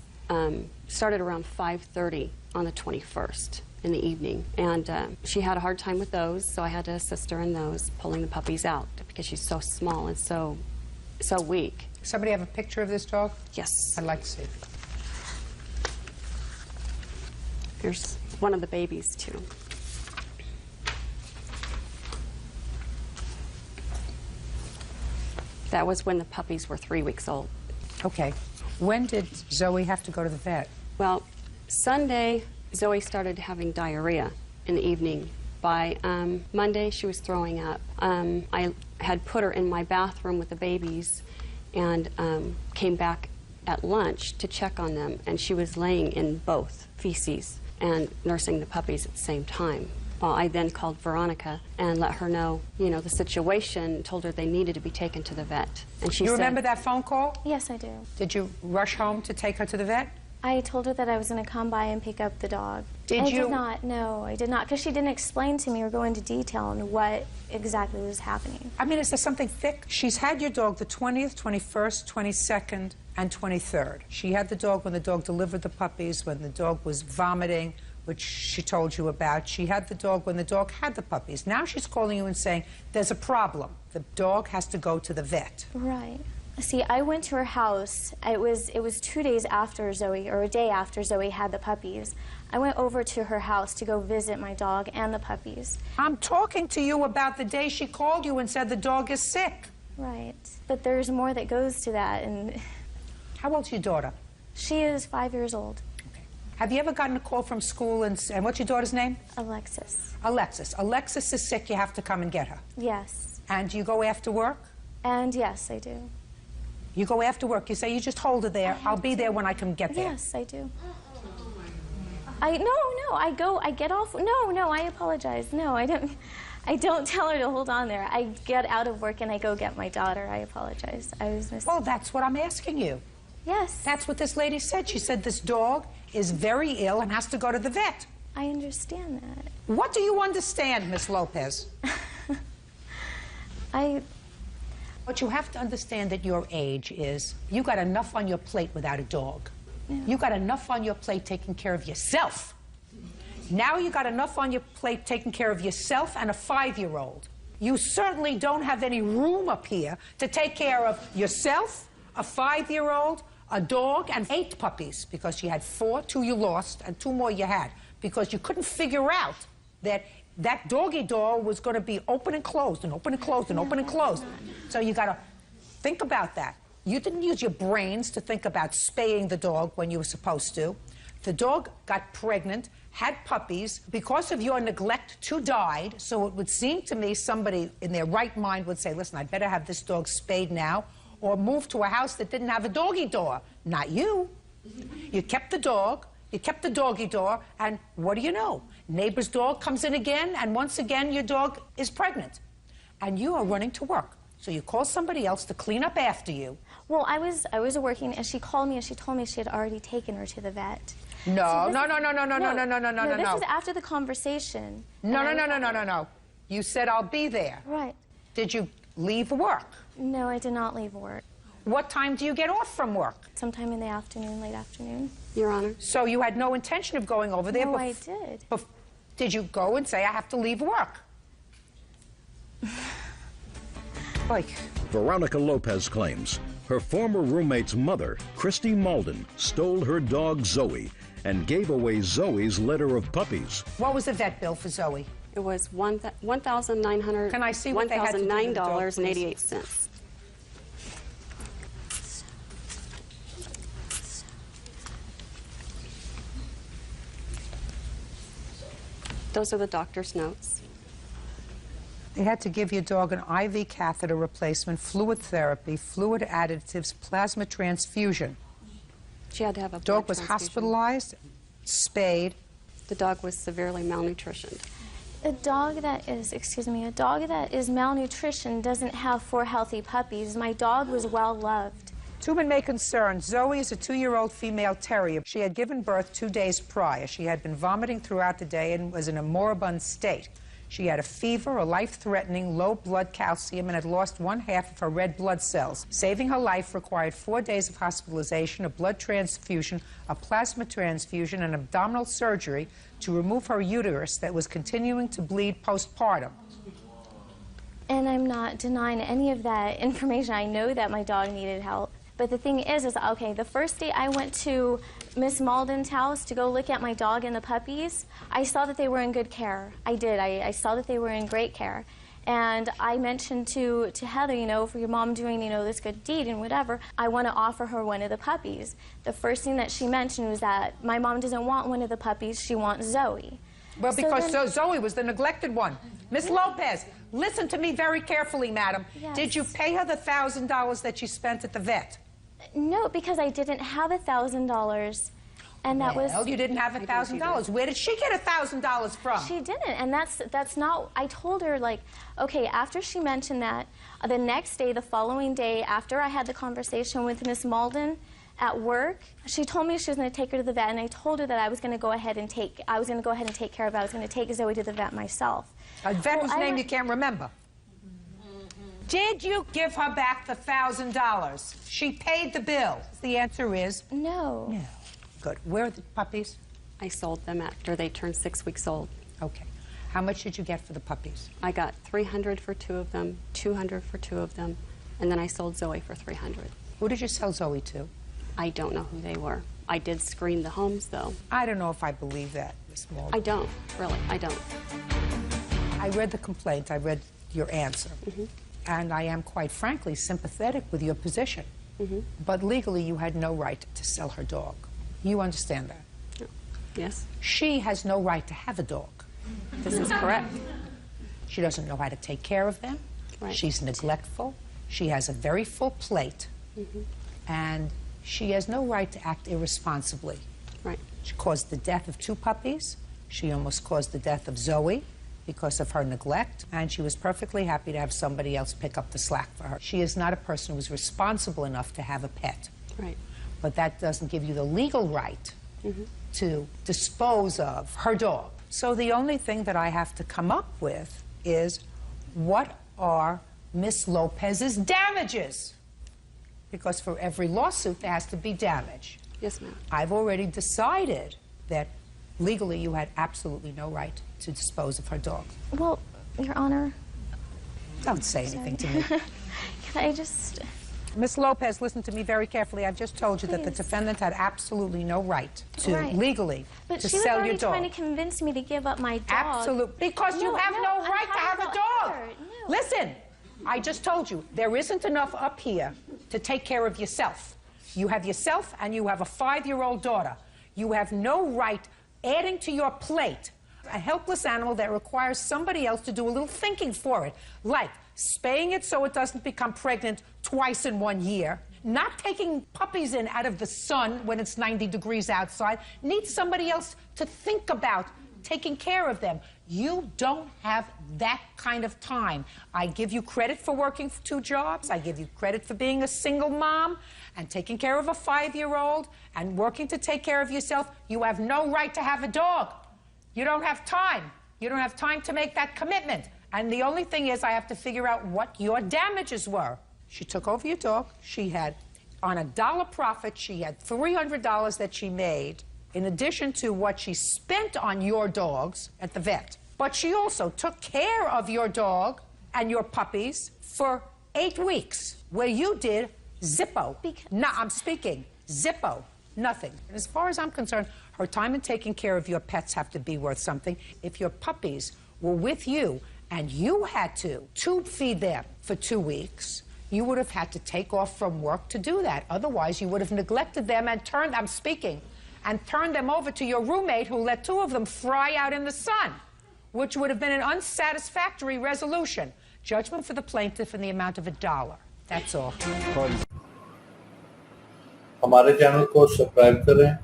started around 5:30 on the 21st in the evening. And she had a hard time with those, so I had to assist her in those, pulling the puppies out because she's so small and so weak. Somebody have a picture of this dog? Yes. I'd like to see. Here's one of the babies, too. That was when the puppies were 3 weeks old. Okay. When did Zoe have to go to the vet? Well, Sunday, Zoe started having diarrhea in the evening. By Monday, she was throwing up. I had put her in my bathroom with the babies and came back at lunch to check on them, and she was laying in both feces and nursing the puppies at the same time. Well, I then called Veronica and let her know, the situation, told her they needed to be taken to the vet. And she You said, remember that phone call? Yes, I do. Did you rush home to take her to the vet? I told her that I was going to come by and pick up the dog. Did I you? did not. No, I did not, because she didn't explain to me or go into detail on what exactly was happening. I mean, is there something thick? She's had your dog the 20th, 21st, 22nd, and 23rd. She had the dog when the dog delivered the puppies, when the dog was vomiting, which she told you about. She had the dog when the dog had the puppies. Now she's calling you and saying, there's a problem. The dog has to go to the vet. Right. See, I went to her house. It was 2 days after Zoe, or a day after Zoe had the puppies. I went over to her house to go visit my dog and the puppies. I'm talking to you about the day she called you and said the dog is sick. Right. But there's more that goes to that. And how old's your daughter? She is 5 years old. Have you ever gotten a call from school and what's your daughter's name? Alexis. Alexis. Alexis is sick. You have to come and get her. Yes. And do you go after work? And yes, I do. You go after work. You say, you just hold her there. I'll be there when I can get there. Yes, I do. I get off. No, I apologize. No, I don't tell her to hold on there. I get out of work and I go get my daughter. I apologize. I was missing. Well, that's what I'm asking you. Yes. That's what this lady said. She said this dog is very ill and has to go to the vet. I understand that. What do you understand, Miss Lopez? What you have to understand at your age is you got enough on your plate without a dog. Yeah. You got enough on your plate taking care of yourself. Now you got enough on your plate taking care of yourself and a 5-year-old. You certainly don't have any room up here to take care of yourself, a 5-year-old, a dog, and 8 puppies, because you had 4, 2 you lost, and 2 more you had, because you couldn't figure out that that doggy door was going to be open and closed and open and closed and open and closed. So you got to think about that. You didn't use your brains to think about spaying the dog when you were supposed to. The dog got pregnant, had puppies. Because of your neglect, 2 died. So it would seem to me somebody in their right mind would say, listen, I'd better have this dog spayed now or move to a house that didn't have a doggy door. Not you. You kept the dog. You kept the doggy door, and what do you know? Neighbor's dog comes in again, and once again your dog is pregnant. And you are running to work. So you call somebody else to clean up after you. Well, I was working, and she called me, and she told me she had already taken her to the vet. No. This is after the conversation. No. You said, I'll be there. Right. Did you leave work? No, I did not leave work. What time do you get off from work? Sometime in the afternoon, late afternoon. Your Honor. So you had no intention of going over there? No, I did. Did you go and say, I have to leave work? Veronica Lopez claims her former roommate's mother, Christy Malden, stole her dog Zoe and gave away Zoe's litter of puppies. What was the vet bill for Zoe? It was $1,900. Can I see what they had to do with the dog, $1,009.88. Those are the doctor's notes. They had to give your dog an IV catheter replacement, fluid therapy, fluid additives, plasma transfusion. She had to have a dog was hospitalized, spayed. The dog was severely malnutritioned. A dog that is malnutritioned doesn't have 4 healthy puppies. My dog was well loved. Two men may concern. Zoe is a 2-year-old female terrier. She had given birth 2 days prior. She had been vomiting throughout the day and was in a moribund state. She had a fever, a life-threatening low blood calcium, and had lost 1/2 of her red blood cells. Saving her life required 4 days of hospitalization, a blood transfusion, a plasma transfusion, and abdominal surgery to remove her uterus that was continuing to bleed postpartum. And I'm not denying any of that information. I know that my dog needed help. But the thing is, okay, the first day I went to Miss Malden's house to go look at my dog and the puppies, I saw that they were in good care. I did. I saw that they were in great care. And I mentioned to Heather, you know, for your mom doing, you know, this good deed and whatever, I want to offer her one of the puppies. The first thing that she mentioned was that my mom doesn't want one of the puppies, she wants Zoe. Well, because Zoe was the neglected one. Miss Lopez, listen to me very carefully, madam. Yes. Did you pay her the $1,000 that you spent at the vet? No, because I didn't have $1,000, and that was... Well, you didn't have $1,000. Where did she get $1,000 from? She didn't, and that's not... I told her, like, okay, after she mentioned that, the next day, the following day, after I had the conversation with Miss Malden at work, she told me she was going to take her to the vet, and I told her that I was going to go ahead and take care of it. I was going to take Zoe to the vet myself. A vet whose name you can't remember. Did you give her back the $1,000? She paid the bill. The answer is no. No. Good. Where are the puppies? I sold them after they turned 6 weeks old. Okay. How much did you get for the puppies? I got $300 for 2 of them, $200 for 2 of them, and then I sold Zoe for $300. Who did you sell Zoe to? I don't know who they were. I did screen the homes, though. I don't know if I believe that, Miss Malden. I don't, really. I don't. I read the complaint. I read your answer. Mm-hmm. And I am, quite frankly, sympathetic with your position. Mm-hmm. But legally, you had no right to sell her dog. You understand that? Yes. She has no right to have a dog. This is correct. She doesn't know how to take care of them. Right. She's neglectful. She has a very full plate. And she has no right to act irresponsibly. Right. She caused the death of 2 puppies. She almost caused the death of Zoe because of her neglect, and she was perfectly happy to have somebody else pick up the slack for her. She is not a person who is responsible enough to have a pet. Right. But that doesn't give you the legal right to dispose of her dog. So the only thing that I have to come up with is, what are Miss Lopez's damages? Because for every lawsuit, there has to be damage. Yes, ma'am. I've already decided that legally you had absolutely no right to dispose of her dog. Well, Your Honor. Don't say anything to me. Can I just... Miss Lopez, listen to me very carefully. I've just told you that the defendant had absolutely no right to legally But to she was sell already your dog. trying to convince me to give up my dog. Absolutely. Because you have no right to have a dog. No. Listen, I just told you, there isn't enough up here to take care of yourself. You have yourself and you have a 5-year-old daughter. You have no right adding to your plate a helpless animal that requires somebody else to do a little thinking for it, like spaying it so it doesn't become pregnant twice in 1 year, not taking puppies in out of the sun when it's 90 degrees outside, needs somebody else to think about taking care of them. You don't have that kind of time. I give you credit for working 2 jobs. I give you credit for being a single mom and taking care of a 5-year-old and working to take care of yourself. You have no right to have a dog. You don't have time. You don't have time to make that commitment. And the only thing is, I have to figure out what your damages were. She took over your dog. She had, on a dollar profit, she had $300 that she made, in addition to what she spent on your dogs at the vet. But she also took care of your dog and your puppies for 8 weeks, where you did zippo. No, I'm speaking zippo, nothing. And as far as I'm concerned, her time in taking care of your pets have to be worth something. If your puppies were with you and you had to tube feed them for 2 weeks, you would have had to take off from work to do that. Otherwise, you would have neglected them and turned them over to your roommate, who let 2 of them fry out in the sun, which would have been an unsatisfactory resolution. Judgment for the plaintiff in the amount of $1. That's all. हमारे channel को subscribe करें,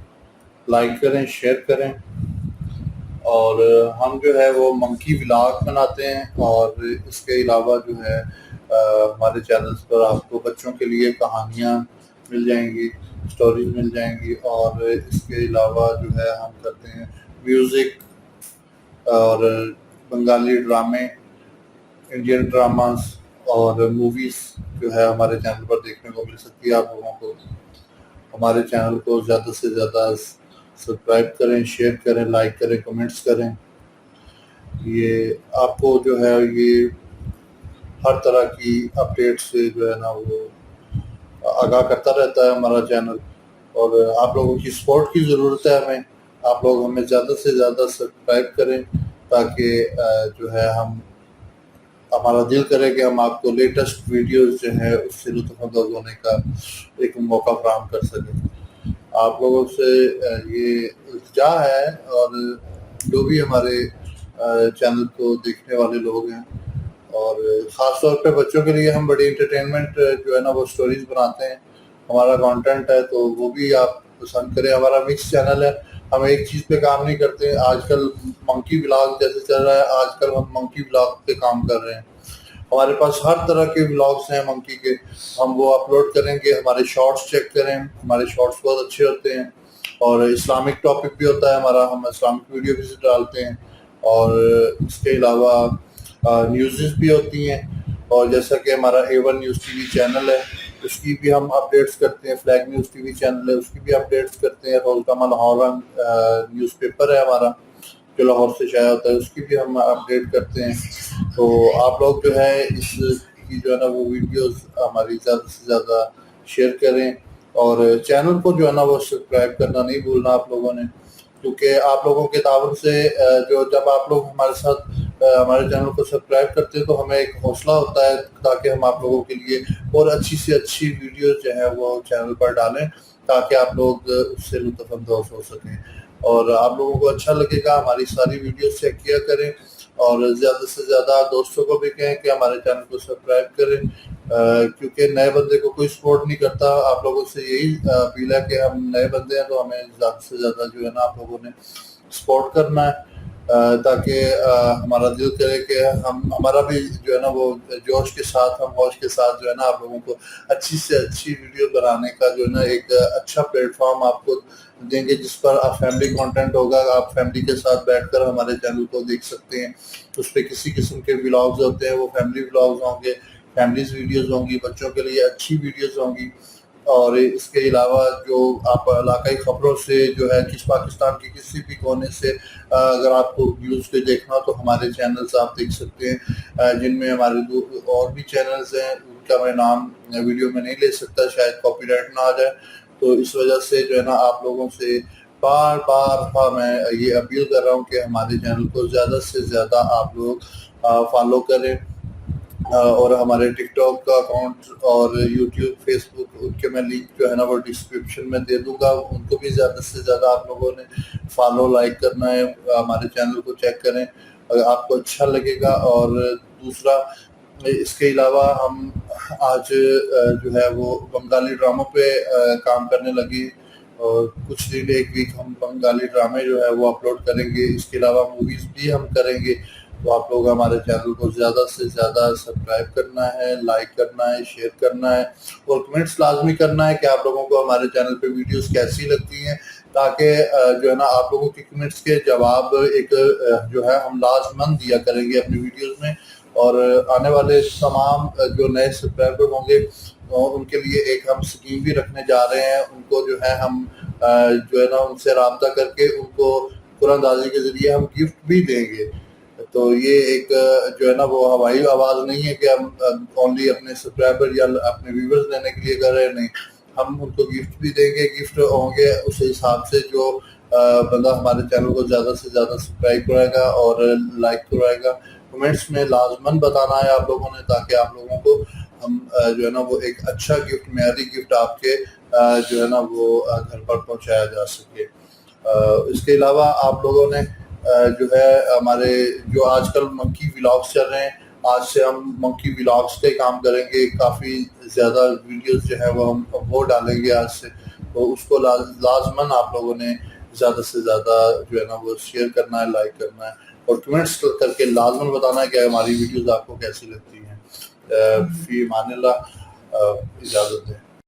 like करें, share करें, और हम जो है वो मंकी व्लॉग बनाते हैं, और इसके अलावा जो है हमारे चैनल्स पर आपको बच्चों के लिए कहानियाँ मिल जाएंगी, स्टोरीज मिल जाएंगी, और इसके अलावा जो है हम करते हैं म्यूज़िक और बंगाली ड्रामे, इंडियन ड्रामास और मूवीज़ जो है हमारे चैनल पर देखने को मिल सकती है। आप लोगों को हमारे चैनल को ज़्यादा से ज़्यादा सब्सक्राइब करें, शेयर करें, लाइक करें, कमेंट्स करें। ये आपको जो है ये हर तरह की अपडेट से जो है ना वो आगाह करता रहता है हमारा चैनल, और आप लोगों की सपोर्ट की ज़रूरत है हमें। आप लोग हमें ज़्यादा से ज़्यादा सब्सक्राइब करें, ताकि जो है हमारा दिल करे कि हम आपको लेटेस्ट वीडियोस जो है उससे लुत्फ़अंदोज़ होने का एक मौका फराहम कर सकें। आप लोगों से ये इल्तिजा है, और जो भी हमारे चैनल को देखने वाले लोग हैं, और ख़ास तौर पे बच्चों के लिए हम बड़ी एंटरटेनमेंट जो है ना वो स्टोरीज बनाते हैं। हमारा कंटेंट है तो वो भी आप पसंद करें। हमारा मिक्स चैनल है, हम एक चीज़ पे काम नहीं करते। आजकल मंकी व्लॉग जैसे चल रहा है, आजकल हम मंकी व्लॉग पे काम कर रहे हैं। हमारे पास हर तरह के व्लॉग्स हैं मंकी के, हम वो अपलोड करेंगे। हमारे शॉर्ट्स चेक करें, हमारे शॉर्ट्स बहुत अच्छे होते हैं, और इस्लामिक टॉपिक भी होता है हमारा, हम इस्लामिक वीडियो भी डालते हैं, और इसके अलावा न्यूज़ भी होती हैं। और जैसा कि हमारा A1 न्यूज़ TV चैनल है, उसकी भी हम अपडेट्स करते हैं। फ्लैग न्यूज़ TV चैनल है, उसकी भी अपडेट्स करते हैं। रोज़नामा लाहौर न्यूज़पेपर है हमारा, जो लाहौर से शाया होता है, उसकी भी हम अपडेट करते हैं। तो आप लोग जो है इसकी जो है ना वो वीडियोस हमारी ज़्यादा से ज़्यादा शेयर करें, और चैनल को जो है ना वो सब्सक्राइब करना नहीं भूलना आप लोगों ने, क्योंकि आप लोगों के ताबन से जो जब आप लोग हमारे साथ हमारे चैनल को सब्सक्राइब करते हैं तो हमें एक हौसला होता है, ताकि हम आप लोगों के लिए और अच्छी से अच्छी वीडियोस जो है वो चैनल पर डालें, ताकि आप लोग उससे लुत्फ़अंदोज़ हो सकें, और आप लोगों को अच्छा लगेगा। हमारी सारी वीडियोस चेक किया करें, और ज़्यादा से ज़्यादा दोस्तों को भी कहें कि हमारे चैनल को सब्सक्राइब करें, کیونکہ نئے بندے کو کوئی سپورٹ نہیں کرتا. آپ لوگوں سے یہی اپیل ہے کہ ہم نئے بندے ہیں تو ہمیں زیادہ سے زیادہ جو ہے نا آپ لوگوں نے سپورٹ کرنا ہے, تاکہ ہمارا دل کرے کہ ہمارا بھی جو ہے نا وہ جوش کے ساتھ, ہم ہوش کے ساتھ جو ہے نا آپ لوگوں کو اچھی سے اچھی ویڈیو بنانے کا جو ہے نا ایک اچھا پلیٹ فارم آپ کو دیں گے, جس پر آپ فیملی کانٹینٹ ہوگا, آپ فیملی کے ساتھ بیٹھ کر ہمارے چینل کو دیکھ سکتے ہیں. اس پہ کسی قسم کے ولاگز ہوتے ہیں, وہ فیملی ولاگز ہوں گے, فیملیز ویڈیوز ہوں گی, بچوں کے لیے اچھی ویڈیوز ہوں گی. اور اس کے علاوہ جو آپ علاقائی خبروں سے جو ہے پاکستان کے کسی بھی کونے سے اگر آپ کو نیوز پہ دیکھنا ہو تو ہمارے چینلز آپ دیکھ سکتے ہیں, جن میں ہمارے اور بھی چینلز ہیں, ان کا میں نام ویڈیو میں نہیں لے سکتا, شاید کاپی رائٹ نہ آ جائے. تو اس وجہ سے جو ہے نا آپ لوگوں سے بار بار میں یہ اپیل کر رہا ہوں کہ ہمارے چینل کو زیادہ سے زیادہ آپ لوگ فالو کریں, اور ہمارے ٹک ٹاک کا اکاؤنٹ اور یوٹیوب, فیس بک, ان کے میں لنک جو ہے نا وہ ڈسکرپشن میں دے دوں گا, ان کو بھی زیادہ سے زیادہ آپ لوگوں نے فالو لائک کرنا ہے. ہمارے چینل کو چیک کریں, اگر آپ کو اچھا لگے گا. اور دوسرا اس کے علاوہ ہم آج جو ہے وہ بنگالی ڈراموں پہ کام کرنے لگے, اور کچھ دن ایک ویک ہم بنگالی ڈرامے جو ہے وہ اپلوڈ کریں گے. اس کے علاوہ موویز بھی ہم کریں گے. تو آپ لوگ ہمارے چینل کو زیادہ سے زیادہ سبسکرائب کرنا ہے, لائک کرنا ہے, شیئر کرنا ہے, اور کمنٹس لازمی کرنا ہے کہ آپ لوگوں کو ہمارے چینل پہ ویڈیوز کیسی لگتی ہیں, تاکہ جو ہے نا آپ لوگوں کی کمنٹس کے جواب ایک جو ہے ہم لازمن دیا کریں گے اپنی ویڈیوز میں. اور آنے والے تمام جو نئے سبسکرائبر ہوں گے ان کے لیے ایک ہم اسکیم بھی رکھنے جا رہے ہیں. ان کو جو ہے ہم جو ہے نا ان سے رابطہ کر کے ان کو قرآن اندازی کے ذریعے ہم گفٹ بھی دیں گے. تو یہ ایک جو ہے نا وہ ہوائی آواز نہیں ہے کہ ہم اونلی اپنے سبسکرائبر یا اپنے ویورز لینے کے لیے کر رہے ہیں, نہیں, ہم ان کو گفٹ بھی دیں گے. گفٹ ہوں گے اس حساب سے جو بندہ ہمارے چینل کو زیادہ سے زیادہ سبسکرائب کرائے گا اور لائک کرائے گا. کمنٹس میں لازمن بتانا ہے آپ لوگوں نے, تاکہ آپ لوگوں کو ہم جو ہے نا وہ ایک اچھا گفٹ, معیاری گفٹ آپ کے جو ہے نا وہ گھر پر پہنچایا جا سکے. اس کے علاوہ آپ لوگوں نے جو ہے ہمارے جو آج کل منکی ولاگس چل رہے ہیں, آج سے ہم منکی ولاگس پہ کام کریں گے. کافی زیادہ ویڈیوز جو ہے وہ ہم وہ ڈالیں گے آج سے. تو اس کو لازماً آپ لوگوں نے زیادہ سے زیادہ جو ہے نا وہ شیئر کرنا ہے, لائک کرنا ہے, اور کمنٹس کر کے لازماً بتانا ہے کہ ہماری ویڈیوز آپ کو کیسی لگتی ہیں. فی امان اللہ, اجازت دیں.